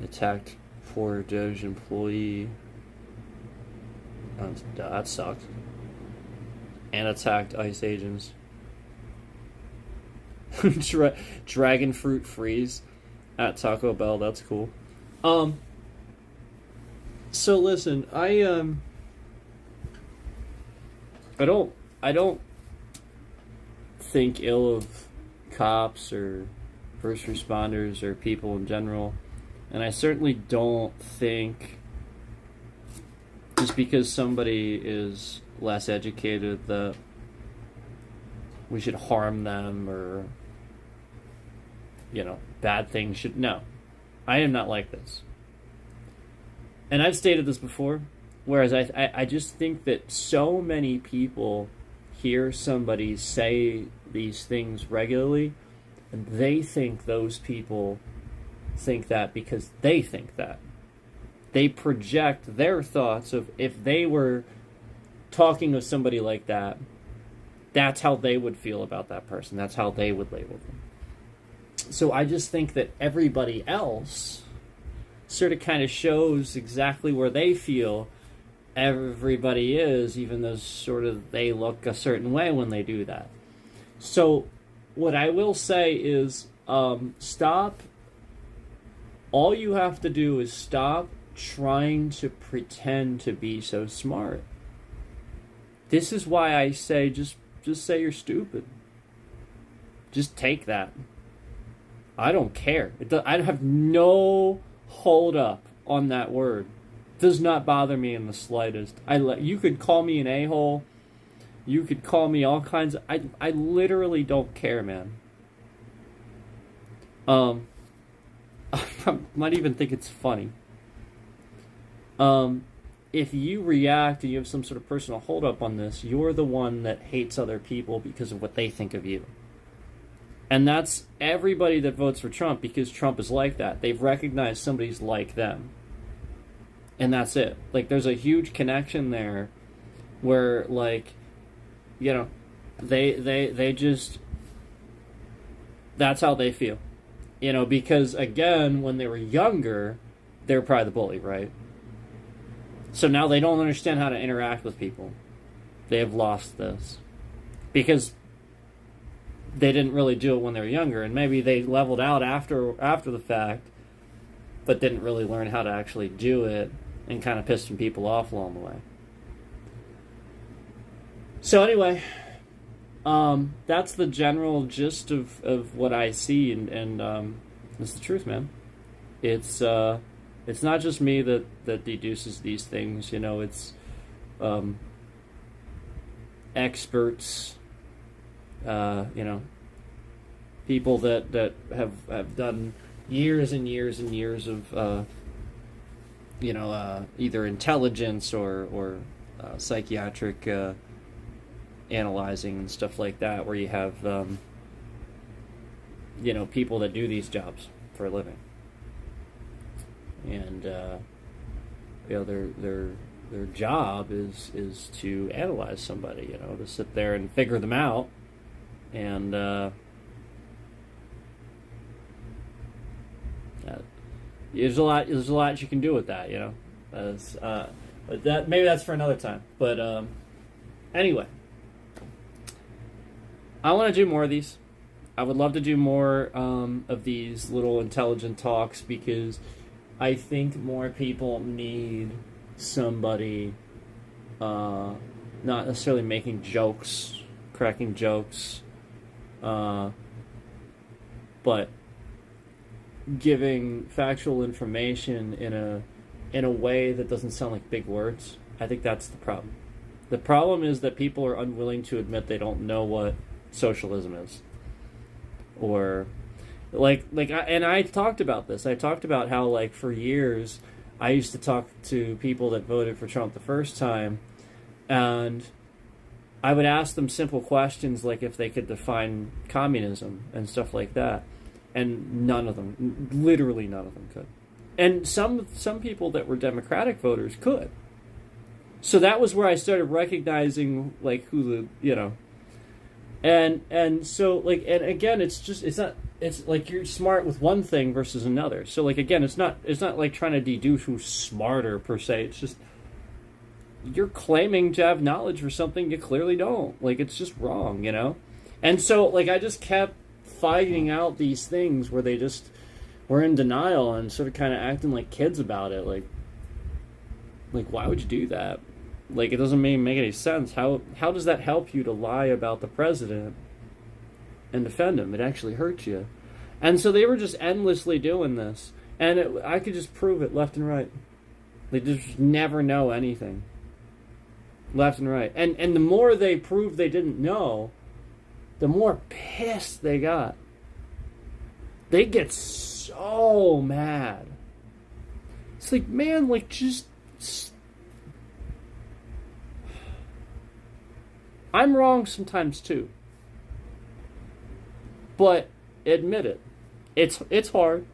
Attacked poor Doge employee. That sucks. And attacked ICE agents. Dragon fruit freeze at Taco Bell. That's cool. So listen, I don't think ill of cops or first responders or people in general, and I certainly don't think just because somebody is less educated that we should harm them or, you know, bad things should... No. I am not like this. And I've stated this before, whereas I just think that so many people hear somebody say these things regularly, and they think those people think that because they think that. They project their thoughts of if they were talking with somebody like that, that's how they would feel about that person. That's how they would label them. So I just think that everybody else sort of kind of shows exactly where they feel everybody is, even though sort of they look a certain way when they do that. So what I will say is stop. All you have to do is stop trying to pretend to be so smart. This is why I say just say you're stupid. Just take that. I don't care. I have no hold up on that word. It does not bother me in the slightest. You could call me an a-hole. You could call me all kinds of... I literally don't care, man. I might even think it's funny. If you react and you have some sort of personal hold up on this, you're the one that hates other people because of what they think of you. And that's everybody that votes for Trump, because Trump is like that. They've recognized somebody's like them. And that's it. Like, there's a huge connection there where, like, you know, they just... That's how they feel. You know, because, again, when they were younger, they were probably the bully, right? So now they don't understand how to interact with people. They have lost this. Because they didn't really do it when they were younger, and maybe they leveled out after the fact, but didn't really learn how to actually do it, and kind of pissed some people off along the way. So anyway, that's the general gist of what I see, and it's the truth, man. It's not just me that deduces these things. It's experts. People that have done years and years and years of either intelligence or psychiatric analyzing and stuff like that, where you have people that do these jobs for a living, and their job is to analyze somebody, to sit there and figure them out, and there's a lot you can do with that, but that maybe that's for another time. But anyway, I want to do more of these. I would love to do more of these little intelligent talks, because I think more people need somebody not necessarily making jokes, cracking jokes, but giving factual information in a way that doesn't sound like big words. I think that's the problem. The problem is that people are unwilling to admit they don't know what socialism is, or and I talked about this. I talked about how, for years, I used to talk to people that voted for Trump the first time, and I would ask them simple questions like if they could define communism and stuff like that, and literally none of them could. And some people that were Democratic voters could. So that was where I started recognizing who and so and again, it's like you're smart with one thing versus another. So again, it's not like trying to deduce who's smarter per se. It's just you're claiming to have knowledge for something you clearly don't. It's just wrong, And so I just kept fighting out these things where they just were in denial and sort of kind of acting like kids about it. Why would you do that? It doesn't make any sense. How does that help you to lie about the president and defend him? It actually hurts you. And so they were just endlessly doing this. And I could just prove it left and right. They just never know anything. Left and right. And the more they proved they didn't know, the more pissed they got. They get so mad. It's like, man, just... I'm wrong sometimes too. But admit it. It's hard.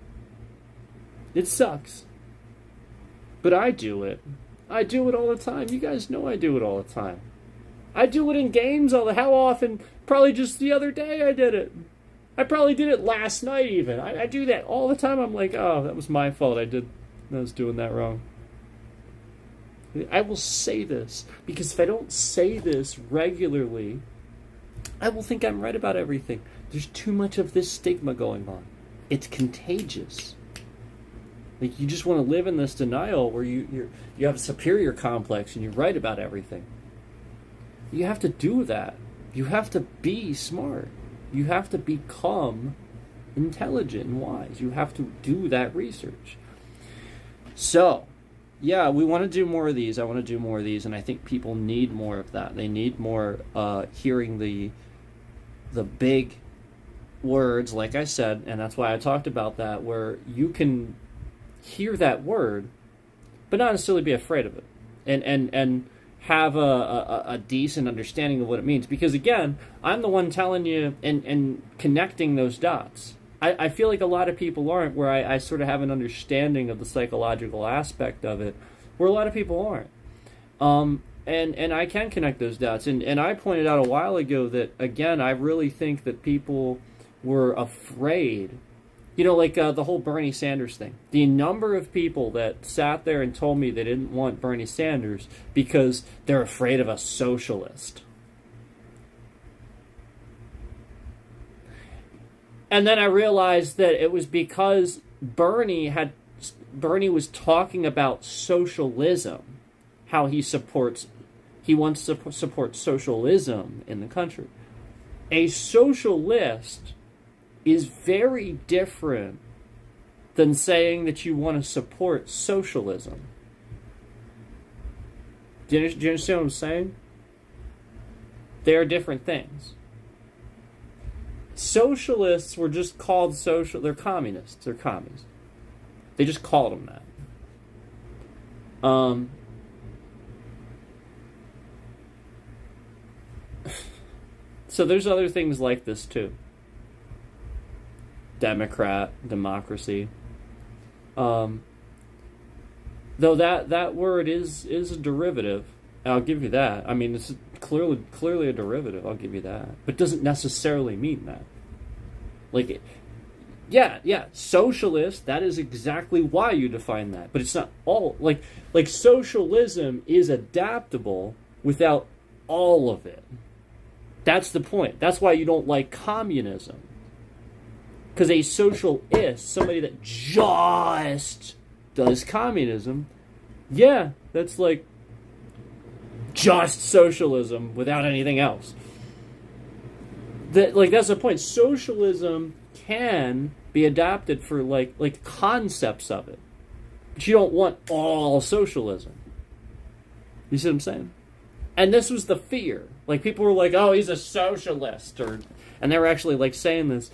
It sucks. But I do it. I do it all the time. You guys know I do it all the time. I do it in games how often? Probably just the other day I did it. I probably did it last night even. I do that all the time. I'm like, oh, that was my fault. I was doing that wrong. I will say this, because if I don't say this regularly, I will think I'm right about everything. There's too much of this stigma going on. It's contagious. You just want to live in this denial where you have a superior complex and you're right about everything. You have to do that. You have to be smart. You have to become intelligent and wise. You have to do that research. So, yeah, we want to do more of these. I want to do more of these, and I think people need more of that. They need more hearing the big words, like I said, and that's why I talked about that, where you can hear that word, but not necessarily be afraid of it, and have a decent understanding of what it means. Because again, I'm the one telling you and connecting those dots. I feel like a lot of people aren't, where I sort of have an understanding of the psychological aspect of it, where a lot of people aren't. And I can connect those dots. And I pointed out a while ago that, again, I really think that people were afraid Like the whole Bernie Sanders thing. The number of people that sat there and told me they didn't want Bernie Sanders because they're afraid of a socialist. And then I realized that it was because Bernie was talking about socialism, how he wants to support socialism in the country. A socialist is very different than saying that you want to support socialism. Do you understand what I'm saying? They are different things. Socialists were just called they're communists. They're commies. They just called them that. So there's other things like this too. Democracy. Though that word is a derivative. I'll give you that. I mean, it's clearly a derivative. I'll give you that. But it doesn't necessarily mean that. Like, yeah, socialist, that is exactly why you define that. But it's not all, like socialism is adaptable without all of it. That's the point. That's why you don't like communism. Because a socialist, somebody that just does communism, yeah, that's like just socialism without anything else. That's the point. Socialism can be adapted for like concepts of it. But you don't want all socialism. You see what I'm saying? And this was the fear. Like, people were like, oh, he's a socialist. And they were actually like saying this.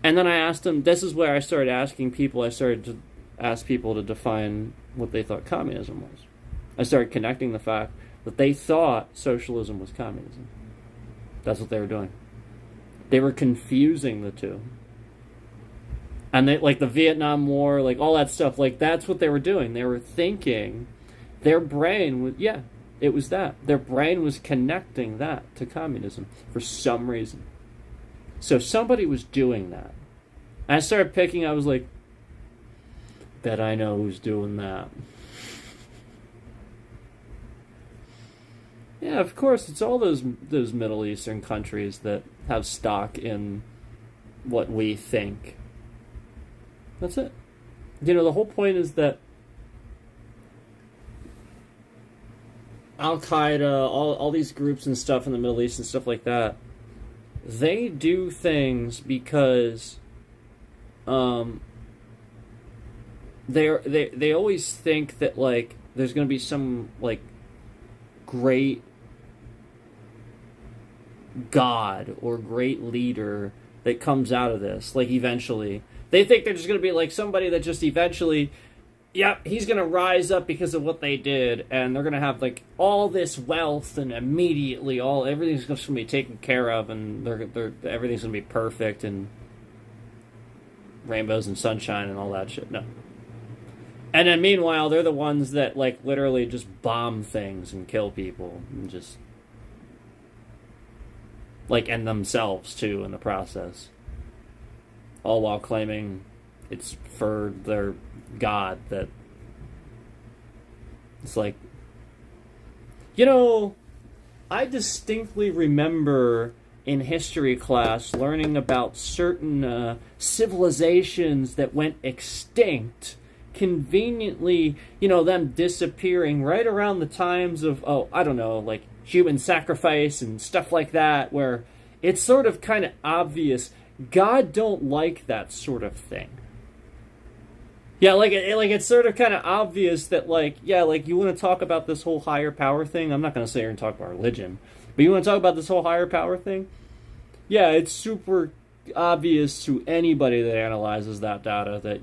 And then I asked them, this is where I started asking people, I started to ask people to define what they thought communism was. I started connecting the fact that they thought socialism was communism. That's what they were doing. They were confusing the two. And they, like the Vietnam War, like all that stuff, like that's what they were doing. They were thinking, their brain was, it was that. Their brain was connecting that to communism for some reason. So somebody was doing that. And I started picking, I was like, bet I know who's doing that. Yeah, of course, it's all those Middle Eastern countries that have stock in what we think. That's it. The whole point is that Al-Qaeda, all these groups and stuff in the Middle East and stuff like that, they do things because they always think that like there's going to be some like great god or great leader that comes out of this. Like eventually, they think they're just going to be like somebody that just eventually, he's going to rise up because of what they did, and they're going to have like all this wealth, and immediately everything's going to be taken care of, and everything's going to be perfect, and rainbows and sunshine and all that shit. No. And then meanwhile, they're the ones that like literally just bomb things and kill people and just like end themselves too in the process. All while claiming it's for their god that it's like, I distinctly remember in history class learning about certain civilizations that went extinct, conveniently, them disappearing right around the times of, like human sacrifice and stuff like that, where it's sort of kind of obvious God don't like that sort of thing. Yeah, like it's sort of kind of obvious that you want to talk about this whole higher power thing. I'm not going to sit here and talk about religion, but you want to talk about this whole higher power thing? Yeah, it's super obvious to anybody that analyzes that data that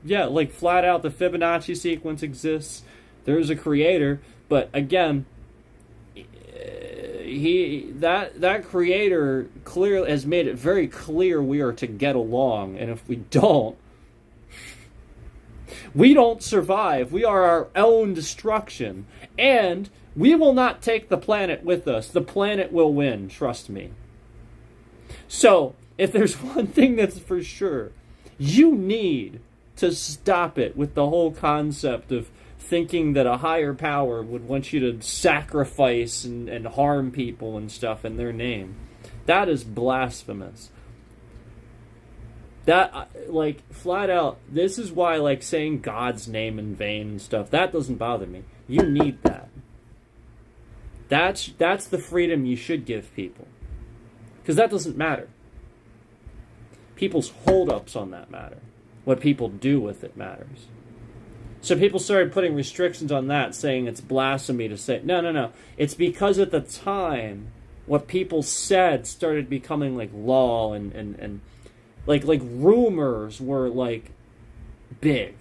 like flat out the Fibonacci sequence exists. There's a creator, but again, that creator clearly has made it very clear we are to get along, and if we don't survive. We are our own destruction, and we will not take the planet with us. The planet will win, trust me. So if there's one thing that's for sure, you need to stop it with the whole concept of thinking that a higher power would want you to sacrifice and harm people and stuff in their name. That is blasphemous. That, like, flat out, this is why, like, saying God's name in vain and stuff, that doesn't bother me. You need that. That's the freedom you should give people. Because that doesn't matter. People's hold-ups on that matter. What people do with it matters. So people started putting restrictions on that, saying it's blasphemy to say... No. It's because at the time, what people said started becoming like law and like rumors were like big.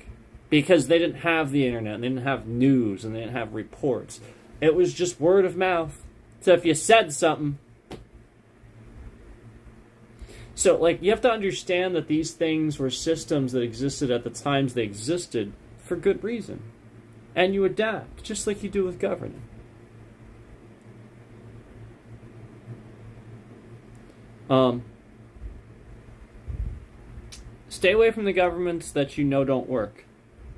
Because they didn't have the internet, and they didn't have news, and they didn't have reports. It was just word of mouth. So if you said something... So, like, you have to understand that these things were systems that existed at the times they existed for good reason. And you adapt, just like you do with governing. Stay away from the governments that you know don't work.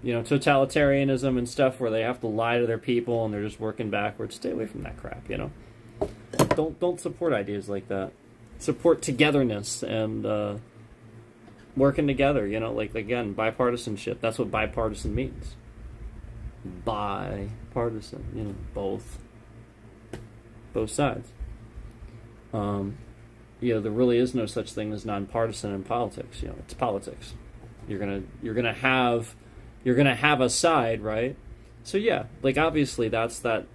You know, totalitarianism and stuff where they have to lie to their people and they're just working backwards. Stay away from that crap, you know. Don't support ideas like that. Support togetherness and working together, you know, like, again, bipartisanship. That's what bipartisan means. Bipartisan, you know, both sides. You know, there really is no such thing as nonpartisan in politics. You know, it's politics. You're gonna have a side, right? So yeah, like, obviously that's the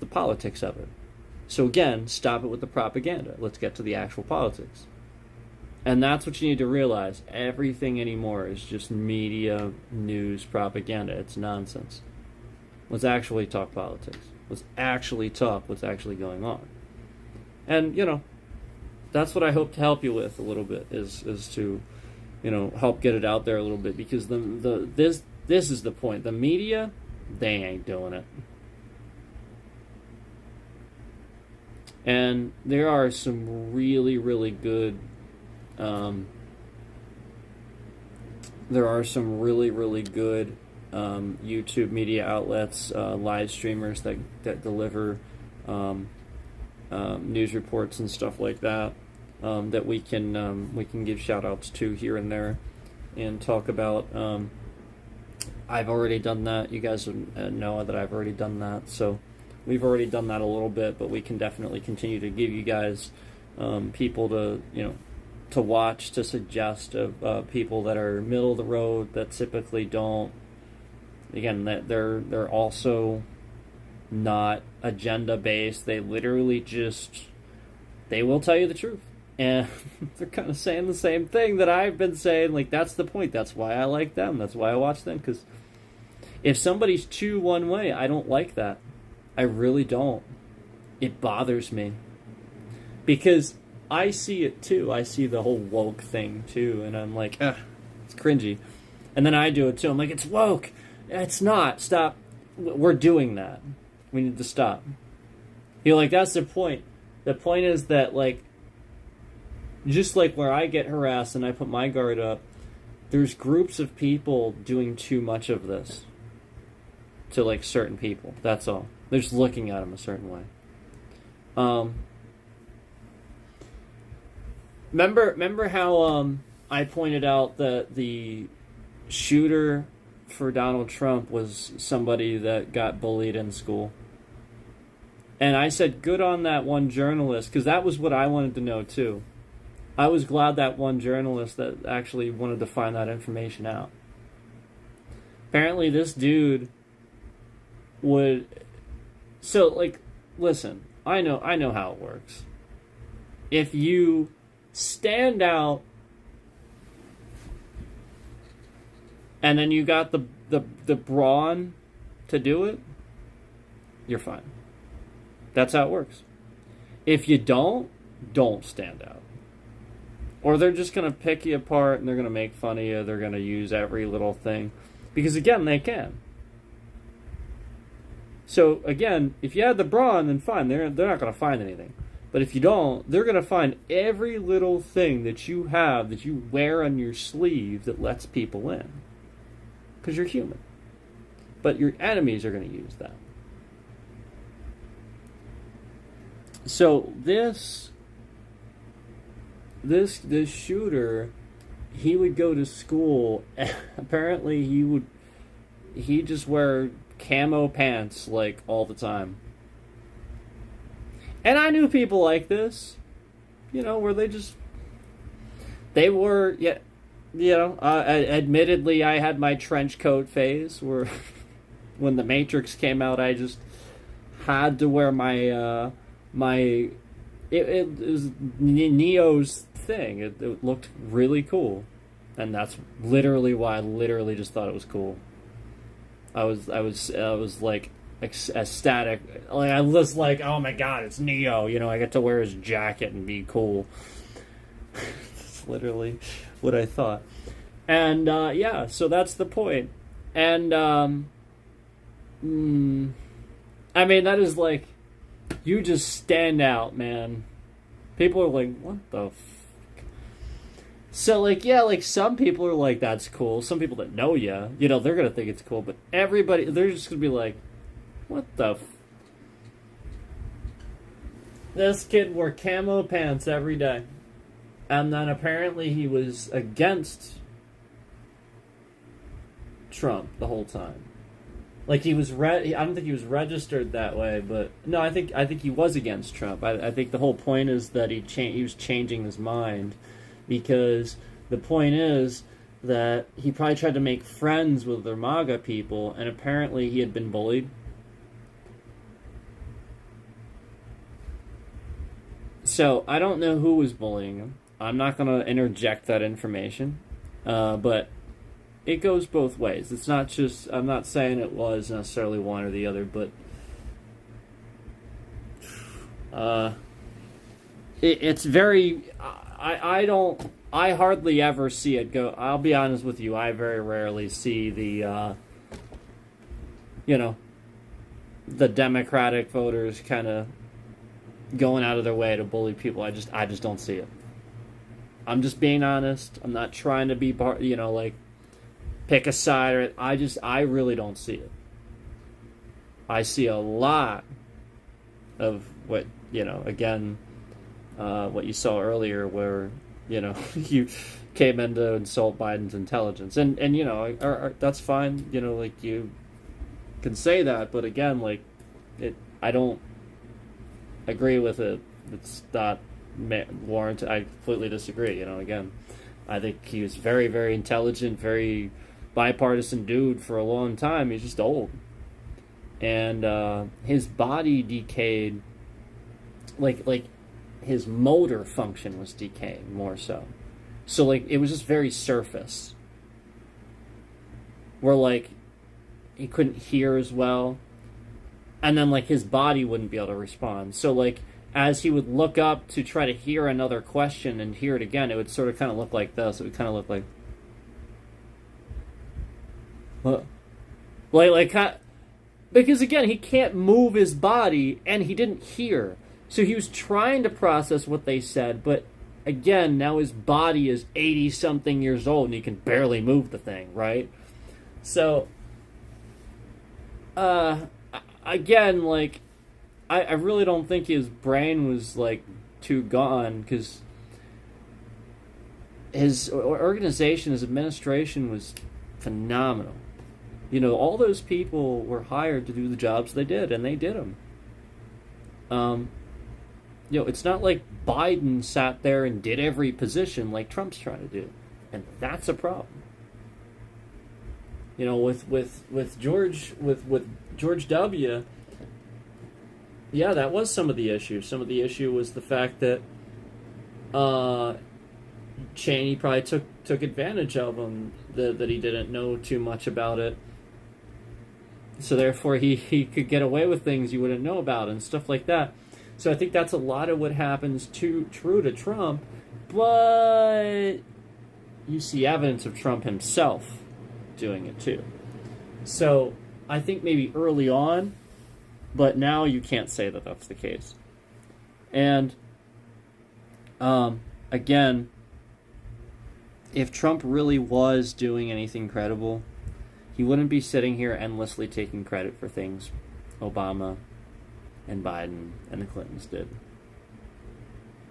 politics of it. So again, stop it with the propaganda. Let's get to the actual politics. And that's what you need to realize. Everything anymore is just media, news, propaganda. It's nonsense. Let's actually talk politics. Let's actually talk what's actually going on. And, you know, that's what I hope to help you with a little bit, is to, you know, help get it out there a little bit. Because this is the point. The media, they ain't doing it. And there are some really, really good, YouTube media outlets, live streamers that deliver news reports and stuff like that, that we can give shout outs to here and there and talk about. I've already done that. You guys know that I've already done that, so we've already done that a little bit, but we can definitely continue to give you guys people to, you know, to watch, to suggest of people that are middle of the road, that typically don't, again, that they're also not agenda based. They literally they will tell you the truth, and they're kind of saying the same thing that I've been saying. Like, that's the point. That's why I like them. That's why I watch them, because if somebody's too one way, I don't like that. I really don't. It bothers me. Because I see it too. I see the whole woke thing too. And I'm like, it's cringy. And then I do it too. I'm like, it's woke. It's not. Stop. We're doing that. We need to stop. You know, like, that's the point. The point is that, like, just like where I get harassed and I put my guard up, there's groups of people doing too much of this to, like, certain people. That's all. They're just looking at them a certain way. Remember how I pointed out that the shooter for Donald Trump was somebody that got bullied in school? And I said, good on that one journalist, because that was what I wanted to know too. I was glad that one journalist that actually wanted to find that information out. Apparently this dude would... So, like, listen, I know how it works. If you stand out and then you got the brawn to do it, you're fine. That's how it works. If you don't stand out. Or they're just going to pick you apart and they're going to make fun of you. They're going to use every little thing. Because, again, they can. So, again, if you had the brawn, then fine. They're not going to find anything. But if you don't, they're going to find every little thing that you have, that you wear on your sleeve, that lets people in. Because you're human. But your enemies are going to use that. So this shooter, he would go to school, and apparently he'd just wear camo pants like all the time. And I knew people like this, where they were, admittedly I had my trench coat phase where when the Matrix came out, I just had to wear my, it was Neo's thing. It looked really cool. And that's literally why I literally just thought it was cool. I was like ecstatic. Like I was like, oh my god, it's Neo. I get to wear his jacket and be cool. That's literally what I thought. And so that's the point. And I mean, that is like, you just stand out, man. People are like, what the fuck? So, like, yeah, like, some people are like, that's cool. Some people that know you, they're going to think it's cool. But everybody, they're just going to be like, what the This kid wore camo pants every day. And then apparently he was against Trump the whole time. Like he was I don't think he was registered that way, but no, I think he was against Trump. I think the whole point is that he was changing his mind, because the point is that he probably tried to make friends with their MAGA people, and apparently he had been bullied. So I don't know who was bullying him. I'm not going to interject that information, but it goes both ways. It's not just, I'm not saying it was necessarily one or the other, but it's very, I hardly ever see it go. I'll be honest with you, I very rarely see the Democratic voters kind of going out of their way to bully people. I just don't see it. I'm just being honest. I'm not trying to be pick a side, or I really don't see it. I see a lot of what, again, what you saw earlier, where, you came in to insult Biden's intelligence. And that's fine, you can say that, but again, I don't agree with it. It's not warranted. I completely disagree, again. I think he was very, very intelligent, very bipartisan dude for a long time. He's just old. And his body decayed, like his motor function was decaying more so. So it was just very surface. Where he couldn't hear as well. And then his body wouldn't be able to respond. So as he would look up to try to hear another question and hear it again, it would sort of kind of look like this. It would kind of look like, what? Because again, he can't move his body, and he didn't hear. So he was trying to process what they said, but again, now his body is 80-something years old, and he can barely move the thing, right? So, again, I really don't think his brain was, too gone, because his organization, his administration was phenomenal. All those people were hired to do the jobs they did, and they did them. It's not like Biden sat there and did every position like Trump's trying to do, and that's a problem. With George W., yeah, that was some of the issue. Some of the issue was the fact that Cheney probably took advantage of him, that he didn't know too much about it. So therefore he could get away with things you wouldn't know about and stuff like that. So I think that's a lot of what happens true to Trump, but you see evidence of Trump himself doing it too. So I think maybe early on, but now you can't say that that's the case. And again, if Trump really was doing anything credible, he wouldn't be sitting here endlessly taking credit for things Obama and Biden and the Clintons did.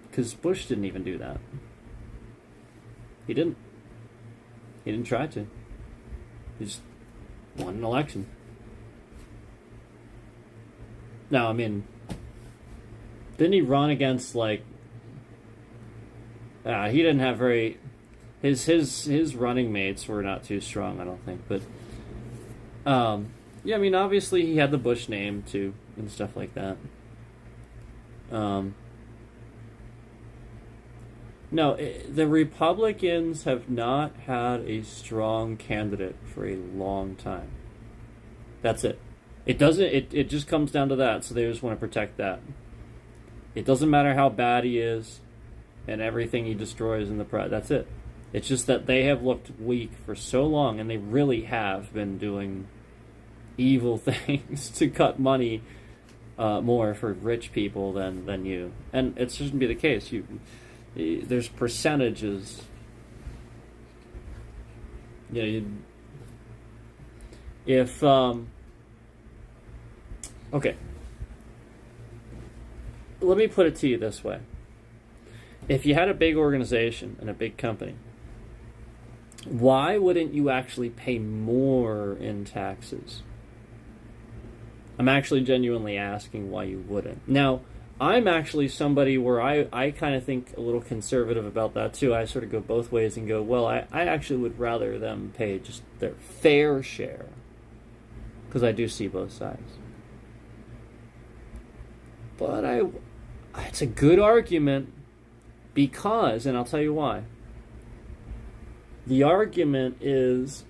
Because Bush didn't even do that. He didn't. He didn't try to. He just won an election. Now, I mean, didn't he run against, like... he didn't have very... His running mates were not too strong, I don't think. But, yeah, I mean, obviously he had the Bush name, too, and stuff like that. No, the Republicans have not had a strong candidate for a long time. That's it. It doesn't. It just comes down to that. So they just want to protect that. It doesn't matter how bad he is, and everything he destroys in the press. That's it. It's just that they have looked weak for so long, and they really have been doing evil things to cut money more for rich people than you. And it shouldn't be the case. There's percentages. If okay, let me put it to you this way: if you had a big organization and a big company, why wouldn't you actually pay more in taxes? I'm actually genuinely asking why you wouldn't. Now, I'm actually somebody where I kind of think a little conservative about that too. I sort of go both ways and go, well, I actually would rather them pay just their fair share, because I do see both sides. But it's a good argument because, and I'll tell you why. The argument is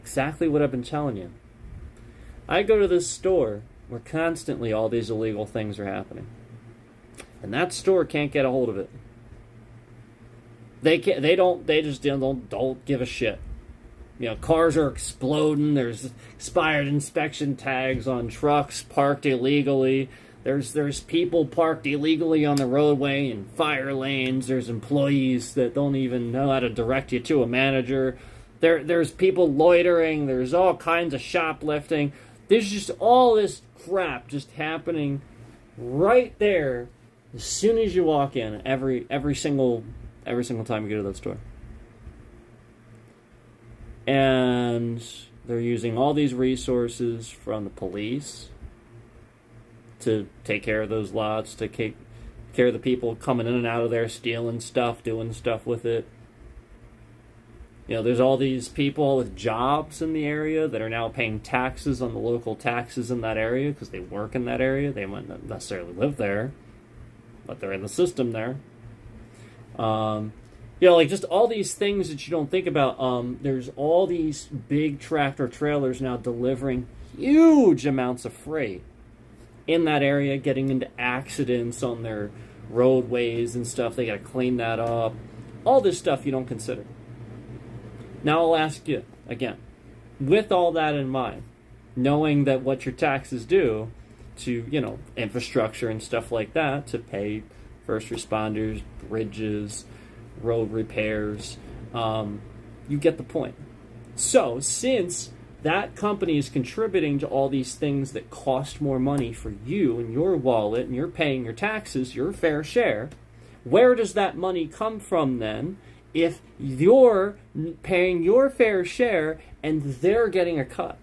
exactly what I've been telling you. I go to this store where constantly all these illegal things are happening, and that store can't get a hold of it. They just don't give a shit. You know, cars are exploding. There's expired inspection tags on trucks parked illegally. There's people parked illegally on the roadway in fire lanes. There's employees that don't even know how to direct you to a manager. There's people loitering. There's all kinds of shoplifting. There's just all this crap just happening right there as soon as you walk in every single time you go to that store. And they're using all these resources from the police to take care of those lots, to take care of the people coming in and out of there, stealing stuff, doing stuff with it. You know, there's all these people with jobs in the area that are now paying taxes on the local taxes in that area because they work in that area. They might not necessarily live there, but they're in the system there. You know, like just all these things that you don't think about. There's all these big tractor trailers now delivering huge amounts of freight in that area, getting into accidents on their roadways and stuff. They got to clean that up. All this stuff you don't consider. Now I'll ask you, again, with all that in mind, knowing that what your taxes do to, you know, infrastructure and stuff like that, to pay first responders, bridges, road repairs, you get the point. So, since that company is contributing to all these things that cost more money for you and your wallet, and you're paying your taxes, your fair share, where does that money come from then? If you're paying your fair share and they're getting a cut,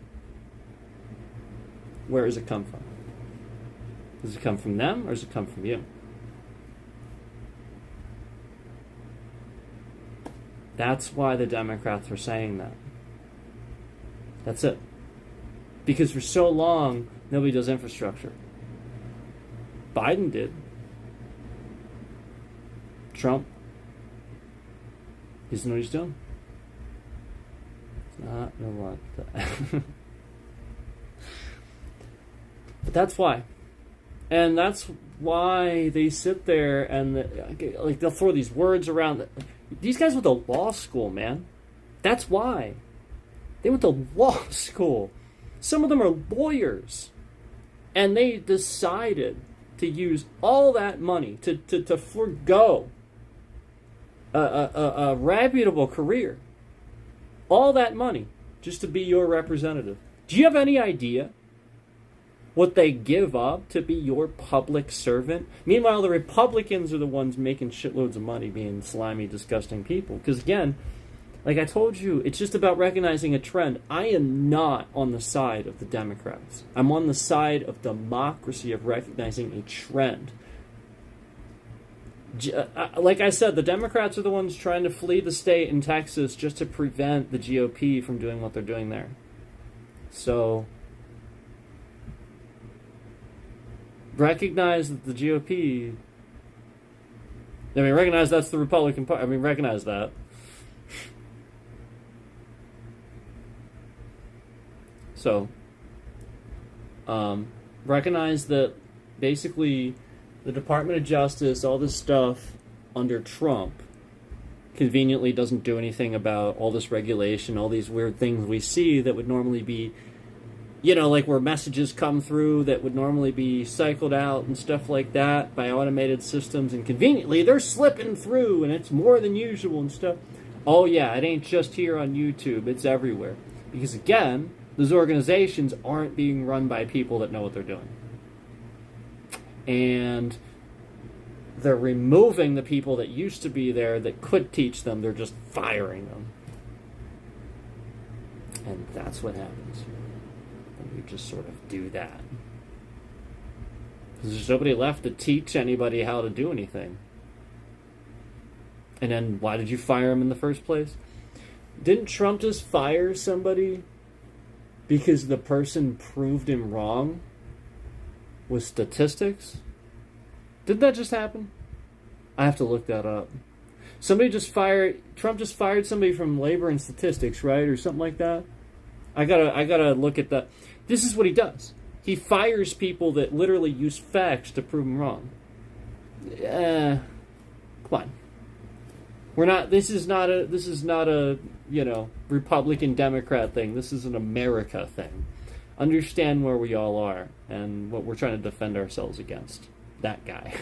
where does it come from? Does it come from them or does it come from you? That's why the Democrats are saying that. That's it. Because for so long, nobody does infrastructure. Biden did. Trump, he doesn't know what he's doing. It's not no luck. But that's why. And that's why they sit there and like they'll throw these words around. These guys went to law school, man. That's why. They went to law school. Some of them are lawyers. And they decided to use all that money to forego a reputable career. All that money just to be your representative. Do you have any idea what they give up to be your public servant? Meanwhile, the Republicans are the ones making shitloads of money being slimy, disgusting people. Because again, like I told you, it's just about recognizing a trend. I am not on the side of the Democrats. I'm on the side of democracy, of recognizing a trend. Like I said, the Democrats are the ones trying to flee the state in Texas just to prevent the GOP from doing what they're doing there. So, recognize that the GOP... recognize that's the Republican Party. Recognize that. So, recognize that basically the Department of Justice, all this stuff under Trump, conveniently doesn't do anything about all this regulation, all these weird things we see that would normally be, like where messages come through that would normally be cycled out and stuff like that by automated systems, and conveniently they're slipping through and it's more than usual and stuff. Oh yeah, it ain't just here on YouTube, it's everywhere. Because again, those organizations aren't being run by people that know what they're doing. And they're removing the people that used to be there that could teach them. They're just firing them. And that's what happens when you just sort of do that. Because there's nobody left to teach anybody how to do anything. And then why did you fire him in the first place? Didn't Trump just fire somebody because the person proved him wrong with statistics? Did that just happen? I have to look that up. Trump just fired somebody from labor and statistics, right? Or something like that. I gotta look at that. This is what he does. He fires people that literally use facts to prove him wrong. Come on. This is not a Republican Democrat thing. This is an America thing. Understand where we all are and what we're trying to defend ourselves against. That guy.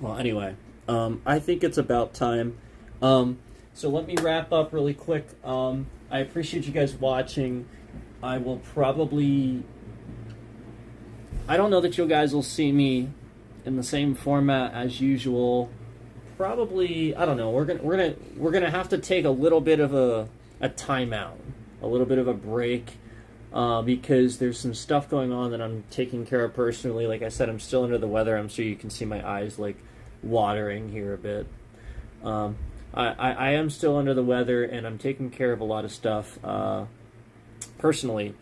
Well, anyway, I think it's about time. So let me wrap up really quick. I appreciate you guys watching. I will probably... I don't know that you guys will see me in the same format as usual. Probably, I don't know. We're gonna have to take a little bit of a timeout, a little bit of a break, because there's some stuff going on that I'm taking care of personally. Like I said, I'm still under the weather. I'm sure you can see my eyes like watering here a bit. I am still under the weather, and I'm taking care of a lot of stuff personally,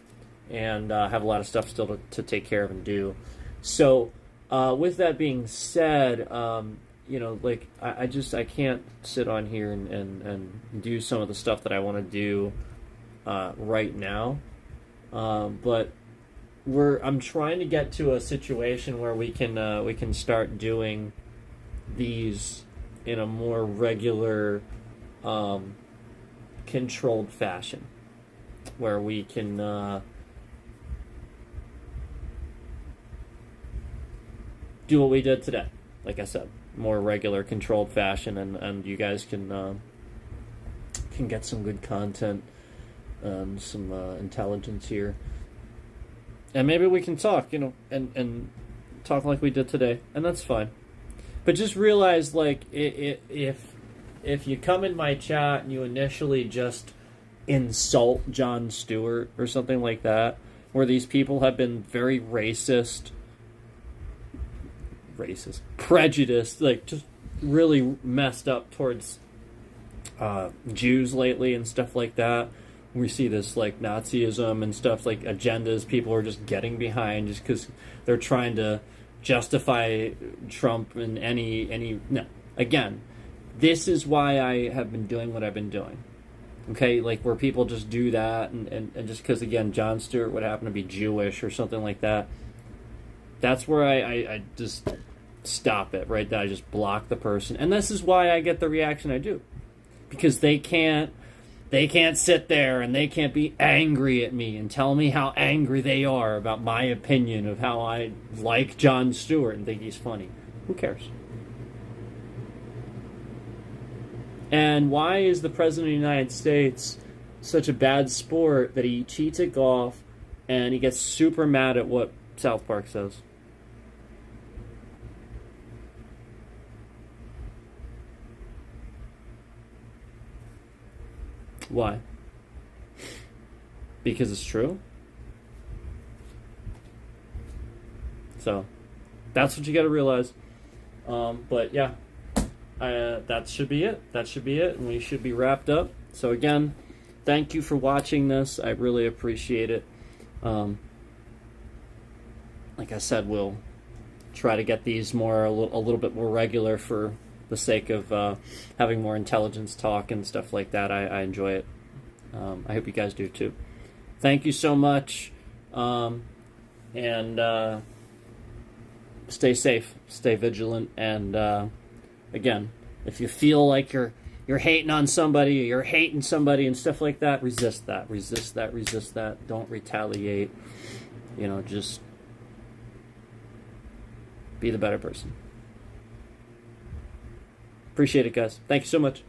and have a lot of stuff still to take care of and do. So, with that being said, I can't sit on here and do some of the stuff that I want to do right now. But I'm trying to get to a situation where we can start doing these in a more regular, controlled fashion, where we can do what we did today. Like I said, more regular, controlled fashion, and you guys can get some good content, some intelligence here, and maybe we can talk, and talk like we did today, and that's fine. But just realize, like, if you come in my chat and you initially just insult Jon Stewart or something like that, where these people have been very racist, prejudiced, like just really messed up towards Jews lately and stuff like that. We see this like Nazism and stuff, like agendas people are just getting behind just because they're trying to justify Trump in any no. Again, this is why I have been doing what I've been doing. Okay, like where people just do that and just because, again, Jon Stewart would happen to be Jewish or something like that. That's where I just stop it right there. I just block the person. And this is why I get the reaction I do. because they can't sit there and they can't be angry at me and tell me how angry they are about my opinion of how I like Jon Stewart and think he's funny. Who cares? And why is the President of the United States such a bad sport that he cheats at golf and he gets super mad at what South Park says? Why? Because it's true? So, that's what you got to realize. But yeah, that should be it. That should be it, and we should be wrapped up. So again, thank you for watching this. I really appreciate it. Like I said, we'll try to get these a little bit more regular for the sake of having more intelligence talk and stuff like that. I enjoy it. I hope you guys do too. Thank you so much, and stay safe, stay vigilant, and again, if you feel like you're hating on somebody, or you're hating somebody and stuff like that, resist that. Don't retaliate. Just be the better person. Appreciate it, guys. Thank you so much.